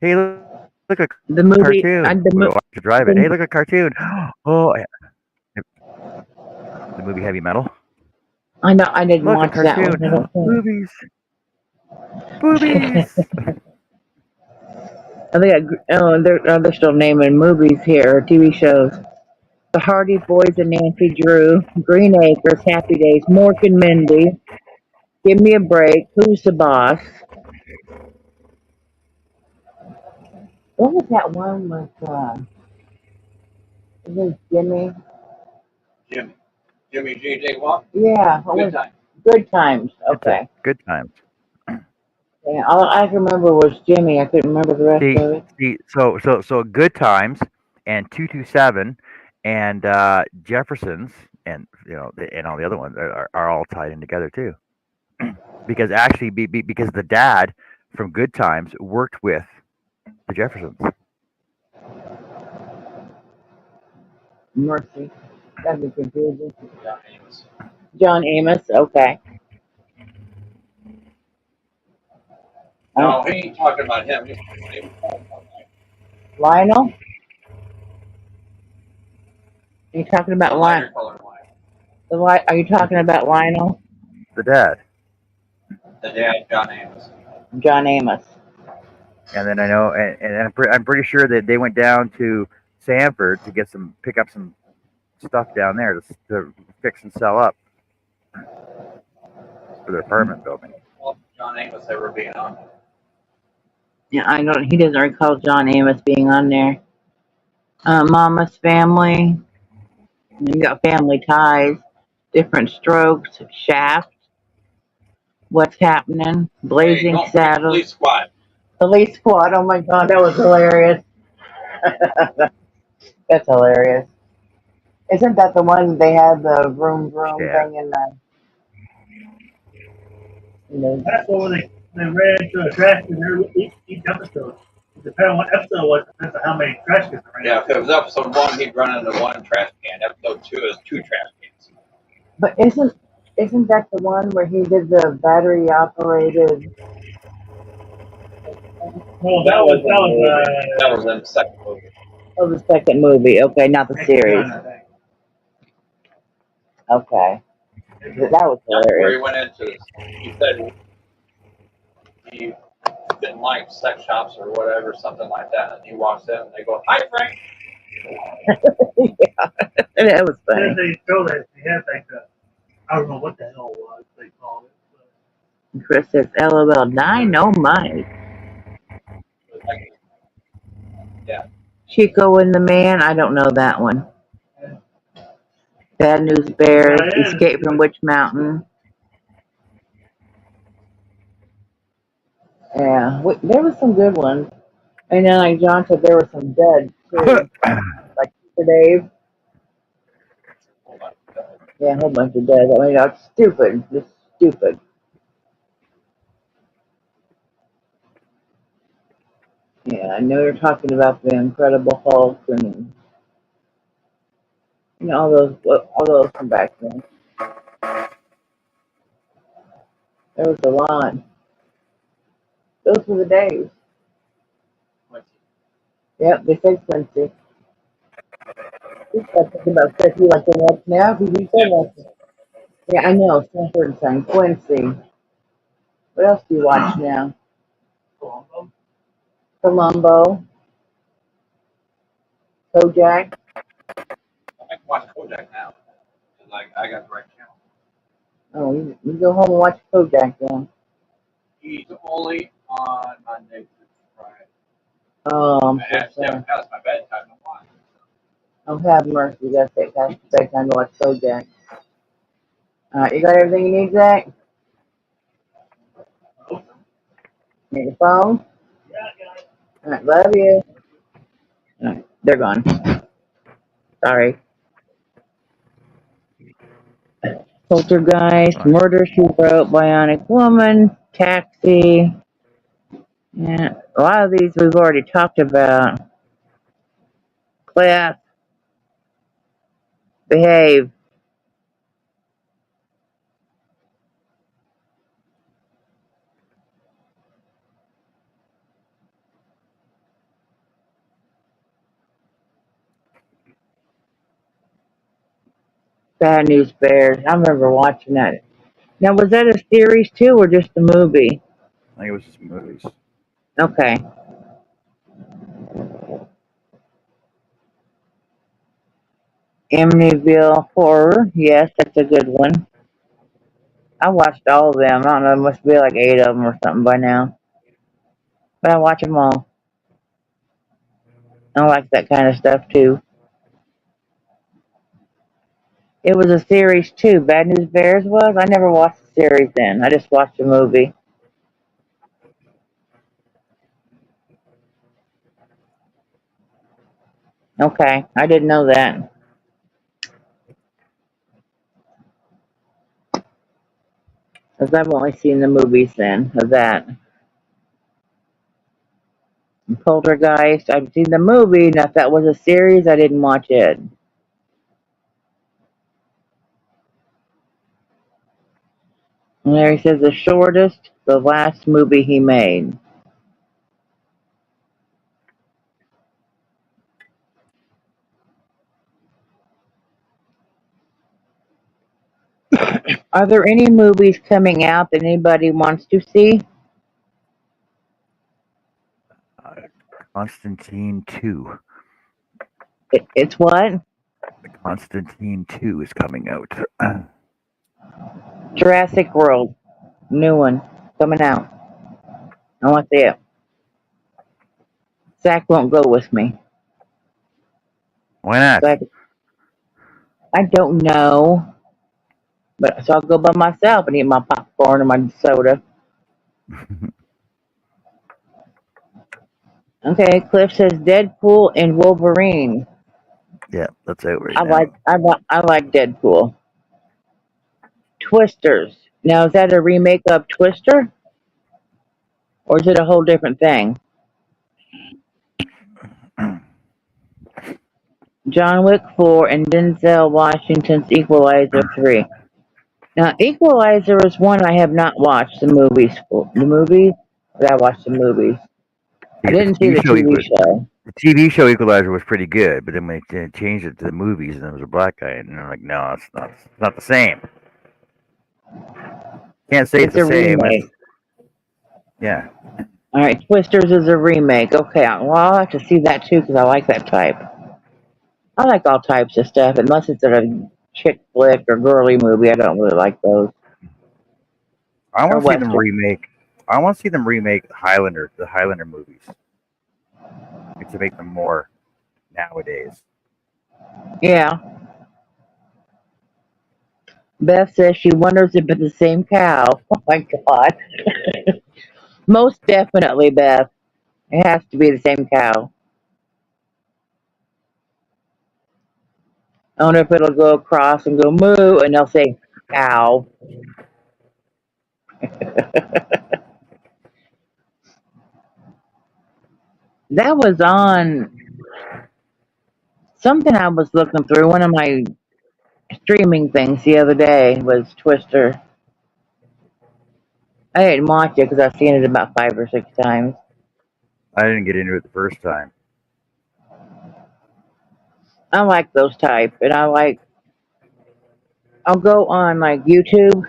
Hey, look a The movie, cartoon. the, We mo- watched it driving. Hey, the look a cartoon. Oh, the movie Heavy Metal. I know I didn't Look a watch that one. I cartoon. don't think. Boobies. Boobies. I think they're still naming movies here, TV shows. The Hardy Boys and Nancy Drew, Green Acres, Happy Days, Mork and Mindy, Give Me a Break, Who's the Boss? What was that one with, was it Jimmy? Jimmy J.J. Walk. Yeah, what Good was time. Good Times? It's a Okay. good times. Yeah, all I can remember was Jimmy. I couldn't remember the rest of it. So good times and 227 and Jeffersons and and all the other ones are all tied in together too. Because actually, because the dad from Good Times worked with the Jeffersons. Mercy. That'd be confusing. John Amos. John Amos, okay. No, he ain't talking about him. He's talking about Lionel? Are you talking about the Lionel? lighter color line. Are you talking about Lionel? The dad. The dad, John Amos. John Amos. And then I know, and I'm pretty sure that they went down to Sanford to pick up some stuff down there to fix and sell up for their apartment building. Well, John Amos ever being on. Yeah, I don't. He doesn't recall John Amos being on there. Mama's Family. You got Family Ties, Different Strokes, Shaft, What's Happening, Blazing Saddles, Police Squad. Police Squad. Oh my God, that was hilarious. That's hilarious. Isn't that the one they had the vroom vroom Yeah. thing in the? That's the one they ran into a trash can there each episode. Depending on what episode it was, depends on how many trash cans they ran. Yeah, if it was episode 1, he'd run into 1 trash can. Episode 2 is 2 trash cans. But isn't that the one where he did the battery operated? Well, that That was in the second movie. Oh, the second movie. Okay, not the series. I think. Okay, that was That's where he hilarious. went into this. He said he didn't like sex shops or whatever, something like that. And he walks in and they go, "Hi, Frank." Yeah, that was Then funny. they showed that they had like I don't know what the hell it was they called it. But Chris says, LOL, Dynamite. Like, yeah. Chico and the Man, I don't know that one. Bad News Bears, Escape from Witch Mountain. Yeah, there was some good ones. And then, like John said, there were some dead, too. Like Super Dave. Yeah, a whole bunch of dead. I mean, that's stupid. Just stupid. Yeah, I know you're talking about the Incredible Hulk and all those from back then. There was a lot. Those were the days. Yep, they said Quincy. We start talking about stuff you like to watch now because you said that. Yeah, I know. Sanford and Son, Quincy. What else do you watch now? Columbo, Kojak. I can watch Kojak now. Like, I got the right channel. Oh, you go home and watch Kojak then. He's only on Monday through Friday. Oh, I'm I so have to sorry. have past my bedtime to watch. Oh, have mercy. You gotta take past bedtime to watch Kojak. Alright, you got everything you need, Zach? Need your phone? Alright, love you. Alright, they're gone. Sorry. Poltergeist, Fine. Murder, She Wrote, Bionic Woman, Taxi. Yeah, a lot of these we've already talked about. Class, Behave. Bad News Bears. I remember watching that. Now, was that a series too, or just a movie? I think it was just movies. Okay. Amityville Horror. Yes, that's a good one. I watched all of them. I don't know, there must be like 8 of them or something by now. But I watch them all. I like that kind of stuff too. It was a series too. Bad News Bears was? I never watched the series then. I just watched the movie. Okay. I didn't know that. Because I've only seen the movies then of that. Poltergeist, I've seen the movie, and if that was a series, I didn't watch it. And there he says the shortest, the last movie he made. Are there any movies coming out that anybody wants to see? Constantine 2. It's what? Constantine 2 is coming out. Jurassic World. New one. Coming out. I want to see it. Zach won't go with me. Why not? So I don't know. But so I'll go by myself and eat my popcorn and my soda. Okay, Cliff says Deadpool and Wolverine. Yeah, that's out right I now. like Deadpool. Twisters. Now is that a remake of Twister? Or is it a whole different thing? John Wick 4 and Denzel Washington's Equalizer 3. Now, Equalizer is one I have not watched the movies for. The movie? But I watched the movies. I didn't see the TV show. The TV show Equalizer was pretty good, but then when they changed it to the movies, and there was a black guy, and they're like, no, it's not the same. Can't say it's the same. Remake. Yeah. All right, Twisters is a remake. Okay, well, I'll have to see that too because I like that type. I like all types of stuff, unless it's a chick flick or girly movie. I don't really like those. I Or want to see them western. remake. I want to see them remake the Highlander movies, and to make them more nowadays. Yeah. Beth says she wonders if it's the same cow. Oh my god. Most definitely, Beth. It has to be the same cow. I wonder if it'll go across and go moo, and they'll say cow. That was on something I was looking through. One of my streaming things the other day was Twister. I didn't watch it because I've seen it about 5 or 6 times. I didn't get into it the first time. I like those type, and I'll go on like YouTube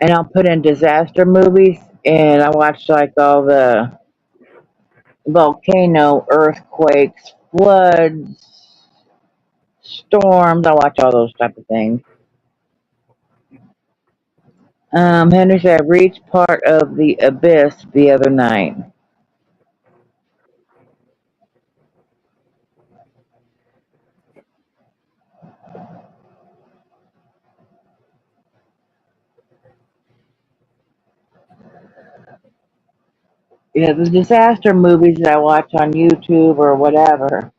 and I'll put in disaster movies, and I watch like all the volcano, earthquakes, floods, storms. I watch all those type of things. Henry said I reached part of the abyss the other night. Yeah, the disaster movies that I watch on YouTube or whatever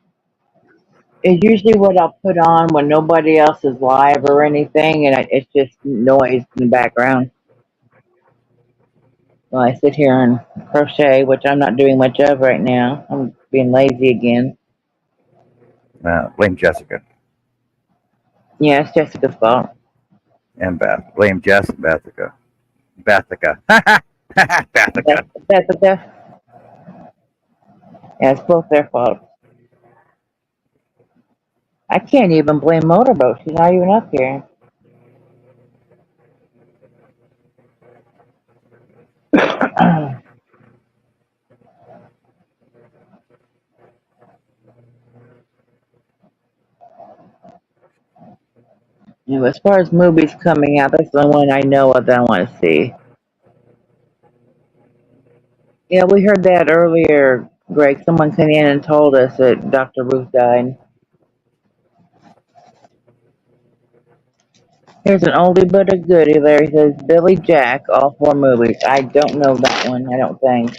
is usually what I'll put on when nobody else is live or anything, and it's just noise in the background while I sit here and crochet, which I'm not doing much of right now. I'm being lazy again. Blame Jessica Yeah, it's Jessica's fault. and Beth. Blame Jess and Bethica. Bethica. Bethica. That's yeah, it's both their fault. I can't even blame Motorboat. She's not even up here. You know, as far as movies coming out, that's the one I know of that I want to see. Yeah, we heard that earlier, Greg. Someone came in and told us that Dr. Ruth died. Here's an oldie but a goodie. Larry says Billy Jack, all 4 movies. I don't know that one. I don't think.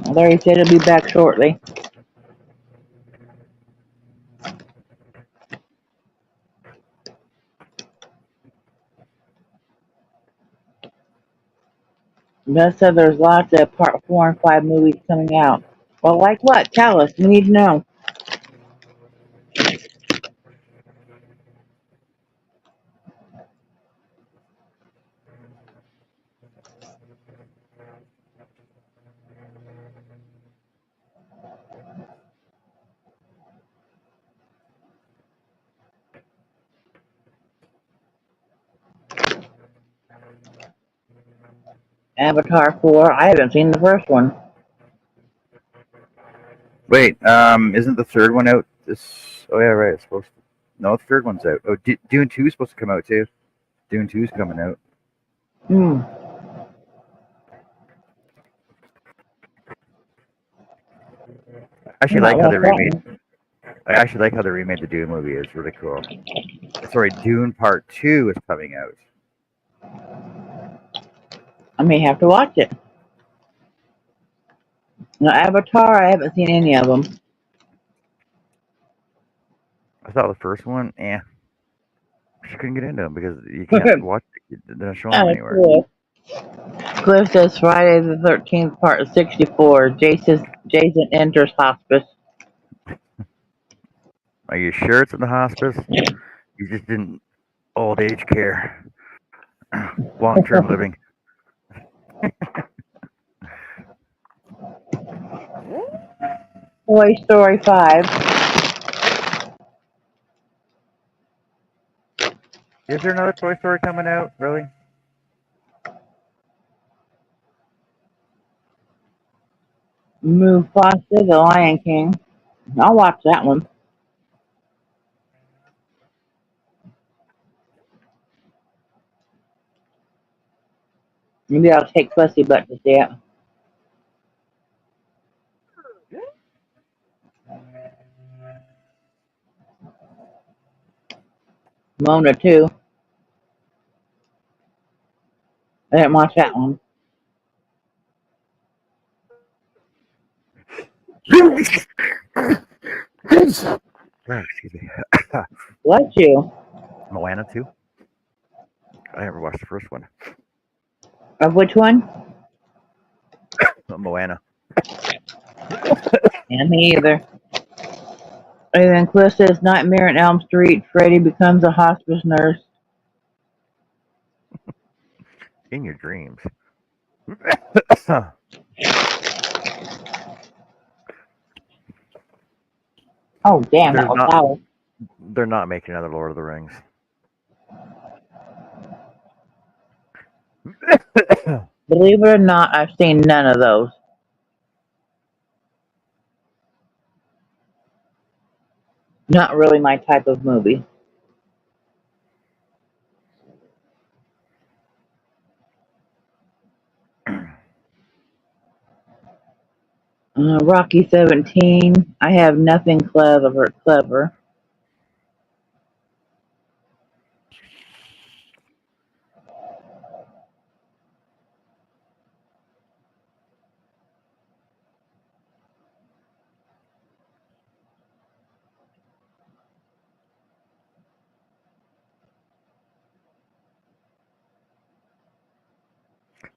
Larry said he'll be back shortly. Beth said there's lots of part 4 and 5 movies coming out. Well, like what? Tell us. We need to know. Avatar 4. I haven't seen the first one. Wait, isn't the third one out? Oh yeah, right. It's supposed to. No, the third one's out. Oh, Dune 2 is supposed to come out too. Dune 2 is coming out. Mm. I actually I might like how watch they that remade. one. I actually like how they remade the Dune movie. It's really cool. Sorry, Dune Part 2 is coming out. I may have to watch it. No, Avatar, I haven't seen any of them. I thought the first one, she couldn't get into them because you can't watch. They're not showing them Oh, anywhere. cool. Cliff says Friday the 13th, part 64. Jason enters hospice. Are you sure it's in the hospice? You just didn't old age care, long term living. Toy Story 5. Is there another Toy Story coming out? Really? Mufasa, the Lion King. I'll watch that one. Maybe I'll take Fussy Butt to see it. Mona too. I didn't watch that one. Excuse me. Bless you. Moana too. I never watched the first one. Of which one? Moana. Yeah, me either. And then Cliff says Nightmare on Elm Street. Freddy becomes a hospice nurse. In your dreams. Oh, damn, that There's was not. loud. They're not making another Lord of the Rings. Believe it or not, I've seen none of those. Not really my type of movie. Rocky 17. I have nothing clever.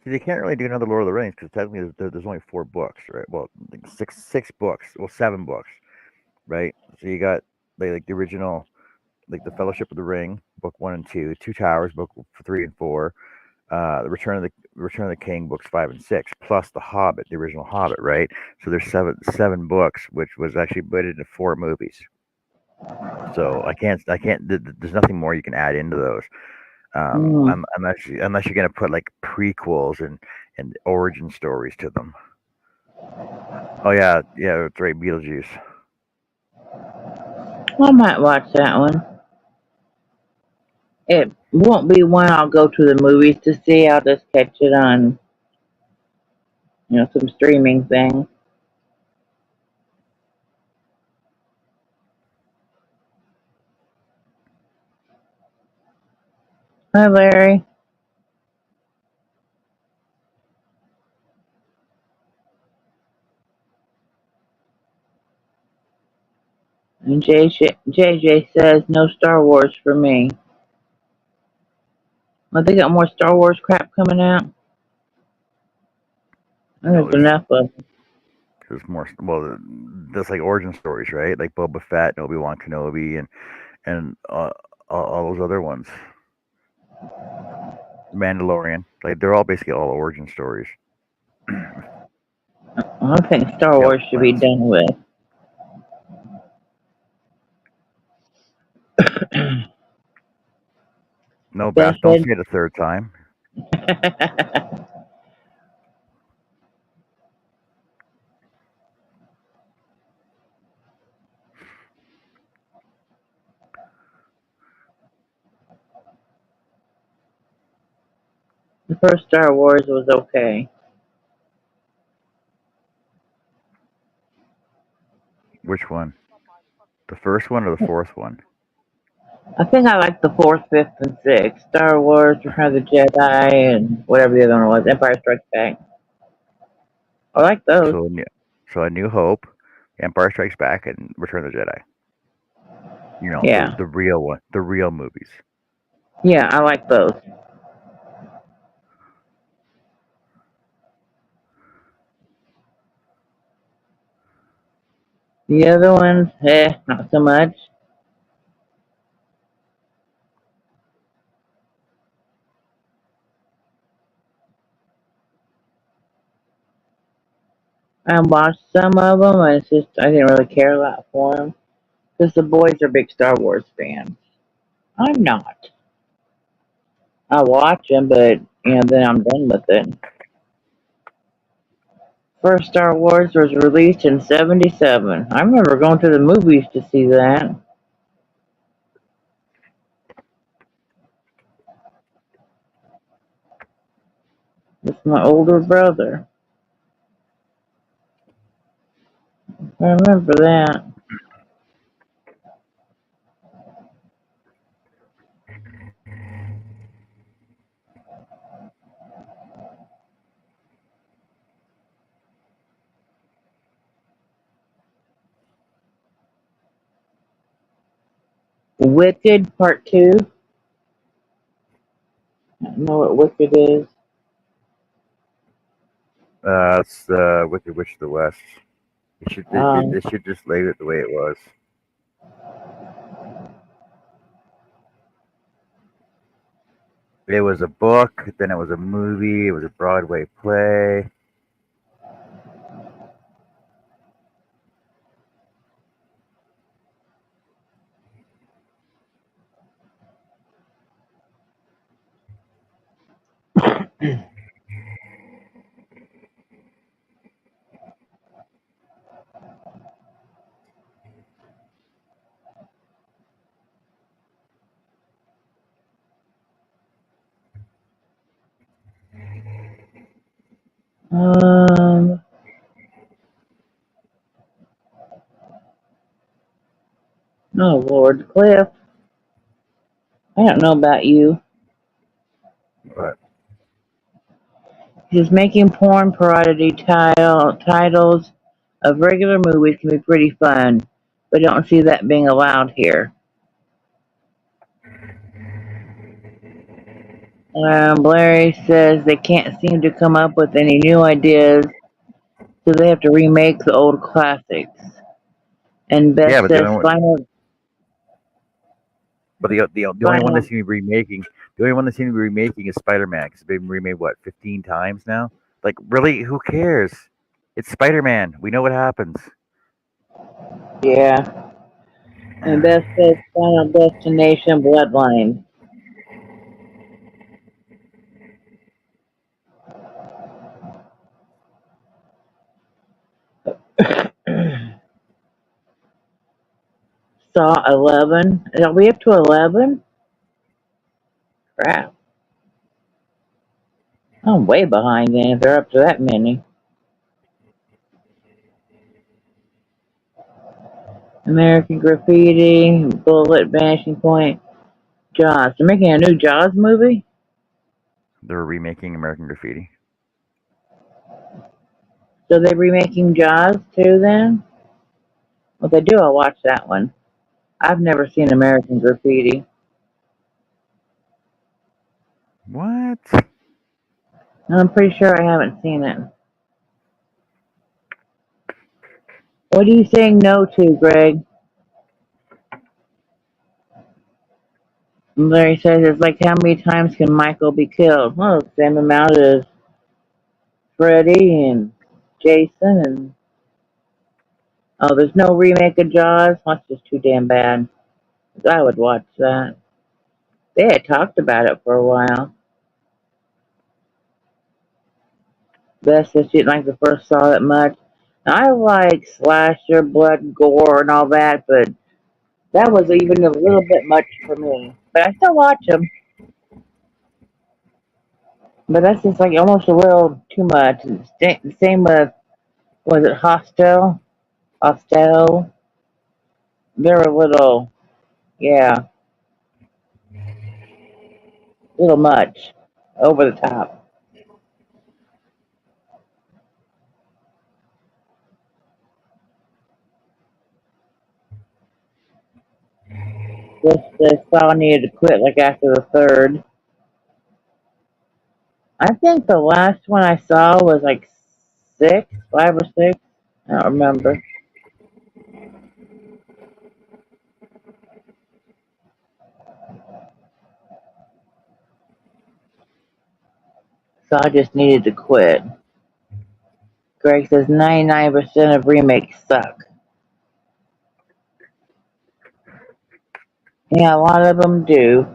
See, they can't really do another Lord of the Rings because technically there's only 4 books, right? Well, like six books. Well, 7 books, right? So you got like the original, like the Fellowship of the Ring, book 1 and 2, Two Towers, book 3 and 4, the Return of the King, books 5 and 6, plus the Hobbit, the original Hobbit, right? So there's seven books, which was actually put into 4 movies. So I can't. There's nothing more you can add into those. Mm. Unless you're gonna put like prequels and origin stories to them. Oh yeah, that's right, Beetlejuice. I might watch that one. It won't be one I'll go to the movies to see. I'll just catch it on, some streaming thing. Hi, Larry. And JJ says no Star Wars for me. Well, they got more Star Wars crap coming out. No, There's enough of them. there's more. Well, that's like origin stories, right? Like Boba Fett and Obi Wan Kenobi and all those other ones. Mandalorian, like they're all basically all origin stories. I think Star Tale Wars of should be Twins. done with. No, Beth Beth, don't said, say it a third time. The first Star Wars was okay. Which one? The first one or the fourth one? I think I like the fourth, fifth, and sixth. Star Wars, Return of the Jedi, and whatever the other one was. Empire Strikes Back. I like those. So A New Hope, Empire Strikes Back, and Return of the Jedi. You know, Yeah. the real one, the real movies. Yeah, I like those. The other ones, not so much. I watched some of them, and it's just I didn't really care a lot for them because the boys are big Star Wars fans. I'm not. I watch them, but then I'm done with it. First Star Wars was released in '77. I remember going to the movies to see that. With my older brother. I remember that. Wicked Part 2. I don't know what Wicked is. It's Wicked Witch of the West. They should just leave it the way it was. It was a book, then it was a movie, it was a Broadway play. Oh Lord, Cliff. I don't know about you. But Just making porn parody titles of regular movies can be pretty fun, but I don't see that being allowed here. Larry says they can't seem to come up with any new ideas, so they have to remake the old classics. And Beth yeah, but says the only one they seem to be remaking, the only one they seem to be remaking is Spider-Man because it's been remade 15 times now. Like, really, who cares? It's Spider-Man. We know what happens. Yeah. And Beth says Final Destination Bloodline. Saw 11. Are we up to 11? Crap. I'm way behind then if they're up to that many. American Graffiti, Bullet, Vanishing Point, Jaws. They're making a new Jaws movie? They're remaking American Graffiti. So they're remaking Jaws too then? Well, if they do, I'll watch that one. I've never seen American Graffiti. What? I'm pretty sure I haven't seen it. What are you saying no to, Greg? Larry says it's like how many times can Michael be killed? Well, the same amount as Freddy and Jason and oh, there's no remake of Jaws? That's just too damn bad. I would watch that. They had talked about it for a while. Beth says she didn't like the first Saw that much. Now, I like slasher, blood, gore, and all that, but that was even a little bit much for me. But I still watch them. But that's just like almost a little too much. Same with, was it Hostel? Hostel? They're a little, yeah, a little much. Over the top. This saw needed to quit like after the third. I think the last one I saw was like 5 or 6. I don't remember. So I just needed to quit. Greg says 99% of remakes suck. Yeah, a lot of them do.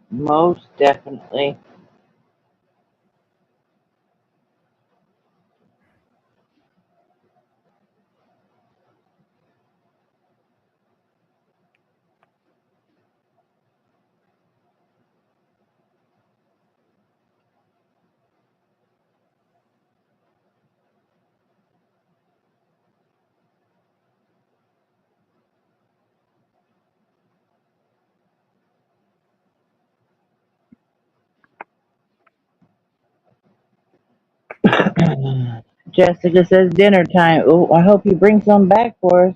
Most definitely. Jessica says dinner time. Oh, I hope you bring some back for us.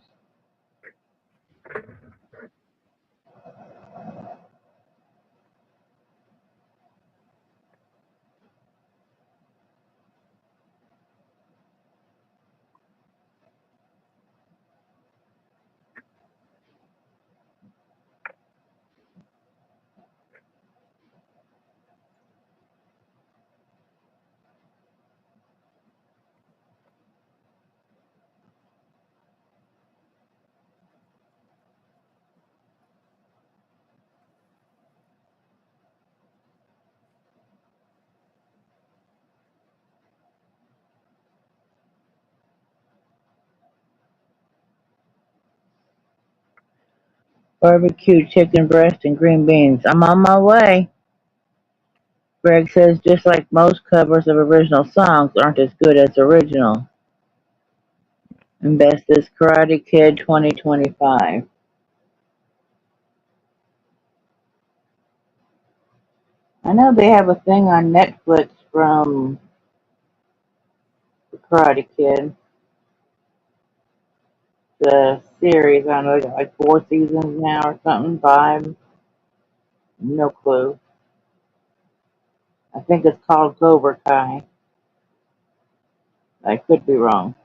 Barbecue chicken breast and green beans. I'm on my way. Greg says just like most covers of original songs aren't as good as original. And best is Karate Kid 2025. I know they have a thing on Netflix from the Karate Kid. The series, I don't know, like 4 seasons now or something, 5. No clue. I think it's called Cobra Kai. I could be wrong.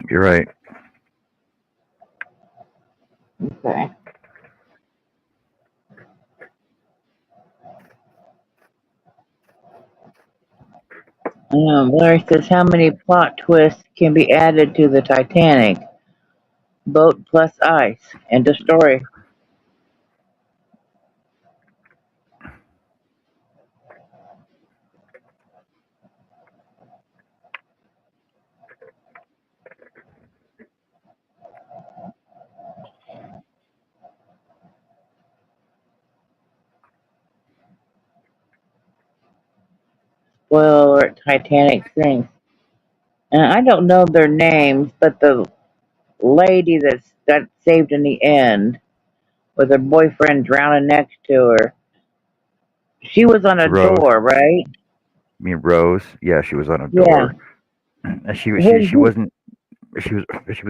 You're right. Okay. Larry says, how many plot twists can be added to the Titanic? Boat plus ice. End of story. Spoiler alert, Titanic sinks. And I don't know their names, but the lady that got saved in the end with her boyfriend drowning next to her, she was on a Rose. door, right? I mean Rose. Yeah, she was on a Yeah. door, and she wasn't. She was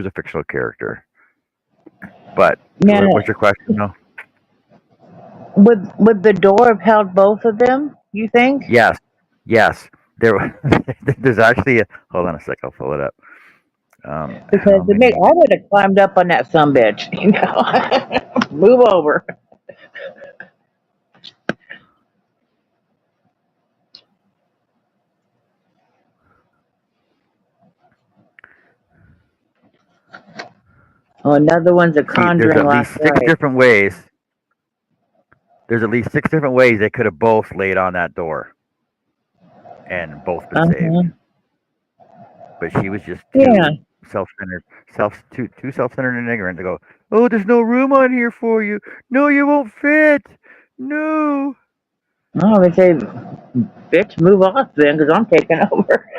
a fictional character. But Now, what's your question? No. would the door have held both of them, you think? Yes. There's actually a. Hold on a sec. I'll pull it up. Because I would have climbed up on that sumbitch, you know. Move over. Oh, another one's a Conjuring. There's at least 6 different ways. There's at least 6 different ways they could have both laid on that door, and both been saved. But she was just too self-centered, too self-centered and ignorant to go, oh, there's no room on here for you. No, you won't fit. No. No, they say, bitch, move off then, because I'm taking over.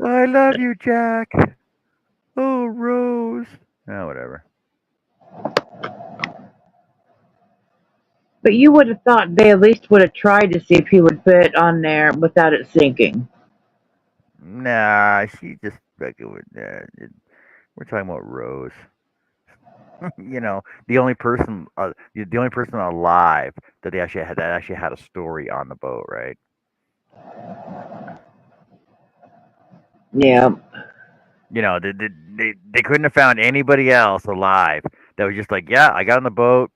I love you, Jack. Oh, Rose. Oh, whatever. But you would have thought they at least would have tried to see if he would fit on there without it sinking. Nah, she just like it would. We're talking about Rose. You know, the only person alive that actually had a story on the boat, right? Yeah. You know, they couldn't have found anybody else alive that was just like, yeah, I got on the boat,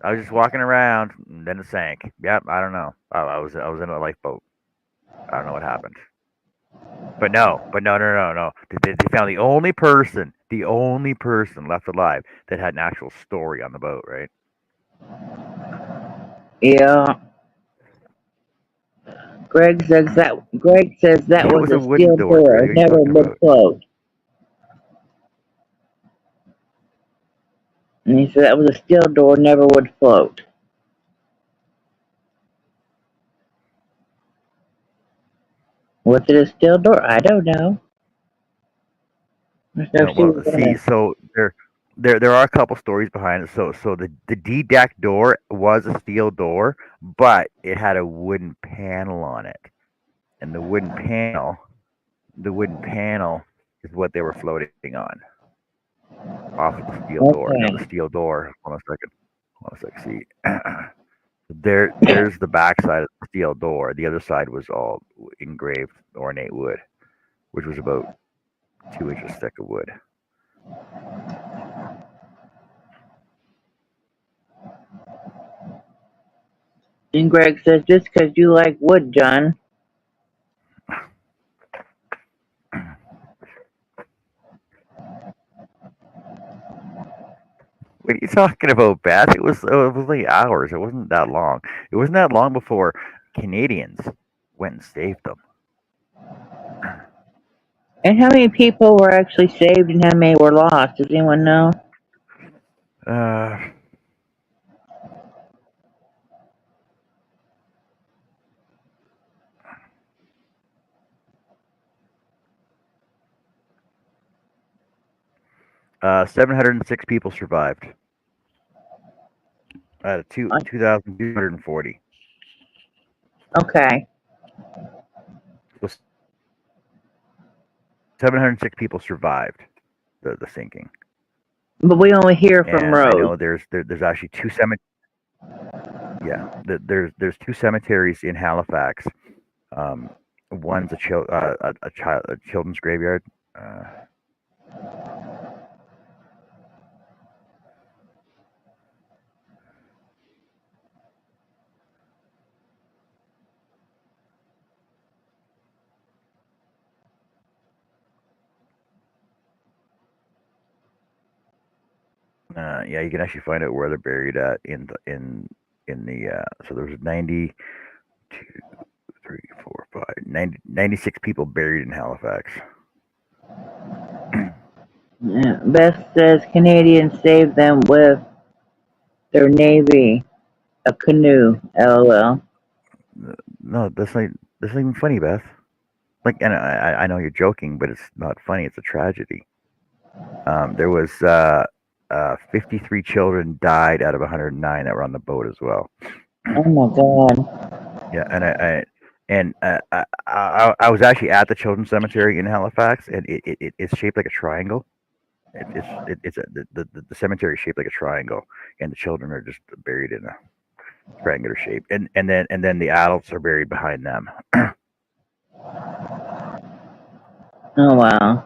I was just walking around, and then it sank. Yep, I don't know. I was in a lifeboat. I don't know what happened. But no. They found the only person left alive that had an actual story on the boat, right? Yeah. Greg says that It was was a a wooden steel door, door, Greg. What are you never talking would about? float. And he said that was a steel door, never would float. Was it a steel door? I don't know. So No, she well, was see, gonna. so there are a couple stories behind it. So the D deck door was a steel door, but it had a wooden panel on it, and the wooden panel is what they were floating on off of the steel door. Now the Okay. steel door. Hold on a second. Hold on a second. See, there's the back side of the steel door. The other side was all engraved ornate wood, which was about 2 inches thick of wood. And Greg says just 'cause you like wood, John. What are you talking about, Beth? It was like hours. It wasn't that long. It wasn't that long before Canadians went and saved them. And how many people were actually saved and how many were lost? Does anyone know? Uh, 706 people survived out of 2,240. Okay. So 706 people survived the sinking. But we only hear from And I Rose. know there's actually two cemeteries. Yeah, there's two cemeteries in Halifax. One's a children's graveyard. Yeah, you can actually find out where they're buried at in the. So there's 90, 2, 3, 4, 5, 90, 96 people buried in Halifax. Yeah. Beth says Canadians saved them with their navy, a canoe. LOL. No, that's not even funny, Beth. Like, and I know you're joking, but it's not funny. It's a tragedy. There was 53 children died out of 109 that were on the boat as well. Oh my God. Yeah, I was actually at the children's cemetery in Halifax, and it's shaped like a triangle. The cemetery is shaped like a triangle, and the children are just buried in a triangular shape, and then the adults are buried behind them. Oh wow.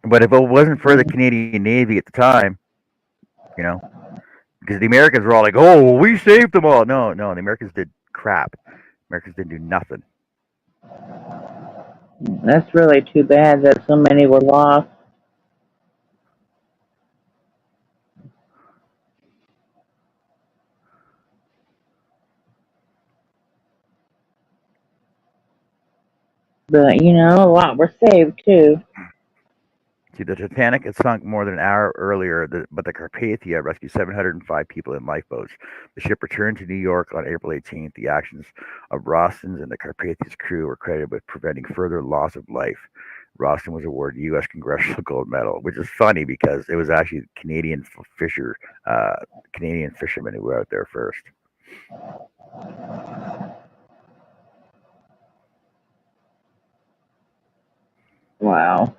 But if it wasn't for the Canadian Navy at the time, you know, because the Americans were all like, "Oh, well, we saved them all." No, the Americans did crap. Americans didn't do nothing. That's really too bad that so many were lost. But you know, a lot were saved too. See, the Titanic had sunk more than an hour earlier, but the Carpathia rescued 705 people in lifeboats. The ship returned to New York on April 18th. The actions of Roston's and the Carpathia's crew were credited with preventing further loss of life. Roston was awarded a U.S. Congressional Gold Medal, which is funny because it was actually Canadian fishermen who were out there first. Wow.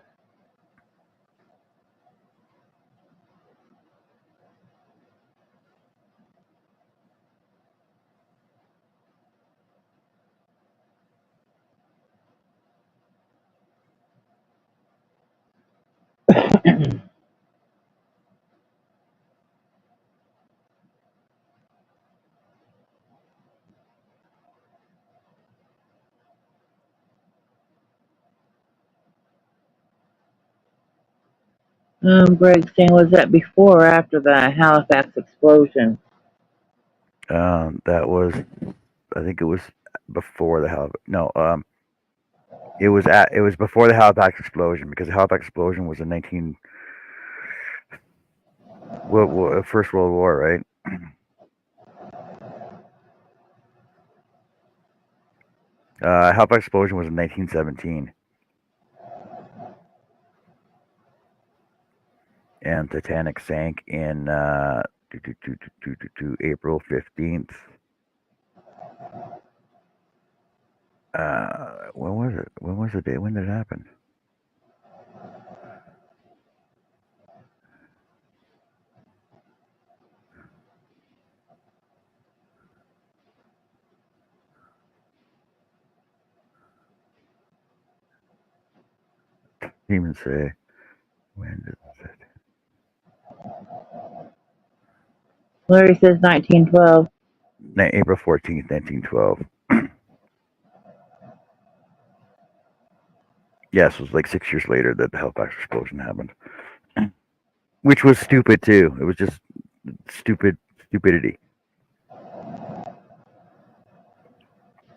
Greg saying, was that before or after the Halifax explosion? That was, I think it was before the Halifax. No, it was before the Halifax explosion, because the Halifax explosion was in First World War, right? Halifax explosion was in 1917, and Titanic sank in April 15th. When was it? When was the day? When did it happen? Didn't even say when did it. Larry says 1912. April 14th, 1912. Yes, it was like 6 years later that the Halifax explosion happened, which was stupid too. It was just stupidity.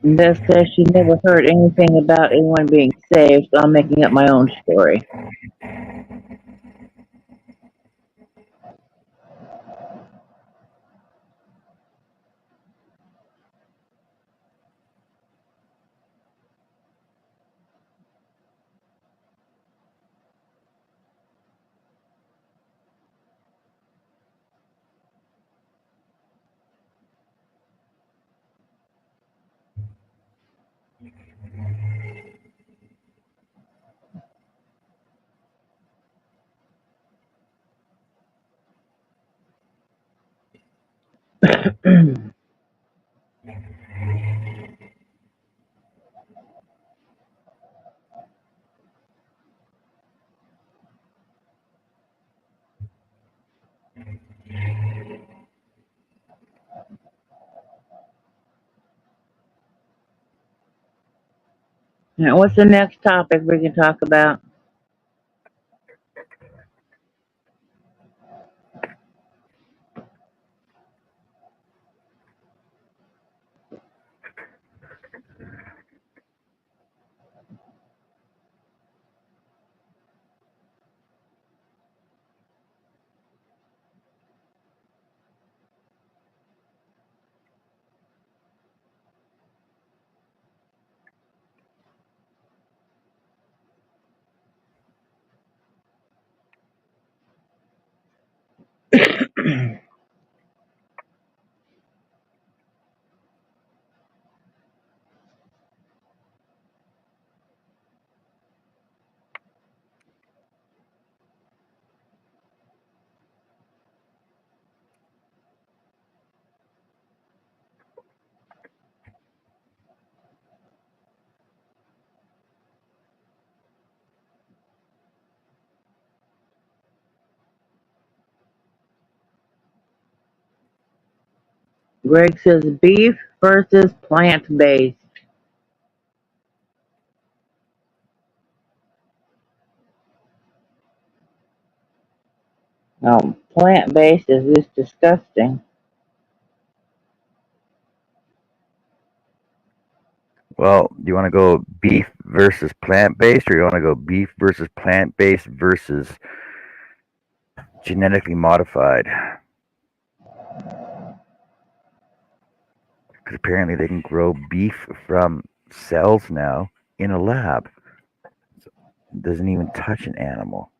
Beth says she never heard anything about anyone being saved, so I'm making up my own story. Now, what's the next topic we can talk about? Greg says beef versus plant-based. Plant-based is just disgusting. Well, do you want to go beef versus plant-based, or you want to go beef versus plant-based versus genetically modified? Because apparently they can grow beef from cells now in a lab. So it doesn't even touch an animal.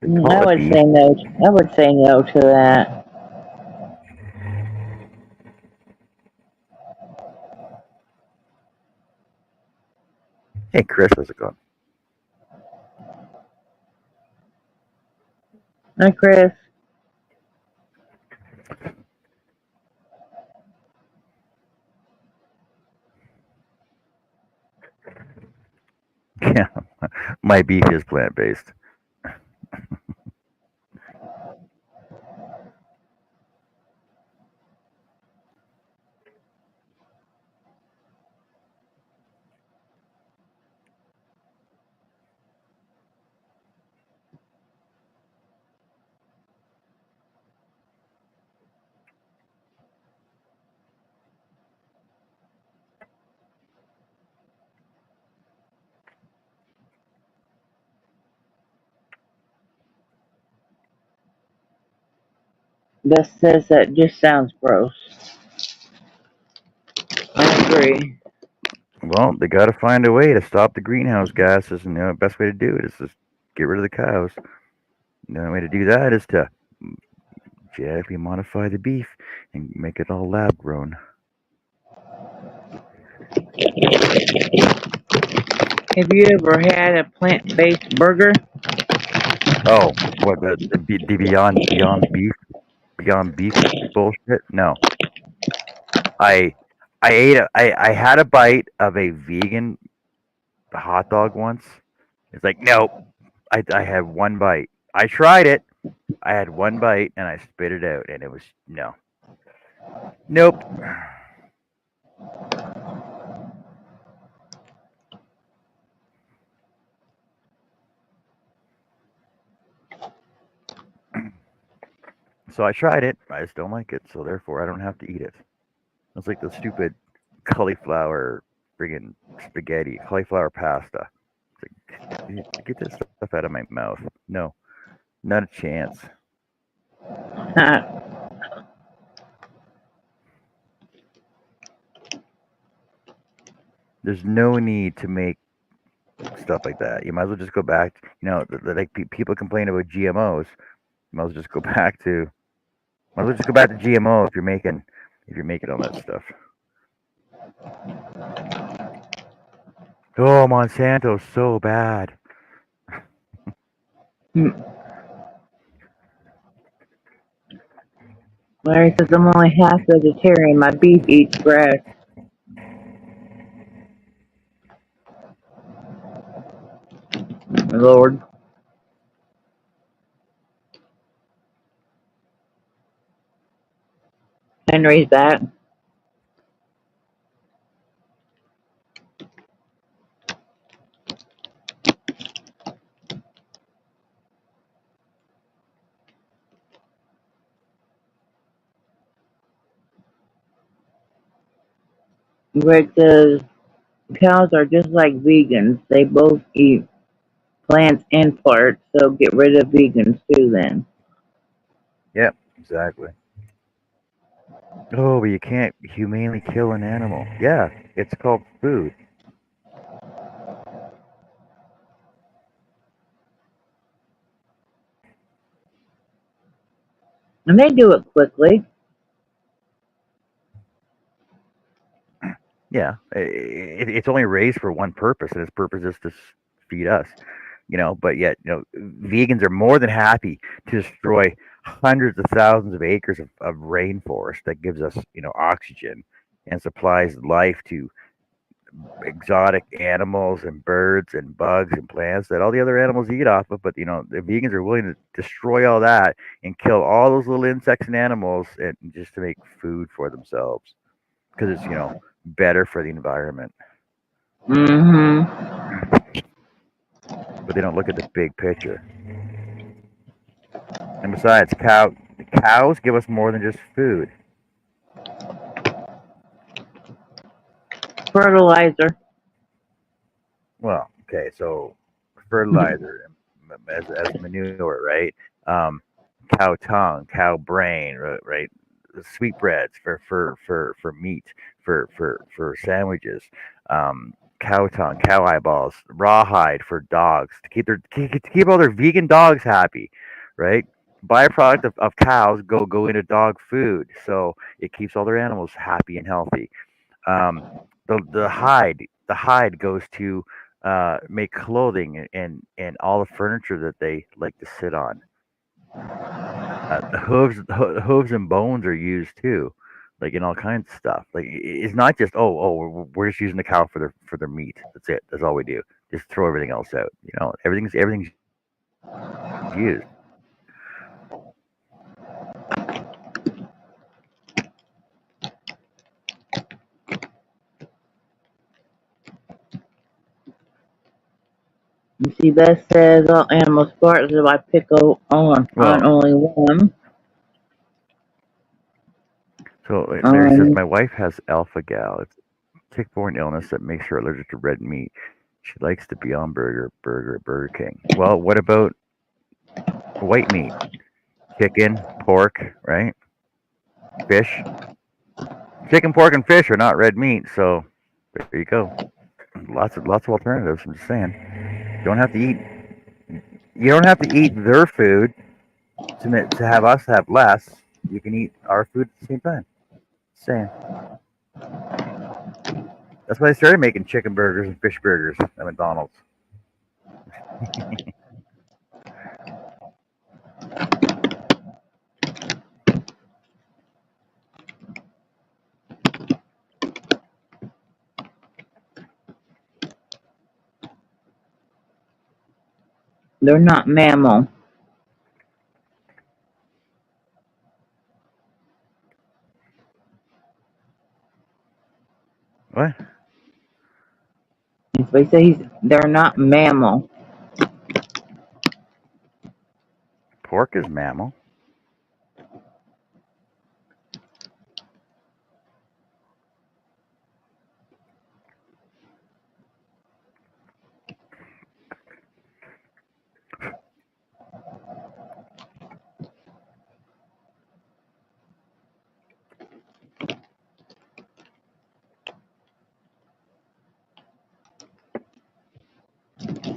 They call I it would beef. say no. I would say no to that. Hey, Chris, how's it going? Hi, Chris. Yeah, my beef is plant-based. Beth says that just sounds gross. I agree. Well, they got to find a way to stop the greenhouse gases, and the best way to do it is just get rid of the cows. The only way to do that is to genetically modify the beef and make it all lab grown. Have you ever had a plant-based burger? Oh, what the Beyond Beef bullshit? No, I I had a bite of a vegan hot dog once. It's like nope. I had one bite. I tried it. I had one bite and I spit it out, and it was no, nope. So I tried it. I just don't like it. So therefore, I don't have to eat it. It's like the stupid cauliflower friggin' spaghetti, cauliflower pasta. It's like, get this stuff out of my mouth. No, not a chance. There's no need to make stuff like that. You might as well just go back. Like people complain about GMOs. You might as well just go back to. Might as well just go back to GMO if you're making all that stuff. Oh, Monsanto's so bad. Larry says I'm only half vegetarian. My beef eats grass. Lord. Henry's back. Greg says cows are just like vegans. They both eat plants and parts, so get rid of vegans too then. Yep, exactly. Oh, but you can't humanely kill an animal. Yeah, it's called food. And they do it quickly. Yeah, it's only raised for one purpose, and its purpose is to feed us. But yet, vegans are more than happy to destroy hundreds of thousands of acres of rainforest that gives us, oxygen and supplies life to exotic animals and birds and bugs and plants that all the other animals eat off of. But the vegans are willing to destroy all that and kill all those little insects and animals and just to make food for themselves because it's better for the environment. Mm-hmm. But they don't look at the big picture. And besides, cows give us more than just food. Fertilizer. Well, okay, so fertilizer as manure, right? Um, cow tongue, cow brain, right? Sweetbreads for meat, for sandwiches. Cow tongue, cow eyeballs, rawhide for dogs to keep all their vegan dogs happy, right? Byproduct of cows go into dog food, so it keeps all their animals happy and healthy. Um, the hide goes to make clothing and all the furniture that they like to sit on. The hooves and bones are used too, like in all kinds of stuff. Like it's not just we're just using the cow for their meat. That's it. That's all we do. Just throw everything else out. Everything's used. You see, Beth says all animals fart if I pick on Well, only one. so Larry says Um, my wife has alpha gal. It's a tick-borne illness that makes her allergic to red meat. She likes the Beyond Burger at Burger King. Well, what about white meat? Chicken, pork, right? Fish. Chicken, pork, and fish are not red meat, so there you go. Lots of alternatives. I'm just saying. You don't have to eat. You don't have to eat their food to have us have less. You can eat our food at the same time. Saying. That's why I started making chicken burgers and fish burgers at McDonald's. they're not mammal. What? They say they're not mammal. Pork is mammal.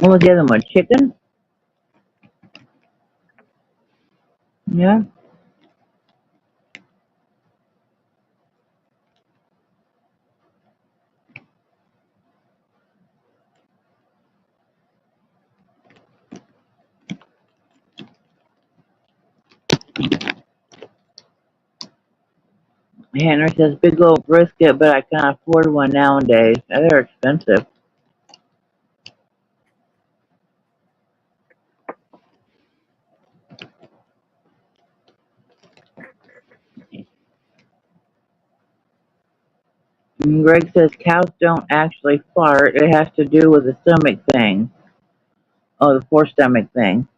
What was the other one? Chicken? Yeah. Henry says big old brisket, but I can't afford one nowadays. They're expensive. And Greg says cows don't actually fart. It has to do with the stomach thing. Oh, the four stomach thing.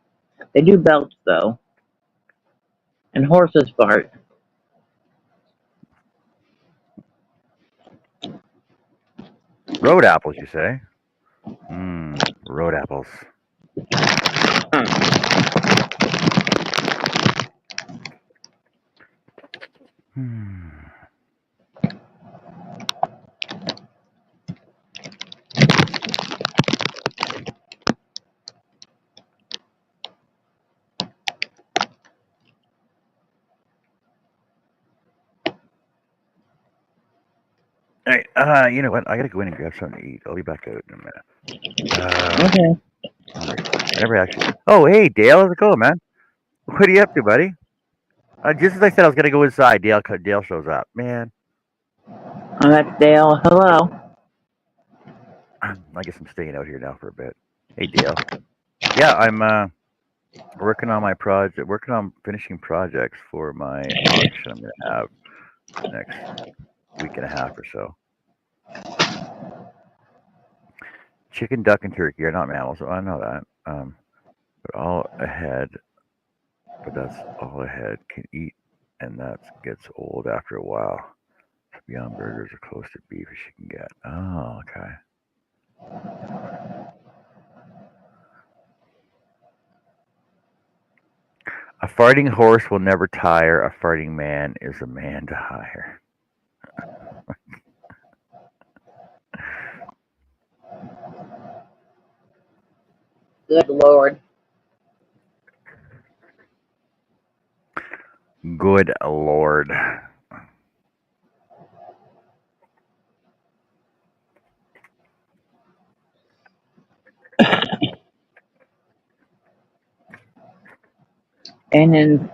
They do belch though. And horses fart. Road apples, you say? Road apples. Hmm. All right. You know what? I gotta go in and grab something to eat. I'll be back out in a minute. Okay. I never actually. Oh, hey, Dale, how's it going, man? What are you up to, buddy? Just as I said, I was gonna go inside. Dale shows up. Man, Oh, that's Dale. Hello. I guess I'm staying out here now for a bit. Hey, Dale. Yeah, I'm working on my project. Working on finishing projects for my auction I'm gonna have next week and a half or so. Chicken, duck, and turkey are not mammals. So I know that. But all ahead. But that's all ahead can eat, and that gets old after a while. Beyond burgers are close to beef as you can get. Oh, okay. farting horse will never tire. A farting man is a man to hire. Good Lord. Good Lord. And in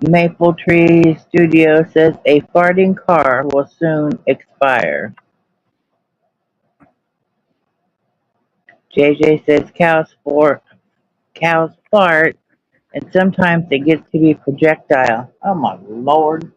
Maple Tree Studio says a farting car will soon expire. JJ says cows fart, and sometimes it gets to be projectile. Oh my Lord.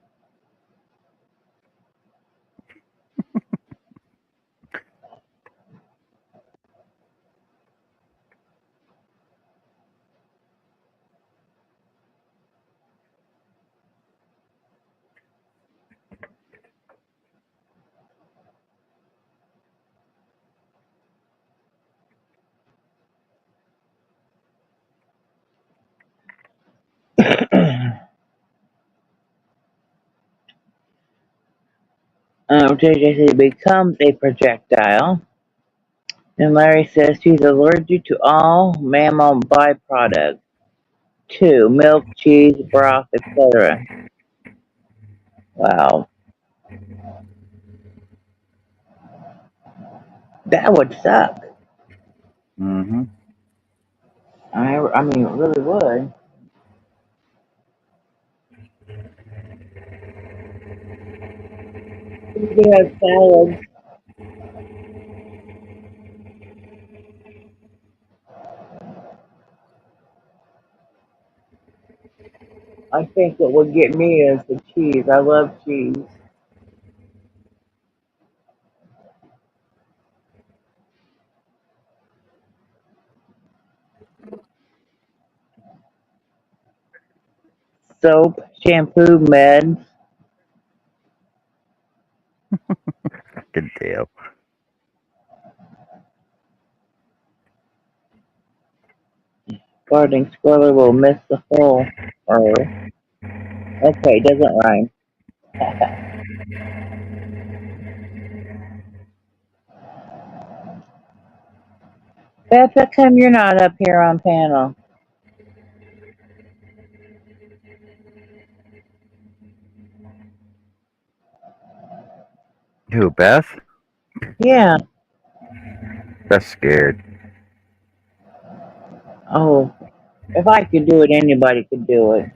JJ says it becomes a projectile. And Larry says she's allergic to all mammal byproducts. 2. Milk, cheese, broth, etc. Wow. That would suck. Mm-hmm. I mean, it really would. You could have salad. I think what would get me is the cheese. I love cheese. Soap, shampoo, meds. Good deal. Farting squirrel will miss the hole. Okay, doesn't rhyme. Beth, how come you're not up here on panel? Who, Beth? Yeah. Beth's scared. Oh, if I could do it, anybody could do it.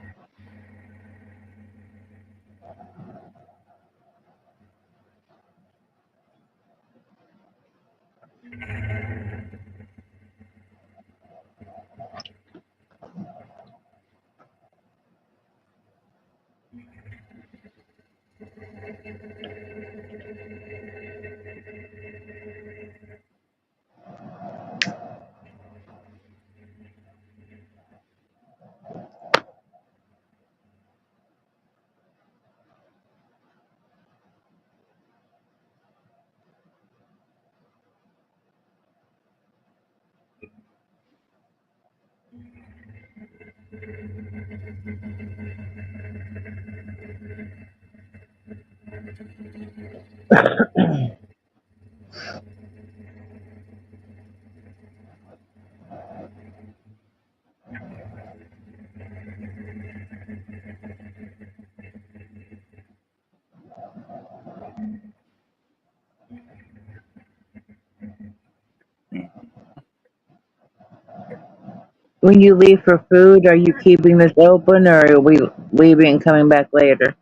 When you leave for food, are you keeping this open or are we leaving and coming back later?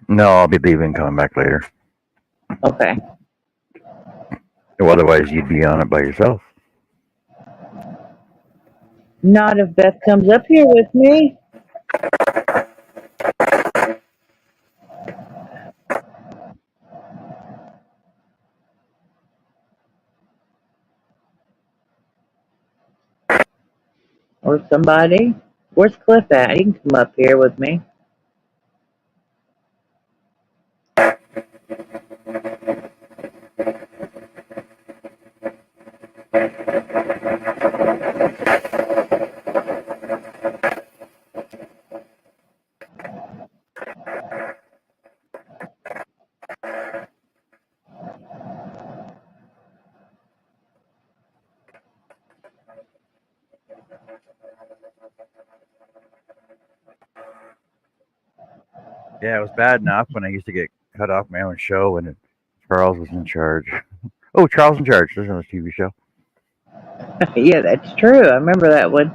No, I'll be leaving, coming back later. Okay. Well, otherwise, you'd be on it by yourself. Not if Beth comes up here with me. Or somebody. Where's Cliff at? He can come up here with me. Yeah, it was bad enough when I used to get cut off my own show when Charles was in charge. Oh, Charles in Charge. There's another TV show. Yeah, that's true. I remember that one.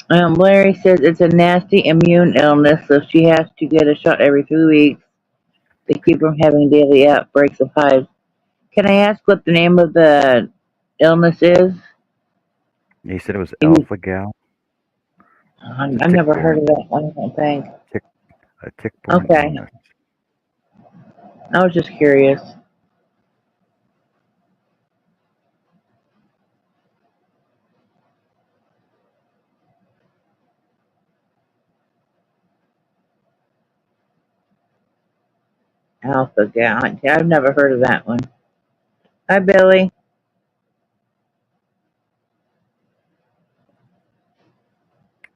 Larry says it's a nasty immune illness, so she has to get a shot every 3 weeks to keep from having daily outbreaks of hives. Can I ask what the name of the illness is? He said it was Maybe- Alpha Gal. It's a I've never heard tick-borne, of that one, I don't think. a tick-borne Okay, illness. I was just curious. Alpha Gal. I've never heard of that one. Hi, Billy.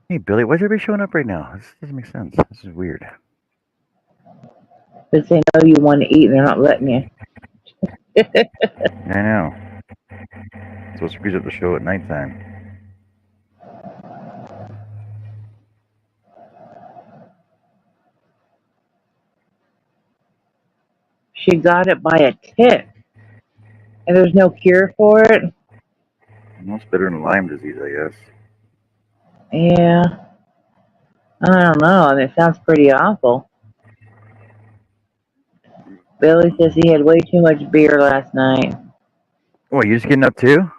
Hey, Billy, why's everybody showing up right now? This doesn't make sense. This is weird. Because they know you want to eat and they're not letting you. I know. Supposed to freeze up the show at nighttime. She got it by a tick, and there's no cure for it. Almost better than Lyme disease, I guess. Yeah, I don't know. I mean, it sounds pretty awful. Billy says he had way too much beer last night. Oh, you just getting up too?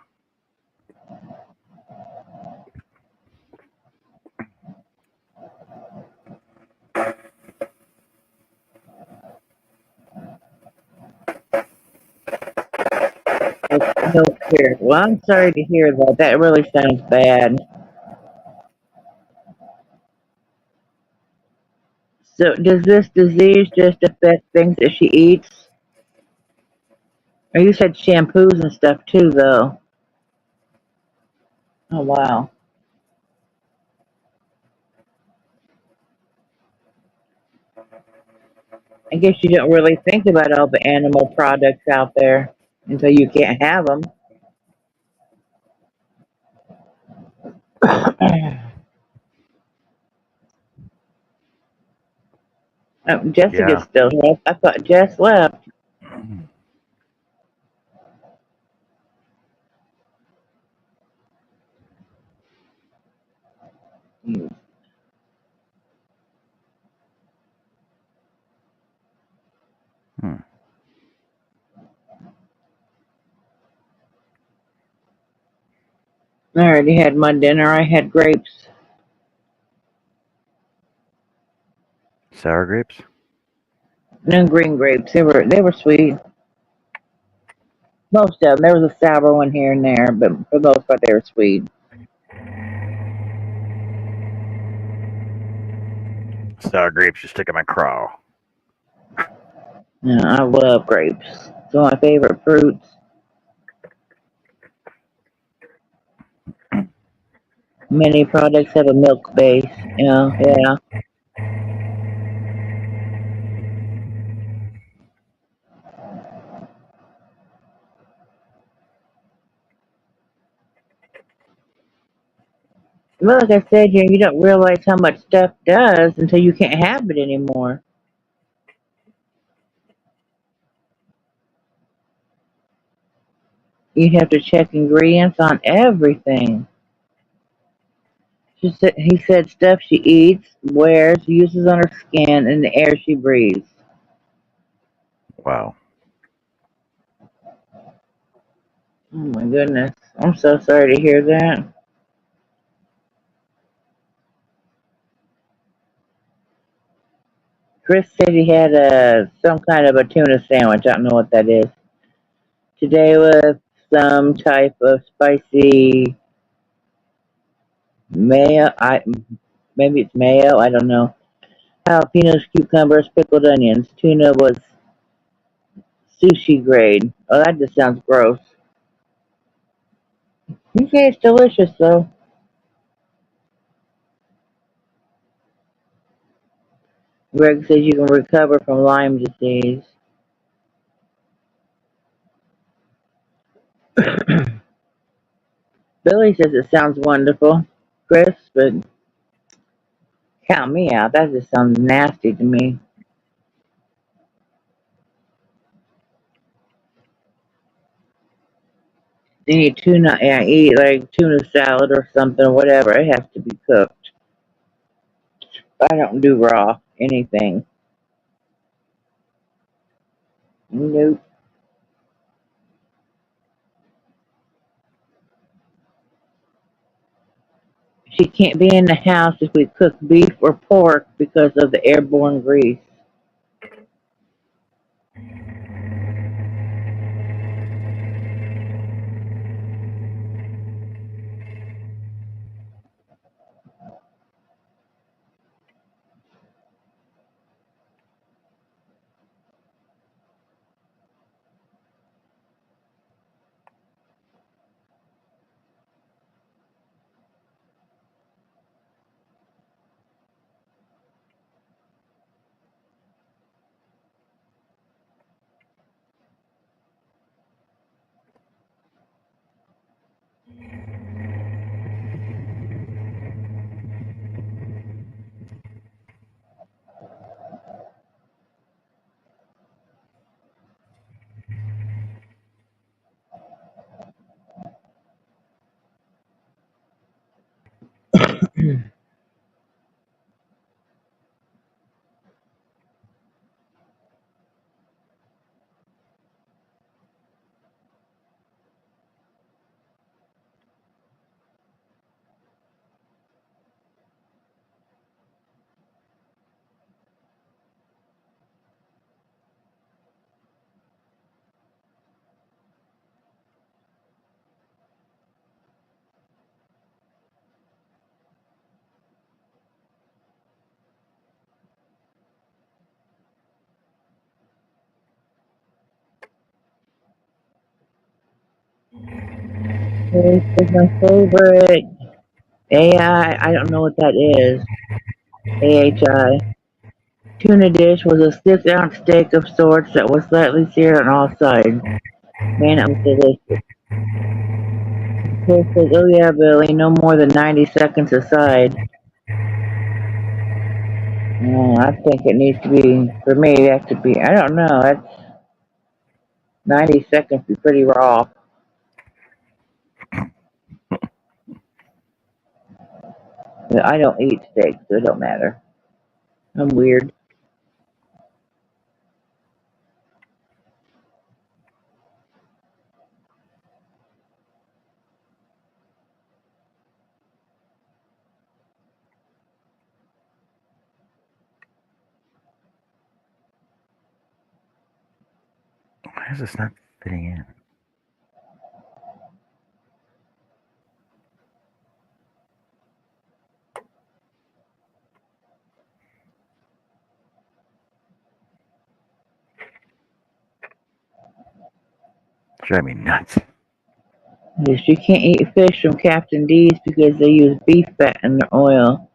No cure. Well, I'm sorry to hear that. That really sounds bad. So, does this disease just affect things that she eats? Or you said shampoos and stuff too, though. Oh, wow. I guess you don't really think about all the animal products out there until you can't have them. Oh, Jessica's Yeah. still here. I thought Jess left. Hmm. I already had my dinner. I had grapes. Sour grapes? No green grapes. They were sweet. Most of them. There was a sour one here and there, but for the most part, they were sweet. Sour grapes you stick in my craw. Yeah, I love grapes. It's one of my favorite fruits. Many products have a milk base. Yeah. Well, like I said, you don't realize how much stuff does until you can't have it anymore. You have to check ingredients on everything. He said stuff she eats, wears, uses on her skin, and the air she breathes. Wow. Oh my goodness. I'm so sorry to hear that. Chris said he had some kind of a tuna sandwich. I don't know what that is. Today with some type of spicy mayo. Maybe it's mayo. I don't know. Jalapenos, cucumbers, pickled onions. Tuna was sushi grade. Oh, that just sounds gross. Okay, it's delicious though. Greg says you can recover from Lyme disease. Billy says it sounds wonderful, Chris, but Count me out. That just sounds nasty to me. You eat tuna, yeah, eat like tuna salad or something, whatever. It has to be cooked. I don't do raw anything. Nope. She can't be in the house if we cook beef or pork because of the airborne grease. This is my favorite. AI, I don't know what that is. AHI. Tuna dish was a 6-ounce steak of sorts that was slightly seared on all sides. Man, it was delicious. Chris says, oh yeah, Billy, no more than 90 seconds aside. I think it needs to be, for me, it has to be, I don't know, that's 90 seconds be pretty raw. I don't eat steak, so it don't matter. I'm weird. Why is this not fitting in? Drive me nuts. Yes, you can't eat fish from Captain D's because they use beef fat in their oil.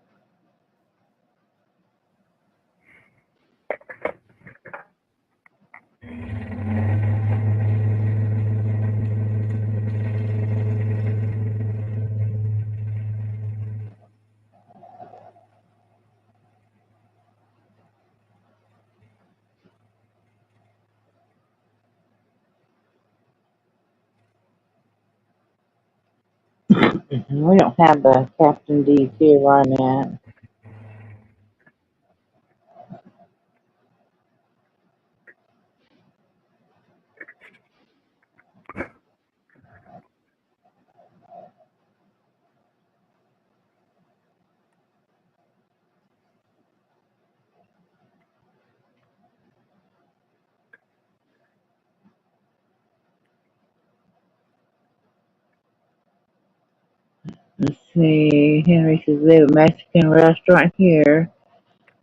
We don't have the Captain D's here where I'm at. Let's see. Henry says they have a Mexican restaurant here.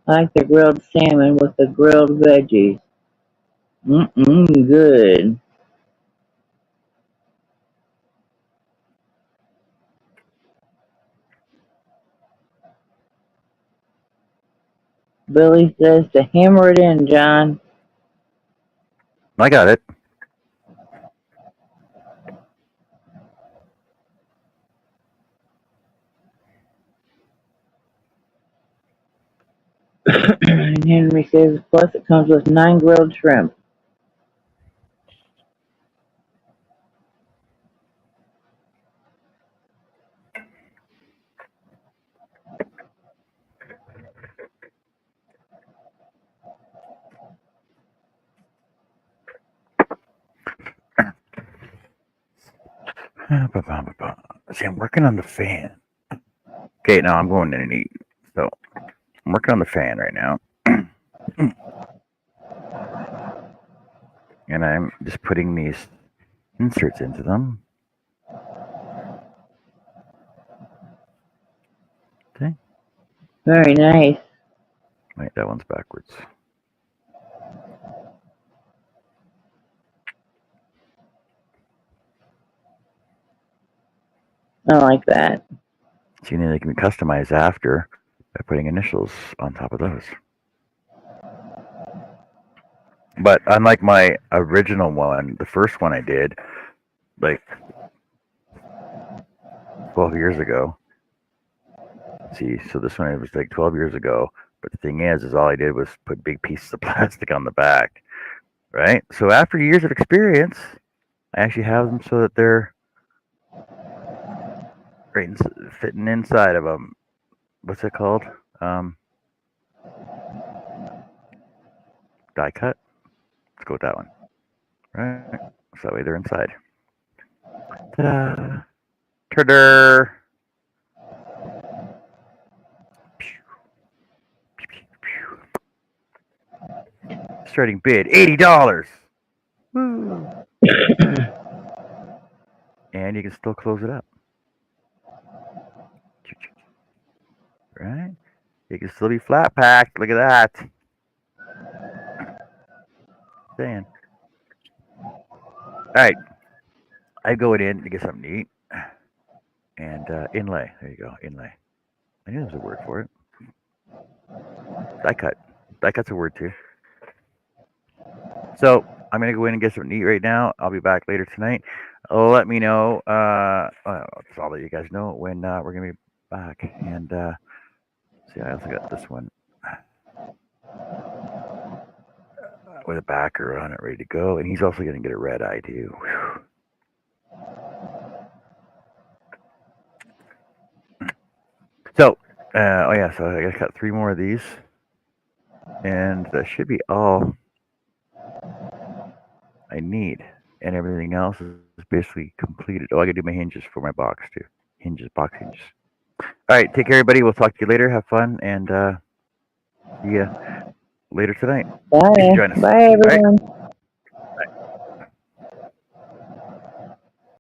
I like the grilled salmon with the grilled veggies. Good. Billy says to hammer it in, John. I got it. Henry says, plus it comes with 9 grilled shrimp. See, I'm working on the fan. Okay, now I'm going in and eat. So I'm working on the fan right now. And I'm just putting these inserts into them. Okay. Very nice. Wait, that one's backwards. I like that. See, they can be customized after by putting initials on top of those. But unlike my original one, the first one I did, like 12 years ago. See, so this one it was like 12 years ago. But the thing is all I did was put big pieces of plastic on the back, right? So after years of experience, I actually have them so that they're right fitting inside of them. What's it called? Die cut. Let's go with that one. Right. So that way they're inside. Ta-da! Ta-da! Starting bid $80. Woo! And you can still close it up. Right? You can still be flat packed. Look at that. Saying. All right. I go in to get something to eat. And inlay. There you go. Inlay. I knew there was a word for it. Die cut. Die cut's a word too. So I'm gonna go in and get something to eat right now. I'll be back later tonight. Let me know. I'll let you guys know when we're gonna be back. And see, I also got this one with a backer on it, ready to go. And he's also gonna get a red eye too. Whew. So, oh yeah, so I got 3 more of these, and that should be all I need, and everything else is basically completed. Oh, I gotta do my hinges for my box too. Box hinges. All right, take care, everybody. We'll talk to you later. Have fun, and see ya later tonight. Bye. Join us. Bye, everyone. All right.